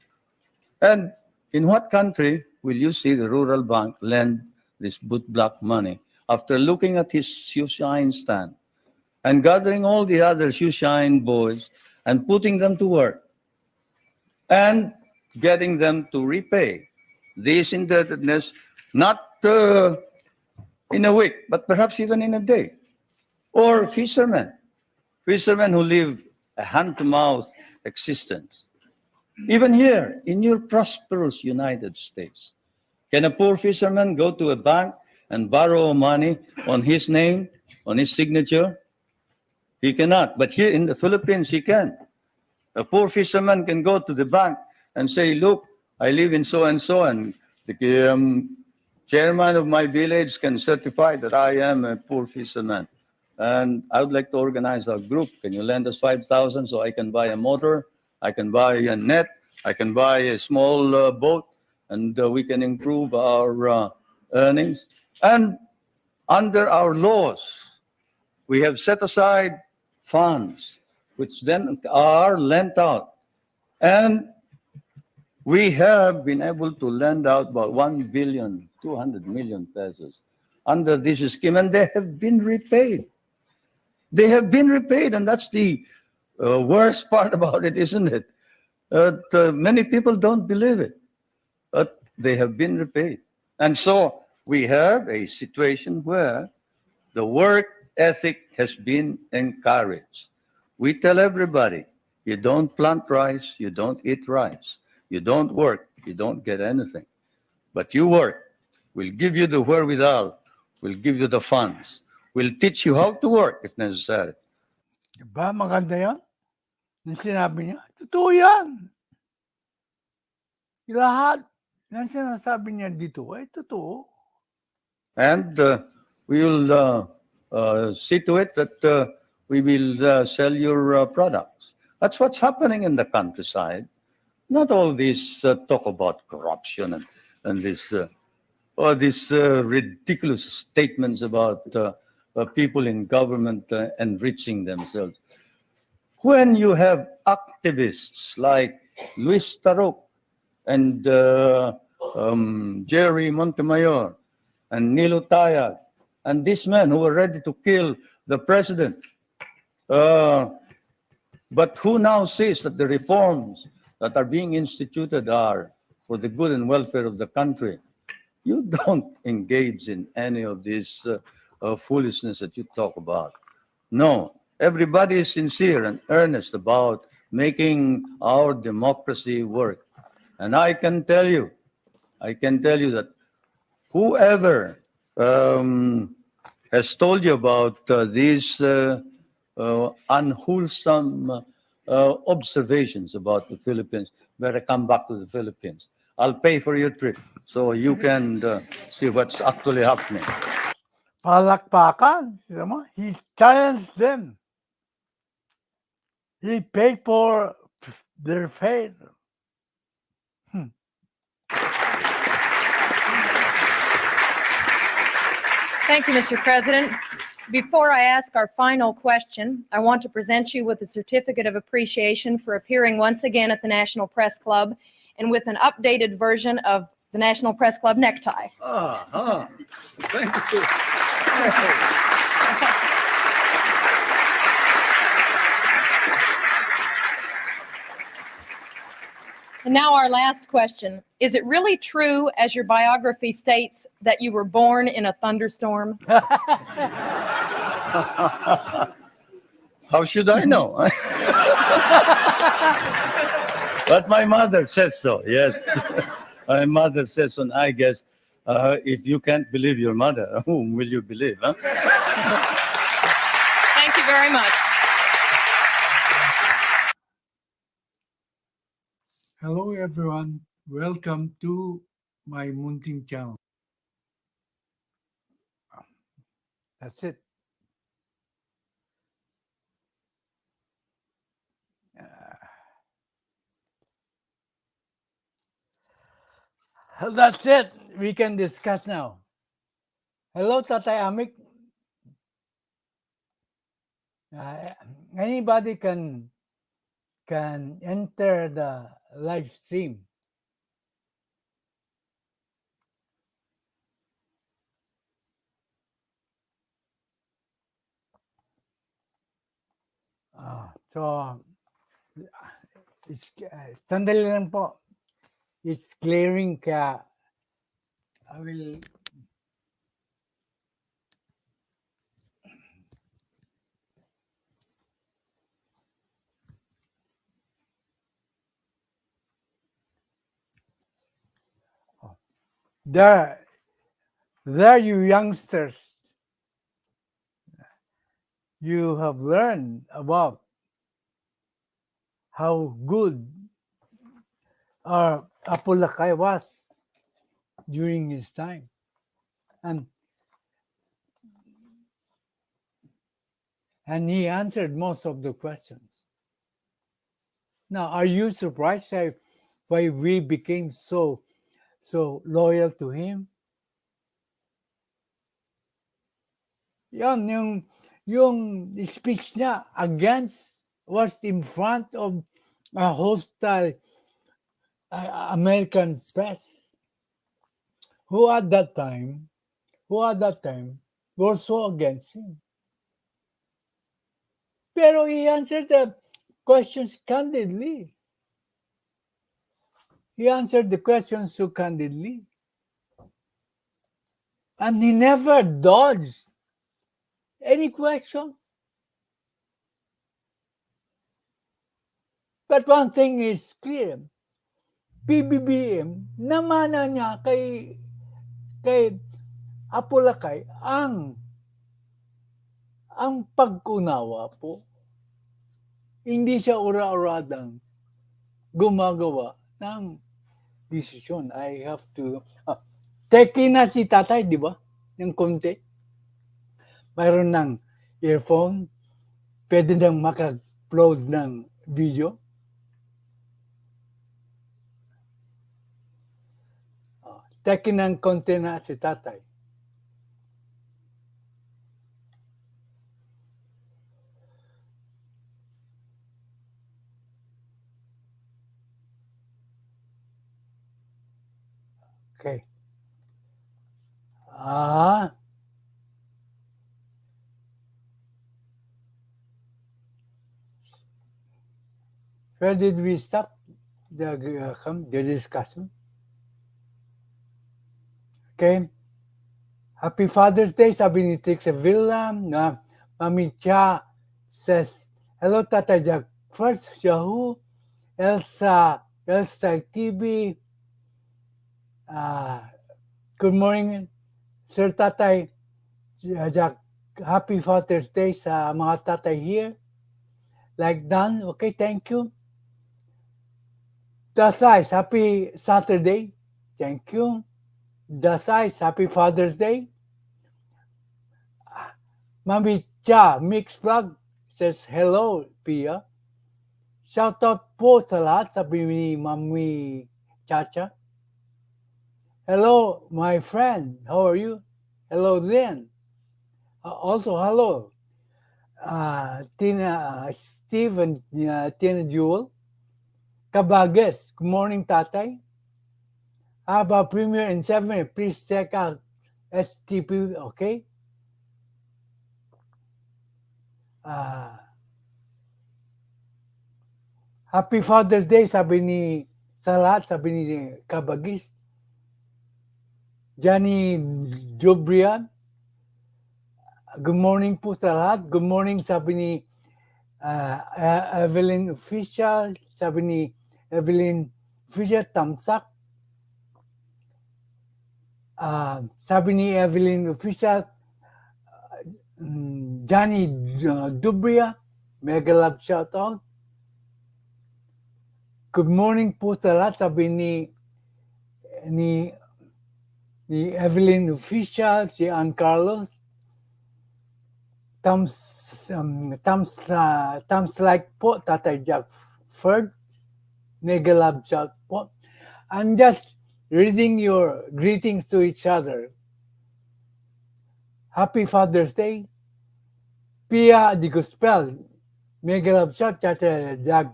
And in what country will you see the rural bank lend this boot block money after looking at his shoe shine stand and gathering all the other shoe shine boys and putting them to work and getting them to repay this indebtedness, not in a week, but perhaps even in a day? Or fishermen who live a hand-to-mouth existence. Even here, in your prosperous United States, can a poor fisherman go to a bank and borrow money on his name, on his signature? He cannot. But here in the Philippines, he can. A poor fisherman can go to the bank and say, look, I live in so-and-so, and the chairman of my village can certify that I am a poor fisherman. And I would like to organize a group. Can you lend us 5,000 so I can buy a motor? I can buy a net. I can buy a small boat. And we can improve our earnings. And under our laws, we have set aside funds which then are lent out. And we have been able to lend out about 1,200,000,000 pesos under this scheme, and they have been repaid. They have been repaid, and that's the worst part about it, isn't it? Many people don't believe it, but they have been repaid. And so we have a situation where the work ethic has been encouraged. We tell everybody, you don't plant rice, you don't eat rice. You don't work, you don't get anything. But you work. We'll give you the wherewithal. We'll give you the funds. We'll teach you how to work if necessary. Diba? Maganda yan. Yung sinabi niya. Totoo yan. Lahat ng sinasabi niya dito ay totoo. And we will see to it that we will sell your products. That's what's happening in the countryside. Not all this talk about corruption and this ridiculous statements about people in government enriching themselves. When you have activists like Luis Tarok and Jerry Montemayor and Nilo Tayag and these men who were ready to kill the president, but who now says that the reforms that are being instituted are for the good and welfare of the country, you don't engage in any of this foolishness that you talk about. No, everybody is sincere and earnest about making our democracy work. And I can tell you that whoever has told you about these unwholesome observations about the Philippines, better come back to the Philippines. I'll pay for your trip so you can see what's actually happening. Palakpakan. He challenged them. He paid for their fate. Thank you, Mr. President. Before I ask our final question, I want to present you with a certificate of appreciation for appearing once again at the National Press Club and with an updated version of the National Press Club necktie. Thank you. And now our last question. Is it really true, as your biography states, that you were born in a thunderstorm? How should I know? But my mother says so, yes. My mother says so, and I guess If you can't believe your mother, whom will you believe? Huh? Thank you very much. Hello everyone, welcome to my Munting channel. That's it. That's it. We can discuss now. Hello, Tatay Amik. Anybody can enter the live stream. So, sandali lang po. It's clearing kaya I will... There, you youngsters, you have learned about how good our Apo Lakay was during his time. And he answered most of the questions. Now, are you surprised why we became so loyal to him? Yan, yung speech niya against was in front of a hostile American press who at that time were so against him. Pero he answered the questions candidly. He answered the questions so candidly. And he never dodged any question. But one thing is clear. PBBM, namana niya kay Apo Lakay ang pag-unawa po. Hindi siya ura-uradang gumagawa ng desisyon. I have to... Teki na si tatay, di ba? Yung konti. Mayroon ng earphone. Pwede nang maka-upload ng video. Teki ng konti na si tatay. Okay. Where did we stop the discussion? Okay. Happy Father's Day, sabi ni Trix Villa. Na Mami Cha says, hello, Tata Jack. First, Yahoo, Elsa TV. Good morning, Sir Tatay Jack. Happy Father's Day sa mga tatay here. Like Dan, okay, thank you. The Size, happy Saturday. Thank you. The Size, happy Father's Day. Mami Cha, Mix Vlog, says hello, Pia. Shout out po sa lahat, sabi ni Mami Chacha. Hello, my friend. How are you? Hello then. Also, hello. Tina, Steve and Tina Jewel. Kabages, good morning, Tatay. How about Premier and 7? Please check out STP, okay? Happy Father's Day, sabi ni sa lahat, sabi ni Kabagis. Johnny Jobrian. Good morning po sa lahat. Good morning, sabi ni Evelyn Official. Sabi ni Evelyn Official, tamsak. Sabi ni Evelyn Official, Johnny Dubria, mega love shoutout. Good morning po sa lahat, sabi ni Evelyn Official, si Ann Carlos. Thumbs like po, Tatay Jack Ferd, mega love shout po. I'm just reading your greetings to each other. Happy Father's Day. Pia Di Gospel, mega love shout, Tatay Jack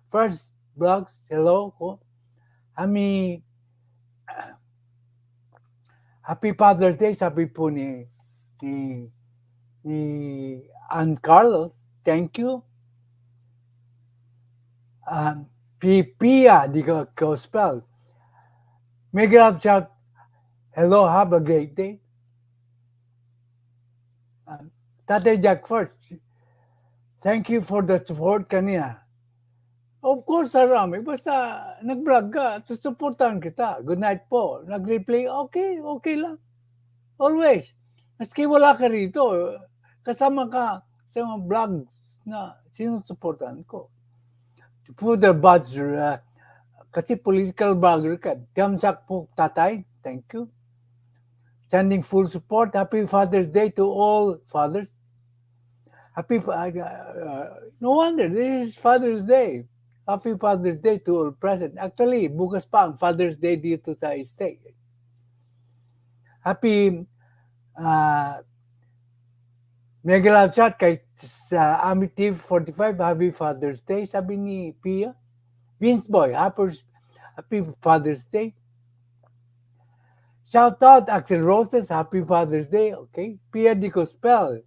First Vlogs, hello po. Happy Father's Day, sabi po ni Ann Carlos. Thank you. Pia Di Gospel, mega love shout, hello, have a great day. Tatay Jack first, thank you for the support kanina. Of course, sarami. Basta nag-vlog ka, susuportahan kita. Good night po. Nag-replay, okay lang. Always. Maski wala ka rito, kasama ka sa mga vlogs na sinusuportahan ko. For the buds, kasi political vlogger ka. Tiamsak po, tatay. Thank you. Sending full support. Happy Father's Day to all fathers. No wonder, this is Father's Day. Happy Father's Day to all present. Actually, bukas pa ang Father's Day dito sa state. Happy mega love chat kay sa Amitive 45. Happy Father's Day. Sabi ni Pia. Vince Boy, happy Father's Day. Shout out Axel Roses. Happy Father's Day. Okay. Pia Di Cospel.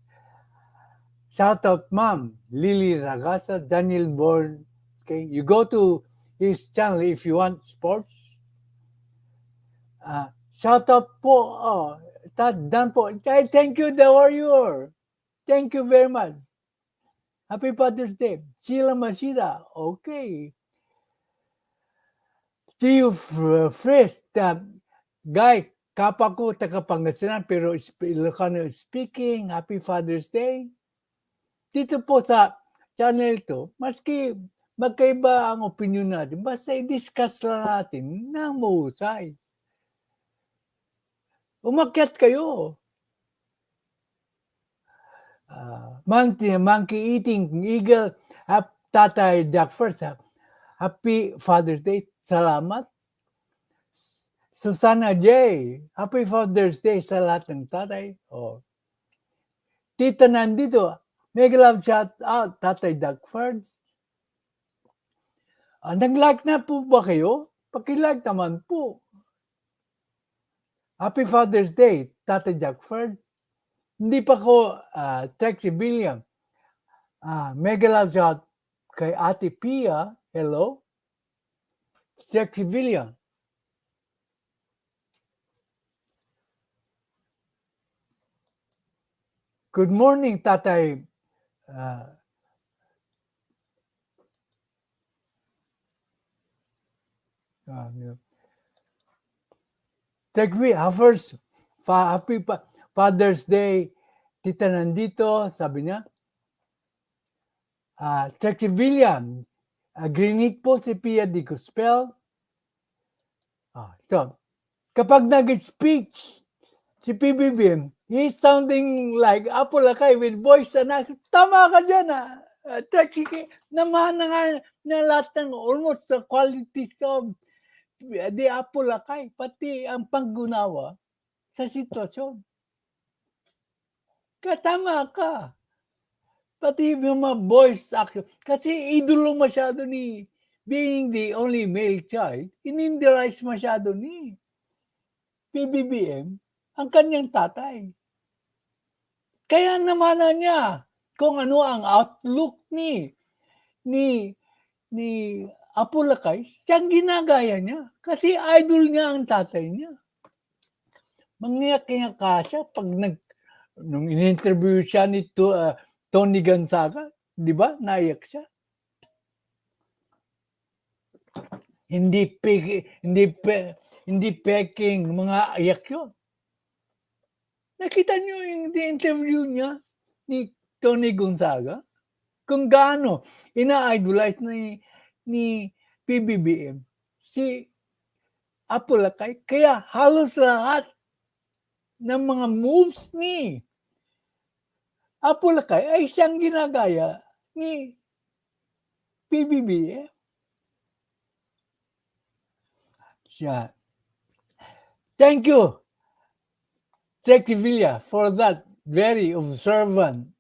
Shout out Mom. Lily Ragasa. Daniel Born. Okay, you go to his channel if you want sports. Shout out po, Dan po. Thank you, the warrior. Thank you very much. Happy Father's Day. Sheila Mashida. Okay. See you first. Guy, kapa ko taga Pangasinan pero Ilocano speaking. Happy Father's Day. Dito po sa channel to, maski magkaiba ang opinion natin, basta i-discuss lang natin na mahusay. Umakyat kayo. Monkey eating eagle, Tatay Jack first. Happy Father's Day. Salamat. Susana J. Happy Father's Day sa lahat ng tatay. Tita nandito. Mega love shout out, Tatay Jack first. Nag-like na po ba kayo? Paki-like naman po. Happy Father's Day, Tatay Jack first. Hindi pa ko Texie William. Mega love shout kay Ate Pia. Hello. Texie William. Good morning, Tatay. First, happy Father's Day, Tita nandito, sabi niya. Texie William, Greenit po si Pia Di Gospel. So, kapag nag-speech si PBBM, he's sounding like Apo Lakay with voice na tama ka dyan Texie, naman na lahat ng almost the qualities of the Apo Lakay, pati ang panggunawa sa sitwasyon. Katama ka. Pati yung mga voice actor. Kasi idolo masyado ni, being the only male child, in-inderize masyado ni PBBM ang kanyang tatay. Kaya naman niya kung ano ang outlook ni Apo Lakay, siyang ginagaya niya. Kasi idol niya ang tatay niya. Mangyayak ka siya pag nung in-interview siya ni Tony Gonzaga, di ba? Naiyak siya. Hindi peking mga iyak yun. Nakita niyo yung interview niya ni Tony Gonzaga? Kung gaano ina-idolize ni PBBM si Apo Lakay. Kaya halos lahat ng mga moves ni Apo Lakay ay siyang ginagaya ni PBBM. Siya. Thank you, Sec Villa, for that very observant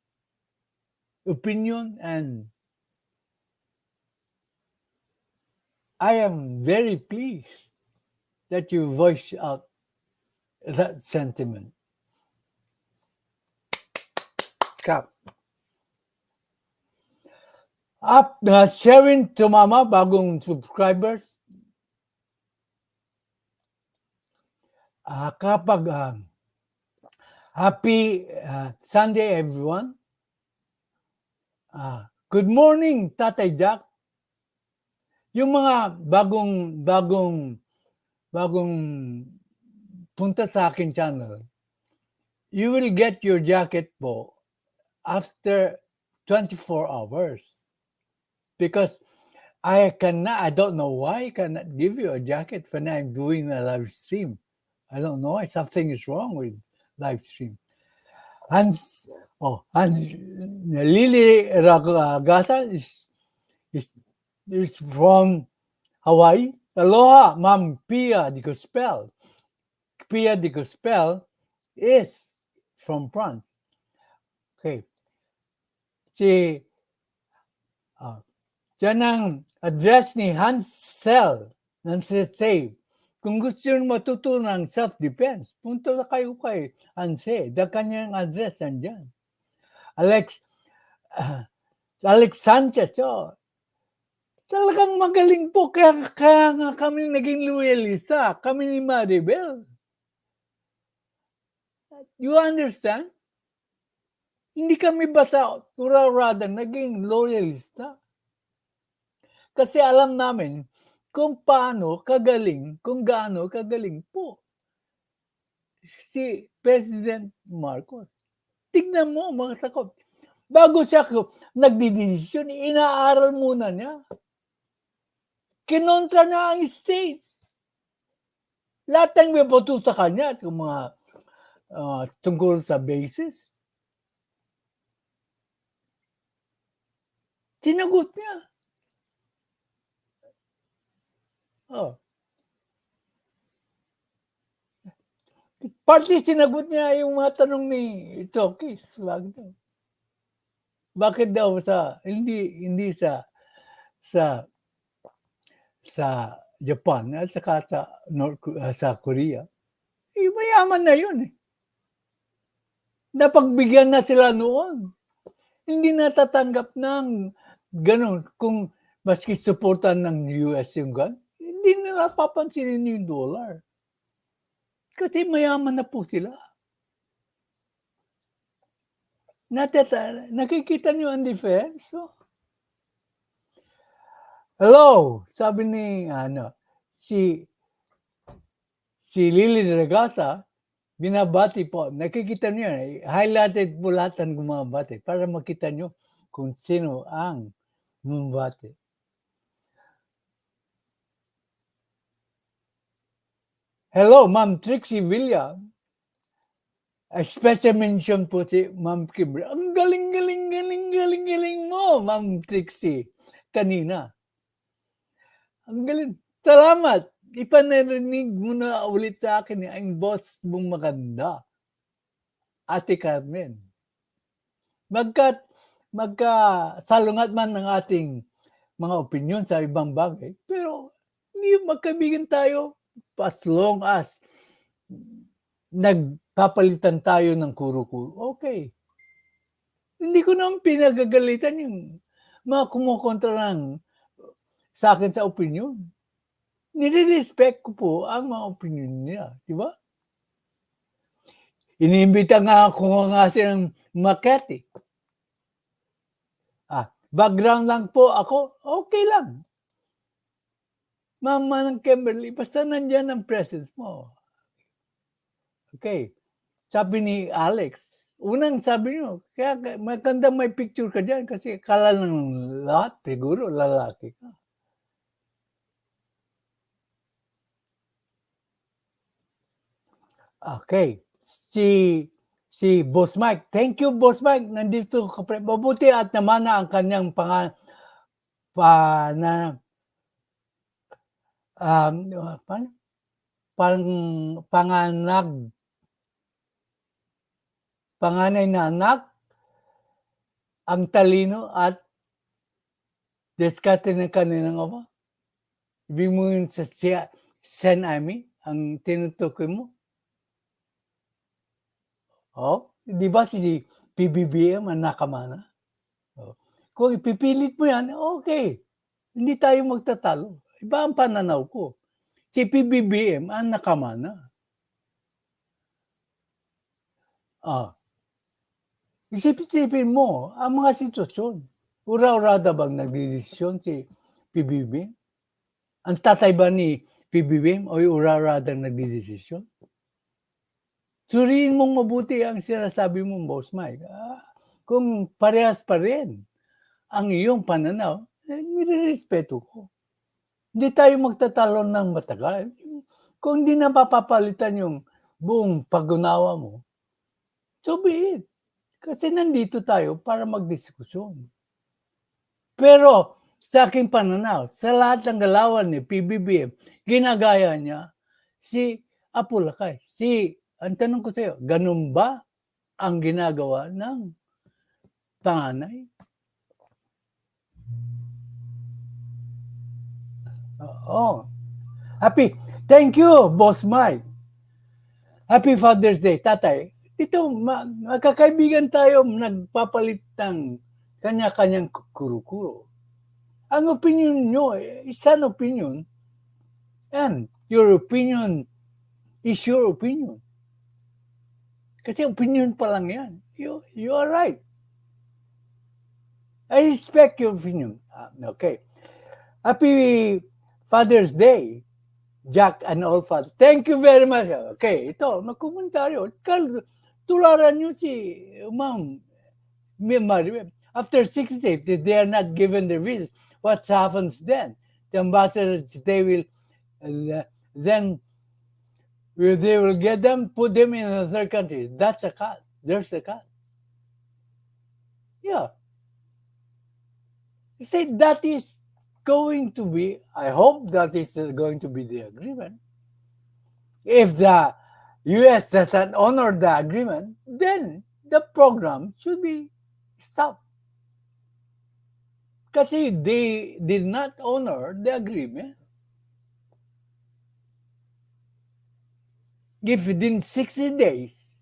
opinion, and I am very pleased that you voiced out that sentiment. Cap. Up sharing to mama, bagong subscribers. Kapag happy Sunday, everyone. Good morning, Tatay Jack. Yung mga bagong punta sa akin channel, you will get your jacket po after 24 hours. Because I don't know why I cannot give you a jacket when I'm doing a live stream. I don't know why, something is wrong with live stream. And Lily Ragasa is from Hawaii. Aloha, Ma'am Pia de Gospel. Pia de Gospel is from France. Okay. Diyan ang address ni Hansel ng Save. Kung gusto nyo matutunan ng self-defense, punta na kayo kay Hansel. Dahil kanyang address nandyan. Alex Sanchez, talagang magaling po. Kaya nga kami naging loyalista. Kami ni Maribel. You understand? Hindi kami basta ura-urada naging loyalista. Kasi alam namin kung gaano kagaling po si President Marcos. Tignan mo, mga takot. Bago siya nagdidesisyon, inaaral muna niya. Kinontra na ang states. Lahat ng may boto sa kanya at yung mga tungkol sa basis. Sinagot niya. Partly sinagot niya yung mga tanong ni Chokis. Bakit daw hindi sa Japan at saka sa Korea? Mayaman na yun. Napagbigyan na sila noon. Hindi natatanggap ng ganun. Kung maski supportan ng US yung gun, hindi nila papansinin yung dollar. Kasi mayaman na po sila. Nakikita niyo ang defense? Hello, sabi ni si Lily Regasa, binabati po. Nakikita niyo, highlighted po lahat ng gumabati para makita niyo kung sino ang bumabati. Hello, Ma'am Trixie Villa. A special mention po si Ma'am Kimber. Ang galing mo, Ma'am Trixie. Kanina. Ang galing. Salamat. Ipanarinig mo na ulit sa akin ang boss mong maganda. Ate Carmen. Magkasalungat man ng ating mga opinion sa ibang bagay, pero hindi magkaibigan tayo as long as nagpapalitan tayo ng kuro-kuro. Okay. Hindi ko naman pinagagalitan yung mga kumukontra sa akin sa opinion. Nire-respect ko po ang mga opinion niya. Di ba? Iniimbita nga ako silang Makati. Background lang po ako, okay lang. Mama ng Kimberly, basta nandyan ang presence mo. Okay. Sabi ni Alex, unang sabi niyo, kaya magandang may picture ka dyan kasi akala ng lahat, siguro lalaki ka. Okay. Si Boss Mike. Thank you, Boss Mike. Nandito ka pa. Mabuti at namana ang kanyang panganay na anak, ang talino at diskarte ng kanilang ama. Ibig mo yun sa Sen Ami, ang tinutukoy mo. Oh, di ba si PBBM ang nakamana? Oh. Kung ipipilit mo yan, okay. Hindi tayo magtatalo. Iba ang pananaw ko. Si PBBM ang nakamana. Isipin mo ang mga sitwasyon. Ura-urada bang nagdidesisyon si PBBM? Ang tatay ba ni PBBM o ura-urada nagdidesisyon? Suriin mong mabuti ang sinasabi mong Boss Mike. Kung parehas pa rin ang iyong pananaw, nire-respeto ko. Hindi tayo magtatalo ng matagal. Kung hindi na papapalitan yung buong pag-unawa mo, so be it. Kasi nandito tayo para magdiskusyon. Pero sa aking pananaw, sa lahat ng galawan ni PBBM, ginagaya niya si Apo Lakay. Ang tanong ko sa iyo, ganun ba ang ginagawa ng panganay? Oo. Happy. Thank you, Boss Mike. Happy Father's Day, tatay. Dito, magkakaibigan tayo nagpapalit ng kanya-kanyang kuro-kuro. Ang opinion nyo, is an opinion. And your opinion is your opinion. Kasi opinion pa lang yan. You are right. I respect your opinion. Okay. Happy Father's Day, Jack and all fathers. Thank you very much. Okay, ito, magkomentaryo. Tularan nyo si Ma'am Maribel. After 6 days, if they are not given their visas, what happens then? The ambassadors, they will they will get them, put them in a third country. That's a cut. There's a cut. Yeah. You say that is going to be, I hope that is going to be the agreement. If the US doesn't honor the agreement, then the program should be stopped. Kasi they did not honor the agreement. If within 60 days,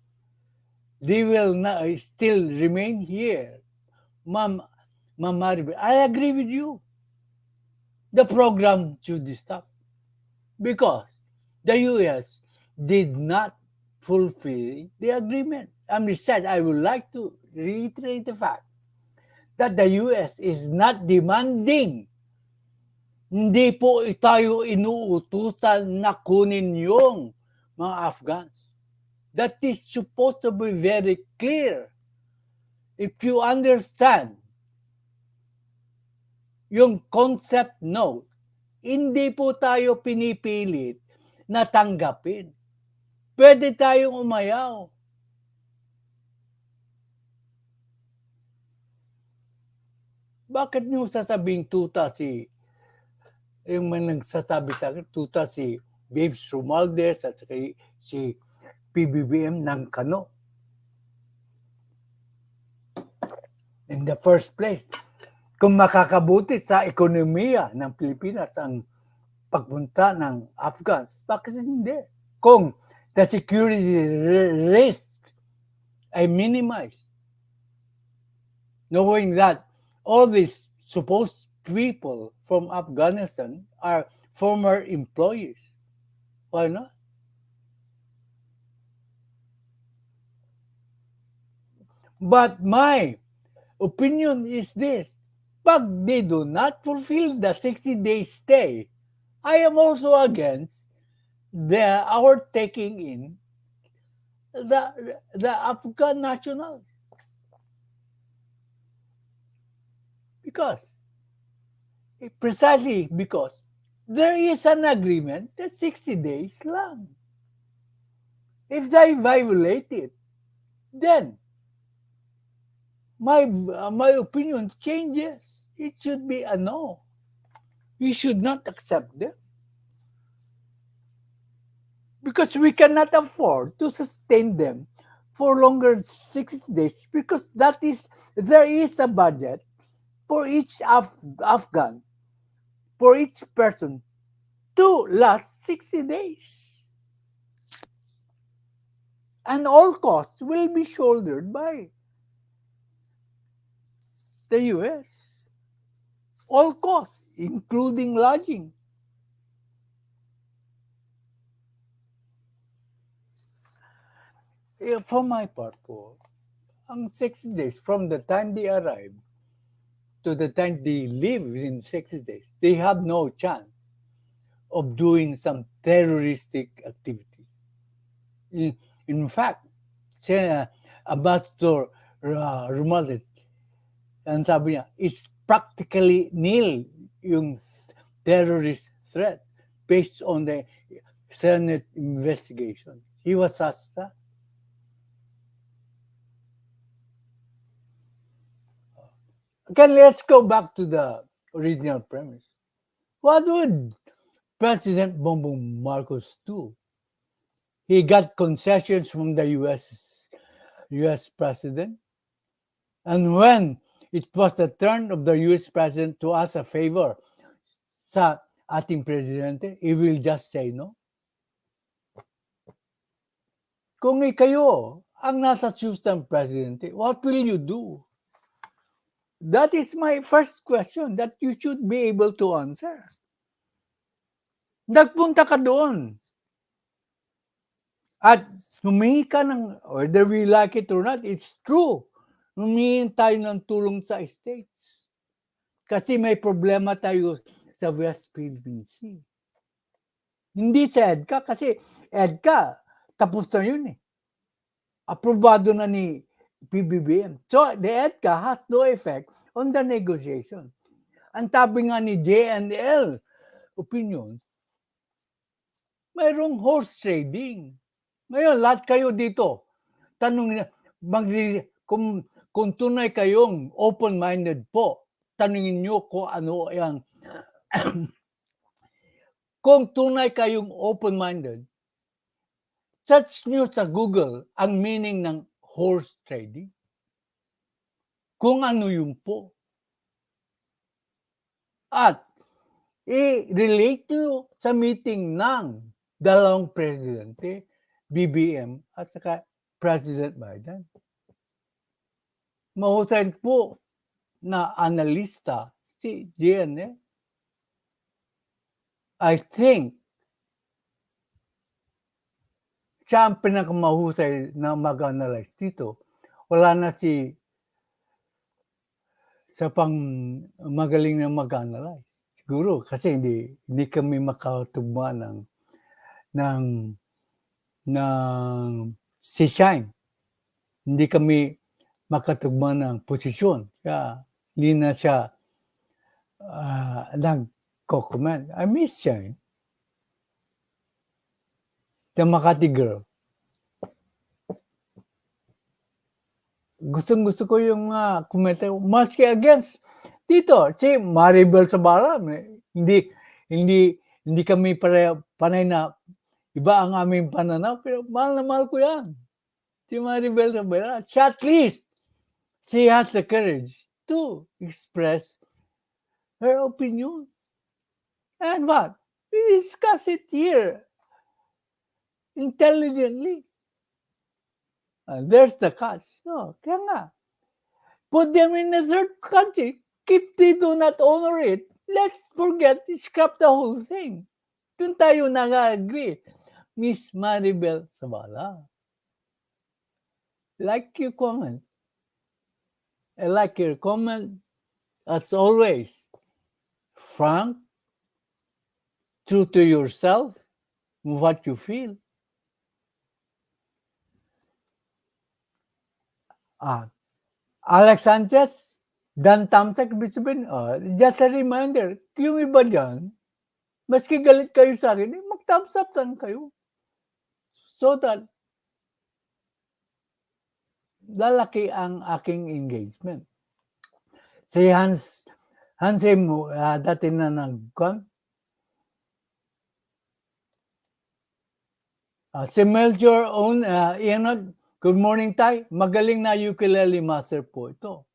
they will not still remain here. Ma'am Maribel, I agree with you. The program should stop because the US did not fulfill the agreement. Besides, I would like to reiterate the fact that the US is not demanding. Hindi po tayo inuutusan na kunin yung mga Afghans. That is supposed to be very clear. If you understand yung concept note, hindi po tayo pinipilit na tanggapin. Pwede tayong umayaw. Bakit niyo sasabing tuta yung may nagsasabi sa akin, tuta si Babes Romualdez at si PBBM ng Kano? In the first place, kung makakabuti sa ekonomiya ng Pilipinas ang pagpunta ng Afghans, bakit hindi? Kung the security risk ay minimized, knowing that all these supposed people from Afghanistan are former employees. Why not? But my opinion is this. Pag they do not fulfill the 60-day stay, I am also against our taking in the Afghan nationals. Because, precisely because there is an agreement that 60 days lang. If they violate it, then my opinion changes. It should be a no. We should not accept them. Because we cannot afford to sustain them for longer 60 days because there is a budget for each Afghan, for each person to last 60 days. And all costs will be shouldered by the US. All costs, including lodging. For my part po, ang 60 days from the time they arrive to the time they leave within 60 days, they have no chance of doing some terroristic activities. In fact, Ambassador Romales, ang sabi niya, it's practically nil yung terrorist threat based on the Senate investigation. He was asked that. Again, let's go back to the original premise. What would President Bongbong Marcos do? He got concessions from the US president. And when it was the turn of the US president to ask a favor sa ating presidente, he will just say no. Kung kayo ang nasa shoes ng presidente, what will you do? That is my first question that you should be able to answer. Nagpunta ka doon. At humingi ka ng, whether we like it or not, it's true. Humingi tayo ng tulong sa states. Kasi may problema tayo sa West Philippine Sea. Hindi sa EDCA, kasi EDCA, tapos na yun eh. Aprobado na ni PBBM. So, the EDCA has no effect on the negotiation. Ang tabi nga ni JNL opinion, mayroong horse trading. Ngayon, lahat kayo dito, tanongin kung tunay kayong open-minded po, tanungin nyo kung ano yung kung tunay kayong open-minded, search nyo sa Google ang meaning ng horse trading. Kung ano yun po. At i-relate nyo sa meeting ng dalawang presidente, BBM at saka President Biden. Mahusay po na analista si JN. I think siya ang pinakamahusay na mag-analyze dito. Wala na sa pang magaling na mag-analyze. Siguro kasi hindi kami makatugma ng si Shine. Hindi kami makatugma ng posisyon. Kaya hindi na siya nag-comment. I miss Shine. The Makati girl. Gustong-gusto ko yung komentar. Maski against dito, si Maribel Sabala, hindi kami panay na iba ang aming pananaw, pero mahal na mahal ko yan. Si Maribel Sabala, at least, she has the courage to express her opinion. And what? We discuss it here intelligently. And there's the catch. No, kaya nga, put them in a third country. If they do not honor it, let's forget, scrap the whole thing. Doon tayo nag-agree. Miss Maribel Sabala. Like your comment. I like your comment as always. Frank, true to yourself, what you feel. Ah, Alex Sanchez, Dan Tamsak, ibig sabihin, just a reminder, yung iba dyan, maski galit kayo sa akin, mag-thumbs up lang kayo. So that, lalaki ang aking engagement. Si Hansem, dati na si Melchior own, good morning Tay, magaling na ukulele master po ito.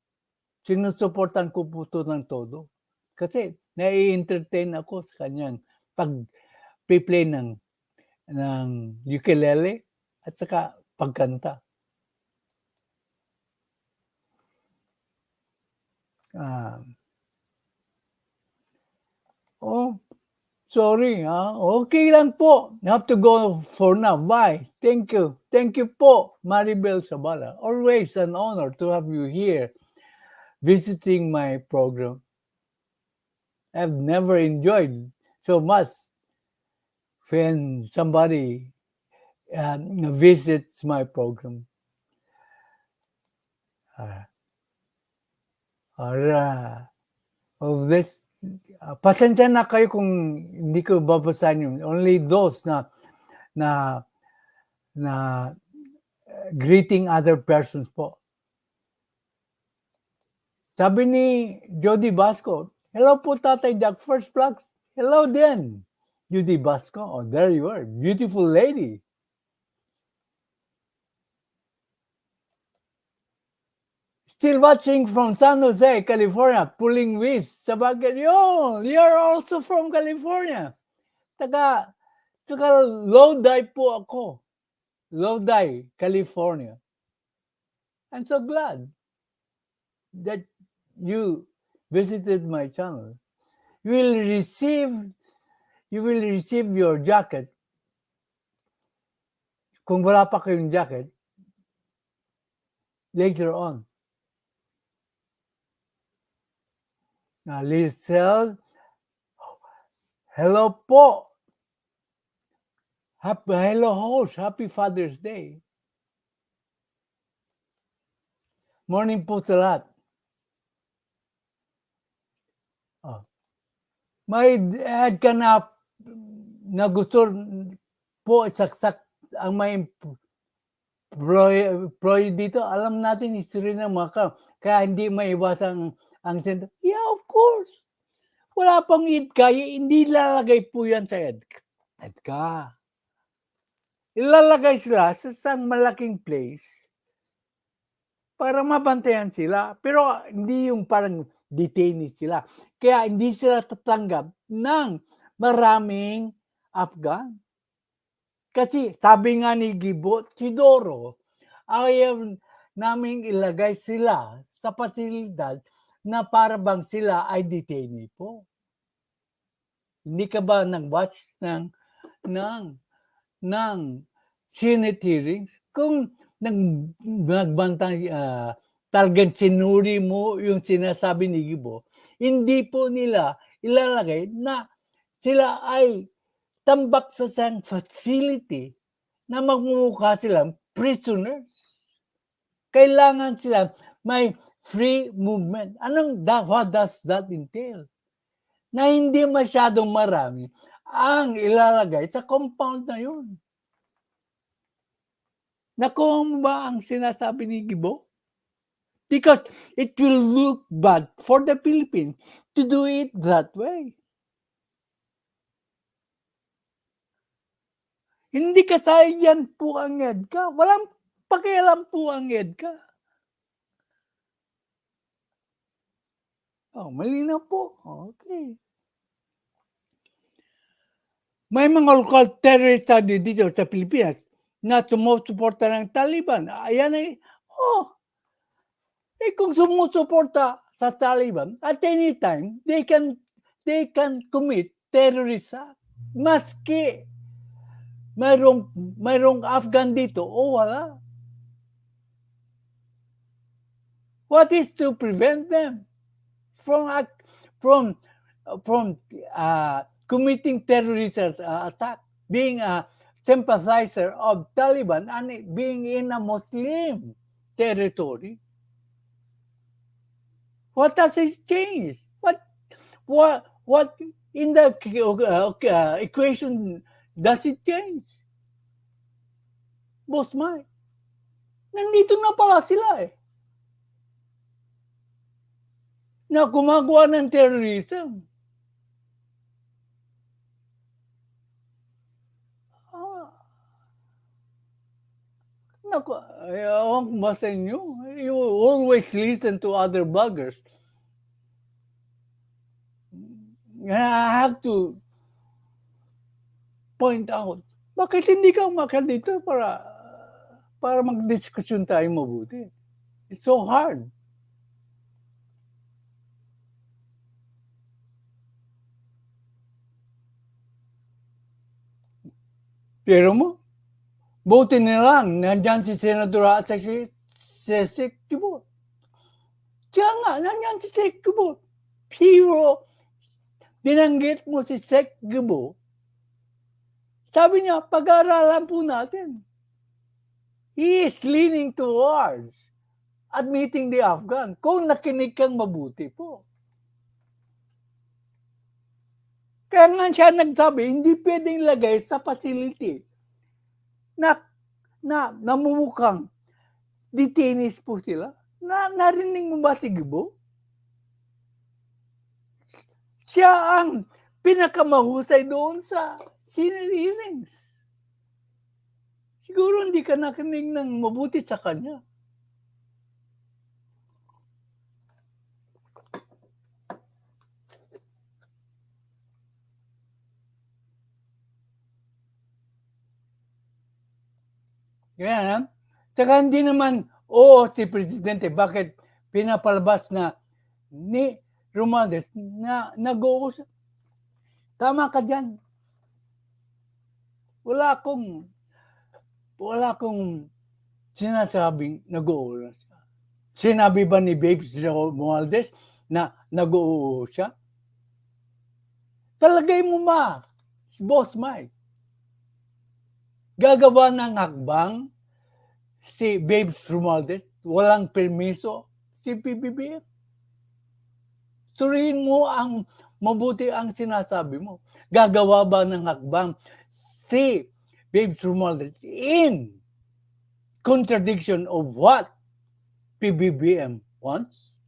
Sinusuportan ko po ito ng todo. Kasi nai-entertain ako sa kanyang pag-play ng ukulele at saka pagkanta. Sorry, okay lang po. You have to go for now. Bye. Thank you. Thank you po, Maribel Sabala. Always an honor to have you here visiting my program. I've never enjoyed so much when somebody visits my program. Of this, pasensya na kayo kung hindi ko babasahin yun. Only those na greeting other persons po. Sabi ni Jody Basco, hello po Tatay Jack, first vlogs. Hello din, Judy Basco. Oh, there you are, beautiful lady. Still watching from San Jose, California, pulling whiz. Sabagay, you're also from California. Taga Lodi po ako. Lodi, California. I'm so glad that you visited my channel. You will receive your jacket. Kung wala pa kayong jacket, later on. Lizelle, hello po. Hello host, happy Father's Day. Morning po sa lahat. May add ka na gusto po saksak ang may employee dito. Alam natin history ng mga kaya hindi maiwasan ang sento. Yeah, of course. Wala pang EDCA, hindi lalagay po yan sa EDCA. Ilalagay sila sa isang malaking place para mabantayan sila. Pero hindi yung parang detainees sila. Kaya hindi sila tatanggap ng maraming Afghan. Kasi sabi nga ni Gibo, Chidoro, ayaw naming ilagay sila sa pasilidad na para bang sila ay detainee po. Hindi ka ba nag-watch ng Senate hearings? Kung nagbantang talagang sinuri mo yung sinasabi ni Gibo, hindi po nila ilalagay na sila ay tambak sa isang facility na magmumukha silang prisoners. Kailangan sila may free movement. What does that entail? Na hindi masyadong marami ang ilalagay sa compound na yun. Nakuha mo ba ang sinasabi ni Gibo? Because it will look bad for the Philippines to do it that way. Hindi kasaya yan po ang EDCA. Walang pakialam po ang EDCA. Malinaw po. Okay. May mga local terrorist dito sa Pilipinas na sumusuporta ng Taliban. Ayan ay, kung sumusuporta sa Taliban, at any time, they can commit terrorist act. Maski mayroong Afghan dito o wala. What is to prevent them from committing terrorist attack, being a sympathizer of Taliban and being in a Muslim territory. What does it change? What in the equation does it change? Boss Mike, nandito na pala sila eh. Na gumagawa ng terrorism. Naku, ewan ko ba sa inyo? You always listen to other bloggers. I have to point out, bakit hindi ka umakyat dito para mag-diskusyon tayo mabuti? It's so hard. Pero mo, buti nilang nandyan si Senador at si Sek Kibo. Kaya nga, nandyan si Sek Kibo. Pero, binanggit mo si Sek Kibo. Sabi niya, pag-aaralan po natin. He is leaning towards admitting the Afghan. Kung nakinig kang mabuti po. Kaya nga siya nagsabi, hindi pwedeng lagay sa facility na namumukhang detainees po sila. Narinig mo ba si Gibo? Siya ang pinakamahusay doon sa Senate hearings. Siguro hindi ka nakinig ng mabuti sa kanya. Kaya, saka hindi naman, si Presidente, bakit pinapalabas na ni Romualdez na nag-uusap? Tama ka dyan. Wala akong sinasabing nag-uusap. Sinabi ba ni Babes Romualdez na nag-uusap siya? Talagay mo ma, Boss Mike. Gagawa ng hakbang si Babes Romualdez, walang permiso si PBBM. Suriin mo ang mabuti ang sinasabi mo. Gagawa ba ng hakbang si Babes Romualdez in contradiction of what PBBM wants?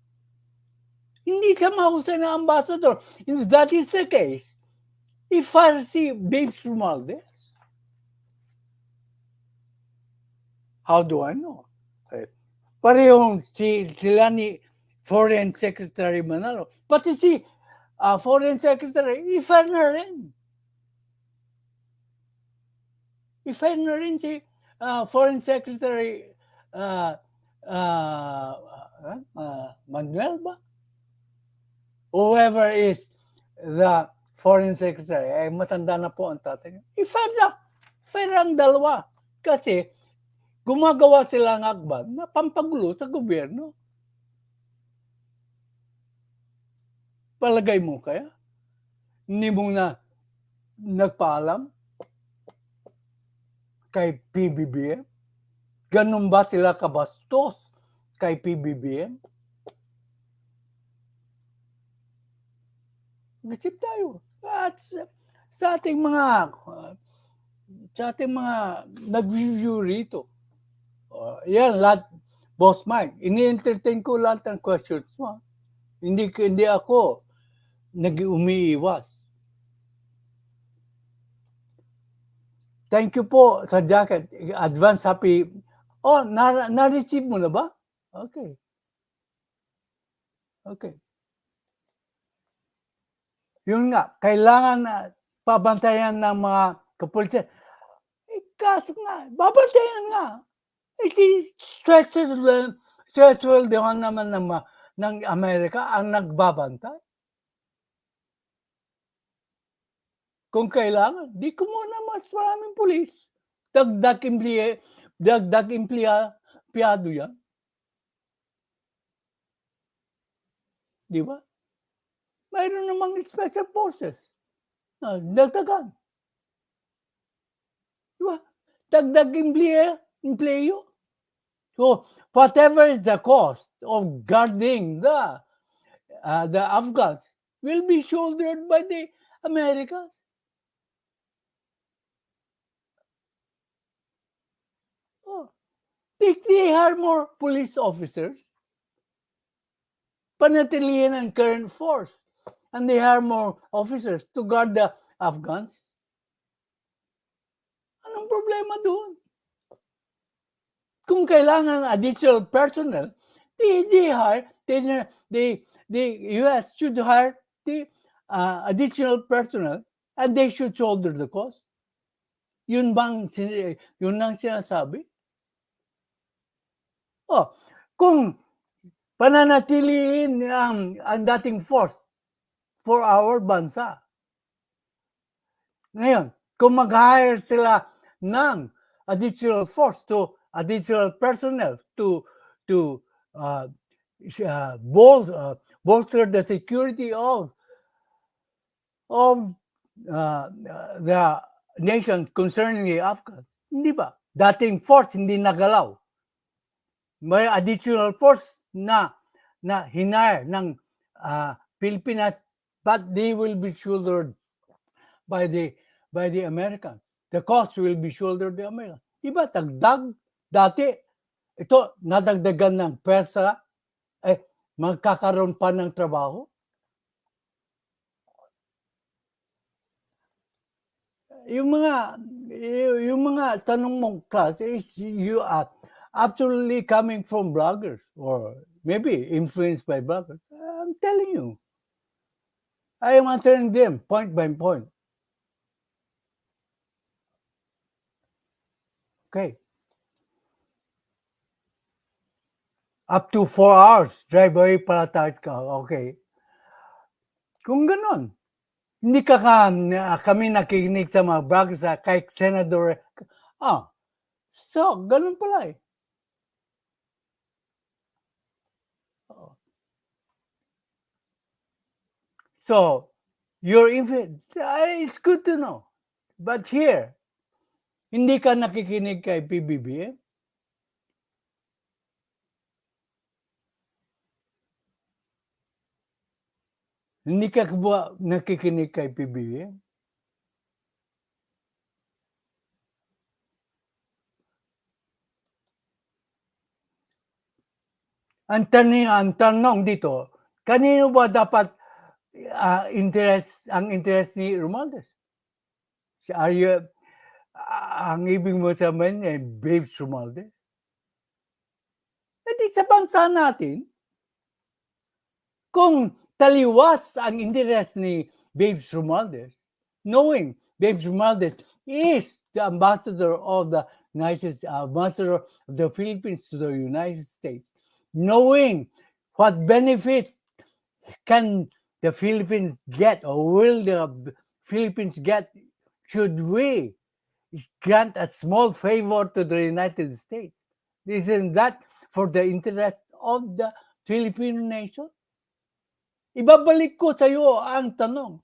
Hindi siya mahusay na ambassador. If that is the case, i-fire si Babes Romualdez. How do I know? Parehong sila ni Foreign Secretary Manalo. Pati si Foreign Secretary, i-fire na rin. I-fire na rin si Foreign Secretary Manuel ba? Whoever is the Foreign Secretary, ay matanda na po ang tatay. I-fire na. Fire ang dalawa. Kasi gumagawa sila ng akban na pampagulo sa gobyerno. Palagay mo kaya? Hindi mo na nagpaalam kay PBBM? Ganun ba sila kabastos kay PBBM? Ngasip tayo. At sa ating mga nag-review rito, yan, lahat, Boss Mike, ini-entertain ko lahat ng questions mo. Hindi ako nag-umiiwas. Thank you po sa jacket. Advance happy. Na-receive mo na ba? Okay. Yun nga, kailangan na pabantayan ng mga kapulisan. Kaso nga, babantayan nga. Stressful din naman ng Amerika ang nagbabantay. Kung kailangan, di ko muna mas maraming pulis. Dagdag empleyado yan. Di ba? Mayroon namang special forces. Dagdagan. Di ba? Dagdag empleyo. So whatever is the cost of guarding the Afghans will be shouldered by the Americans. Oh, they hire more police officers, panatilihin ang current force, and they hire more officers to guard the Afghans. Anong problema doon? Kung kailangan additional personnel, the US should hire the additional personnel and they should shoulder the cost. Yun ang sinasabi? Oh, kung pananatilihin ang dating force for our bansa. Ngayon, kung mag-hire sila ng additional force to additional personnel to bolster the security of the nation concerning the Afghans. Hindi ba? Dating force hindi nagalaw. May additional force na hinire ng Pilipinas, but they will be shouldered by the Americans. The cost will be shouldered by the Americans. Diba? Tagdag dati, ito, nadagdagan ng pwersa, magkakaroon pa ng trabaho. Yung mga tanong mong class is you are absolutely coming from bloggers or maybe influenced by bloggers. I'm telling you. I am answering them point by point. Okay. Up to 4 hours, drive away pala tayo ka. Okay. Kung ganon, hindi kami nakikinig sa mga bloggers kay Senador. So, ganon pala eh. So, it's good to know. But here, hindi ka nakikinig kay PBBM. Hindi ka nakikinig kay PBBM. Ang tanong dito, kanino ba dapat ang interest ni Romualdez? Ang ibig mo sabihin ay Babes Romualdez? Hindi sa bansa natin, kung taliwas ang interest ni Babes Romualdez, knowing Babes Romualdez is the ambassador of the Philippines to the United States, knowing what benefit can the Philippines get or will the Philippines get should we grant a small favor to the United States? Isn't that for the interest of the Filipino nation? Ibabalik ko sa iyo ang tanong.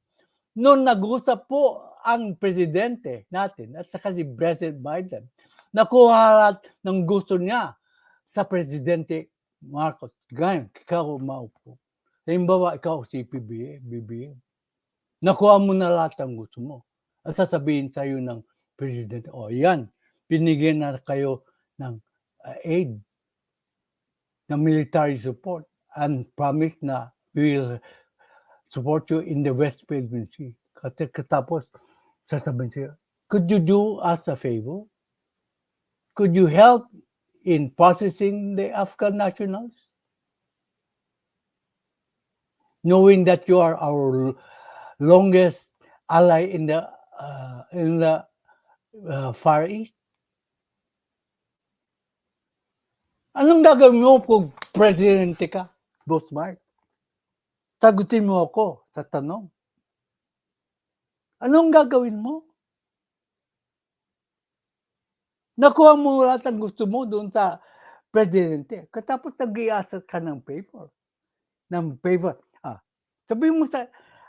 Noong nag-usap po ang presidente natin at saka si President Biden, nakuha lahat ng gusto niya sa Presidente Marcos. Ganyan, ikaw maupo. Halimbawa, ikaw si BBM. Nakuha mo na lahat ng gusto mo. At sasabihin sa iyo ng Presidente, yan, binigyan na kayo ng aid, ng military support, and promise na we will support you in the West Philippine Sea. Katapos, sasabihin siya, could you do us a favor? Could you help in processing the Afghan nationals? Knowing that you are our longest ally in the Far East? Anong gagawin mo kung presidente ka, Boss Mark? Sagutin mo ako sa tanong. Anong gagawin mo? Nakuha mo lahat ang gusto mo doon sa presidente. Katapos nag-i-ask ka ng favor. Sabihin mo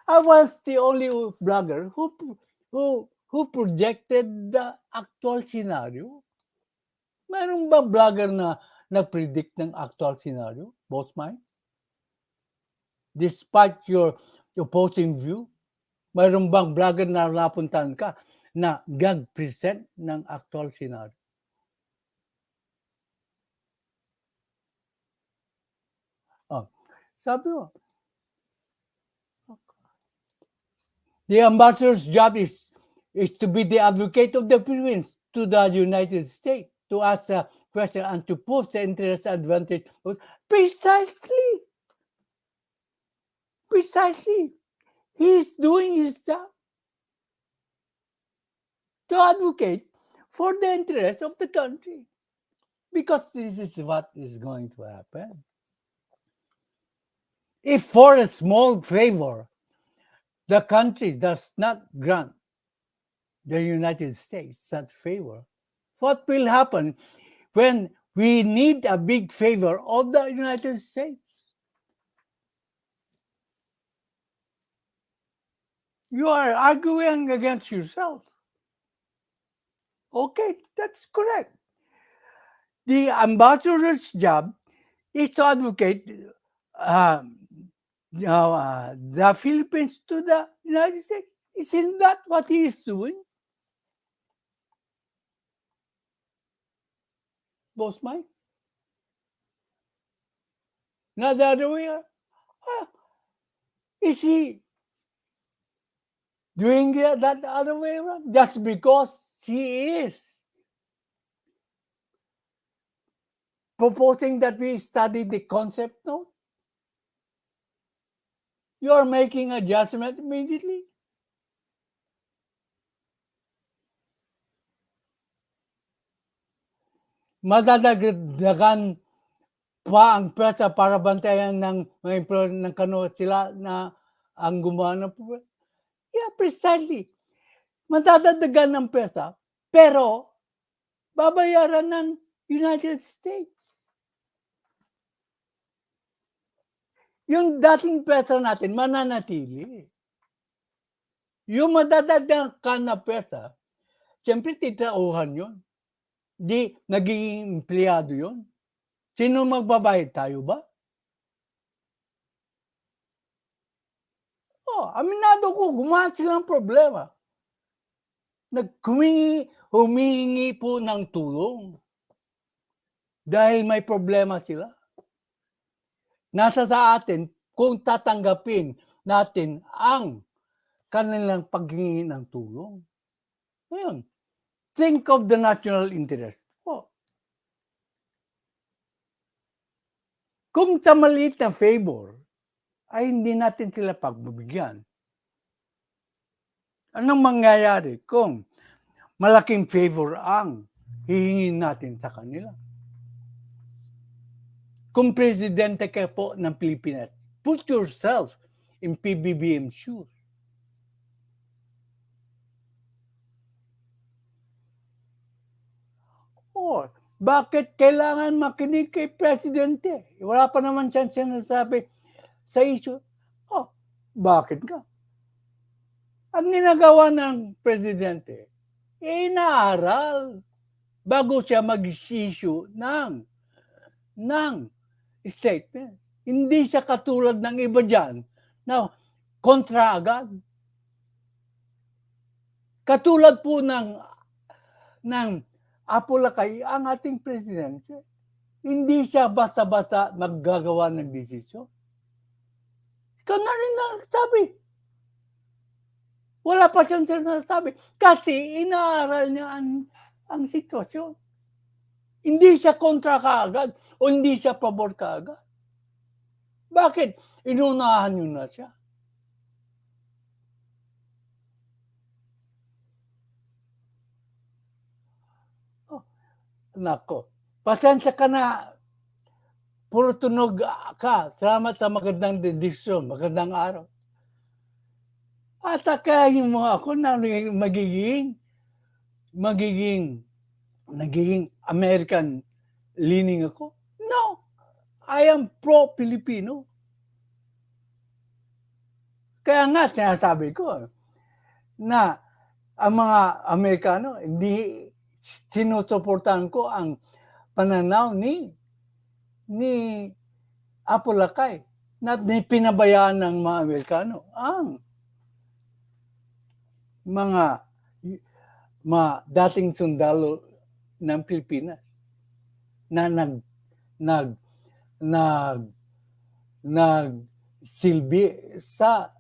I was the only blogger who projected the actual scenario. Mayroon ba vlogger na nag-predict ng actual scenario, boss Mike? Despite your opposing view, mayroon bang vlogger na napuntahan ka na gag-present ng actual scenario? Oh, sabi mo, the ambassador's job is to be the advocate of the Philippines to the United States, to ask a question and to push the interest advantage. Precisely. He is doing his job to advocate for the interest of the country. Because this is what is going to happen. If for a small favor, the country does not grant the United States that favor, what will happen when we need a big favor of the United States? You are arguing against yourself. Okay, that's correct. The ambassador's job is to advocate the Philippines to the United States. Isn't that what he is doing? Boss Mike? Not the other way around. Is he doing that other way around? Just because he is proposing that we study the concept note? You are making a judgment immediately? Madadagdagan pa ang pwersa para bantayan ng mga employer ng kano sila na ang gumawa ng problema. Yeah, precisely. Madadagdagan ng pwersa, pero babayaran ng United States. Yung dating pwersa natin, mananatili. Yung madadagdagan na pwersa, siyempre titauhan yun. Di naging empleyado yun. Sino magbabayad? Tayo ba? Aminado ko, gumawa silang problema. Humingi po ng tulong. Dahil may problema sila. Nasa sa atin kung tatanggapin natin ang kanilang paghingi ng tulong. Ngayon, think of the national interest. Kung sa maliit na favor, ay hindi natin sila pagbibigyan. Anong mangyayari kung malaking favor ang hihingin natin sa kanila? Kung presidente ka po ng Pilipinas, put yourself in PBBM shoes. Bakit kailangan makinig kay presidente? Wala pa naman siya sinasabi sa issue. Bakit ka? Ang ginagawa ng presidente, inaaral bago siya mag-issue ng statement. Hindi siya katulad ng iba dyan na kontra agad. Katulad po ng Apo Lakay, ang ating presidente, hindi siya basta-basta maggagawa ng desisyon. Ikaw na rin nagsabi. Wala pa siyang sinasabi. Kasi inaaral niya ang sitwasyon. Hindi siya kontra kaagad o hindi siya pabor kaagad. Bakit? Inunahan niyo na siya. Nako, pasensya ka na. Puro tunog ka. Salamat sa magandang desisyon, magandang araw. At akayin mo ako na magiging American leaning ako. No, I am pro-Filipino. Kaya nga sinasabi ko na ang mga Amerikano, hindi sinusuportahan ko ang pananaw ni ni Apo Lakay na pinabayaan ng mga Amerikano ang mga dating sundalo ng Pilipinas na nag silbi sa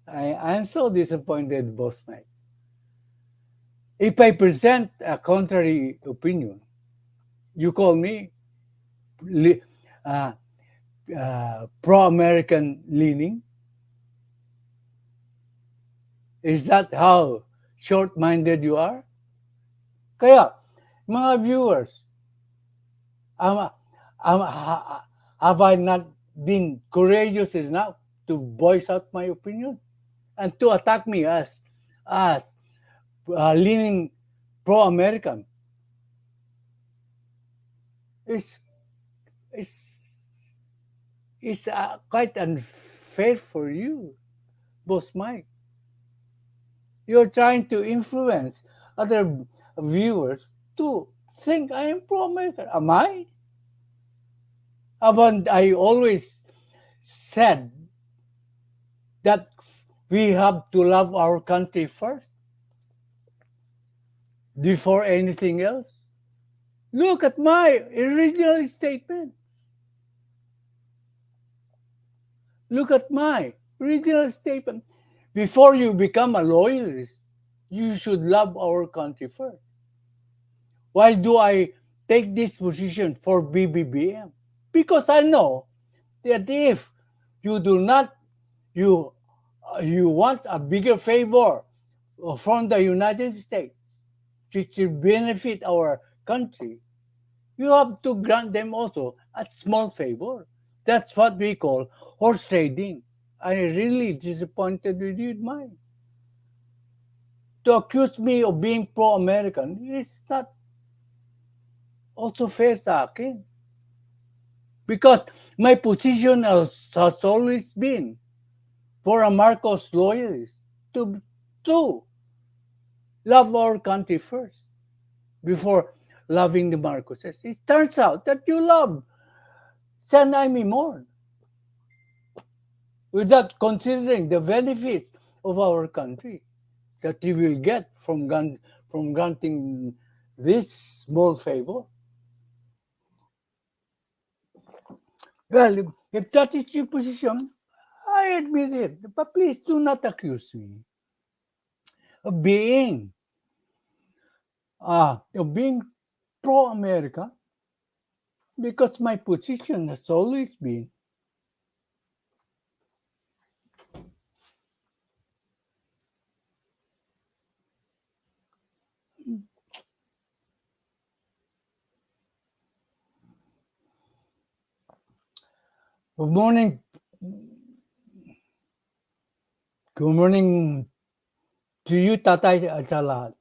I'm so disappointed, Boss Mike. If I present a contrary opinion, you call me pro-American leaning? Is that how short-minded you are? Kaya, mga viewers, have I not been courageous enough to voice out my opinion and to attack me as leaning pro-American? It's quite unfair for you, Boss Mike. You're trying to influence other viewers to think I am pro-American. Am I? Haven't I always said that we have to love our country first before anything else? Look at my original statement. Look at my original statement. Before you become a loyalist, you should love our country first. Why do I take this position for BBBM? Because I know that if you do not, you want a bigger favor from the United States, which will benefit our country, you have to grant them also a small favor. That's what we call horse trading. I'm really disappointed with you, mine. To accuse me of being pro-American is not also fair sa akin. Because my position has always been for a Marcos loyalist to love our country first before loving the Marcoses. It turns out that you love San Jaime more without considering the benefits of our country that you will get from granting this small favor. Well, if that is your position, I admit it. But please do not accuse me of being pro-America, because my position has always been Good morning. Good morning to you, Tatay, at sa lahat.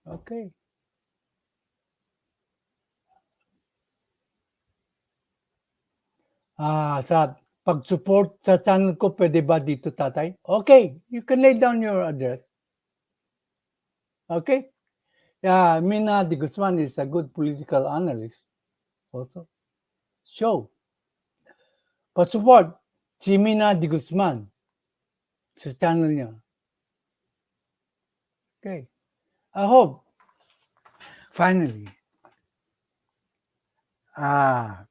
Okay. Sa pag-support sa channel ko, pwede ba dito, Tatay? Okay, you can lay down your address. Okay? Mina de Guzman is a good political analyst also. So, pa-support si Mina de Guzman sa channel niya. Okay. I hope, finally, I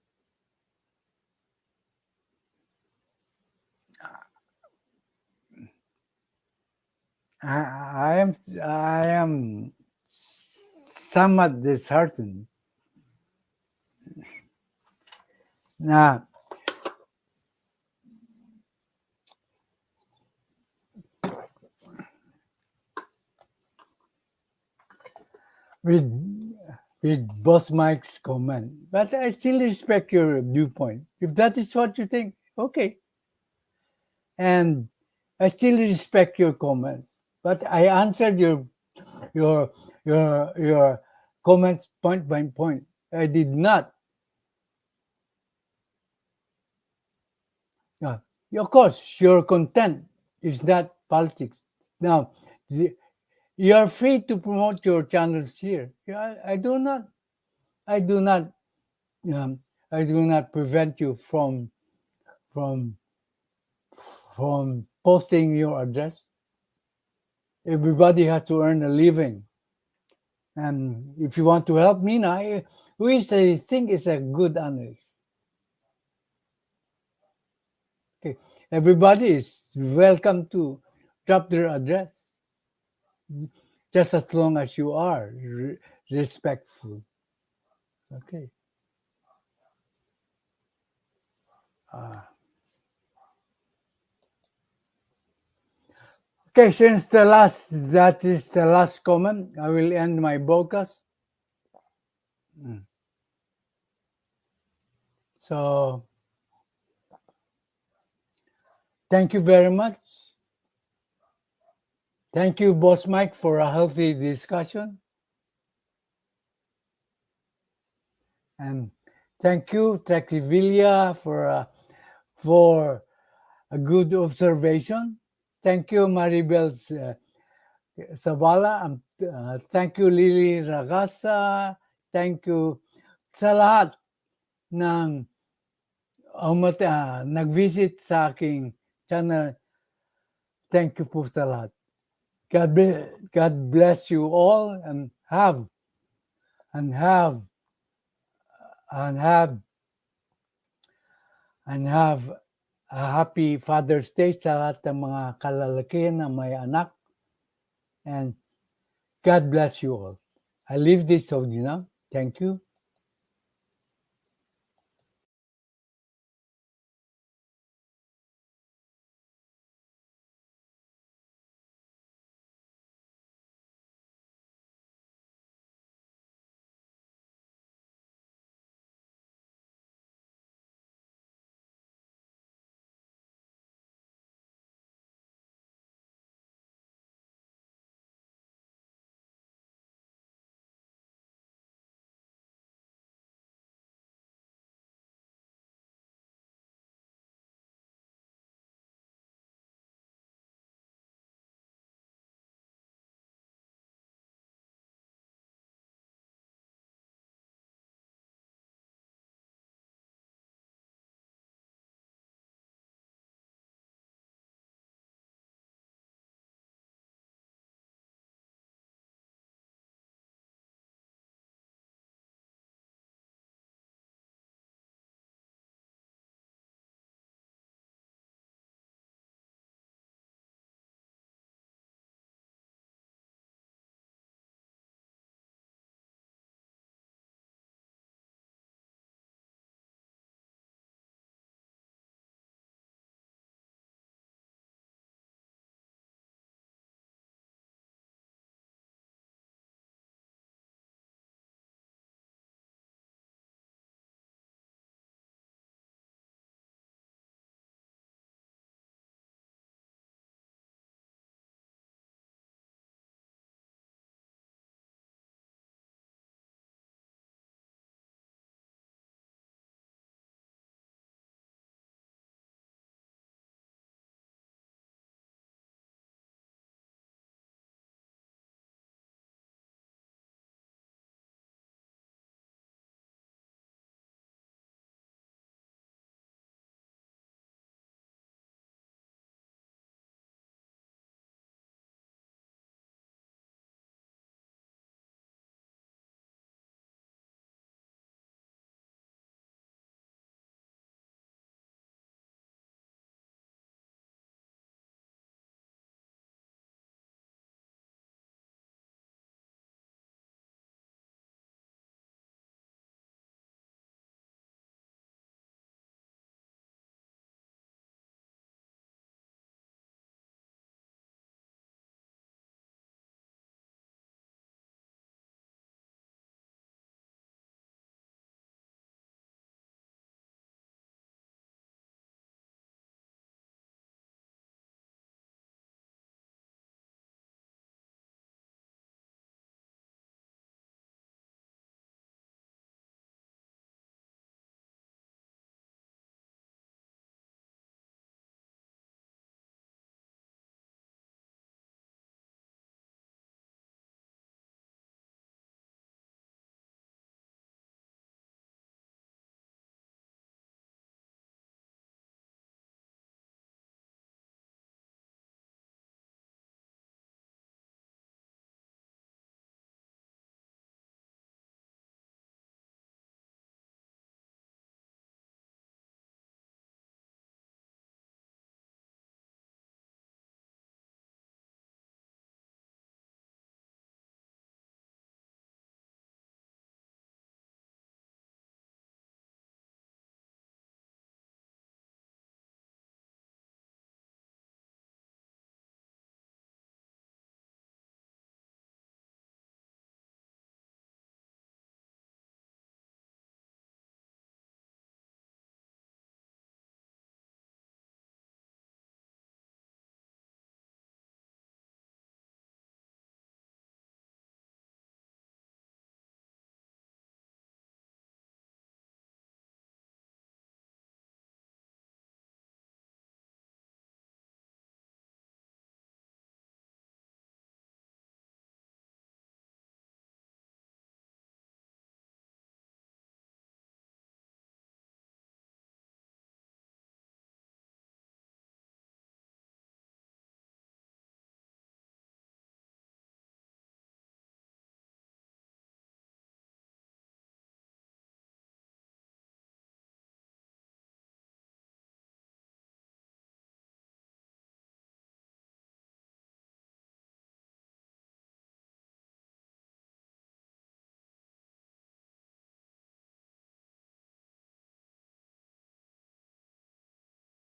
am somewhat disheartened na with Boss Mike's comment. But I still respect your viewpoint. If that is what you think, okay. And I still respect your comments. But I answered your comments point by point. I did not. Of course, your content is not politics. Now, You are free to promote your channels here. Yeah, I do not um, I do not prevent you from from posting your address. Everybody has to earn a living. And if you want to help me now, which I think is a good analyst. Okay. Everybody is welcome to drop their address. Just as long as you are respectful. Okay. Okay, since that is the last comment, I will end my broadcast. So, thank you very much. Thank you, Boss Mike, for a healthy discussion. And thank you, Trexivilla, for a good observation. Thank you, Maribel Sabala. Thank you, Lily Ragasa. Thank you sa lahat ng nag-visit sa aking channel. Thank you po sa lahat. God bless you all and have a happy Father's Day sa lahat ng mga kalalakihan na may anak. And God bless you all. I leave this with you now. Thank you.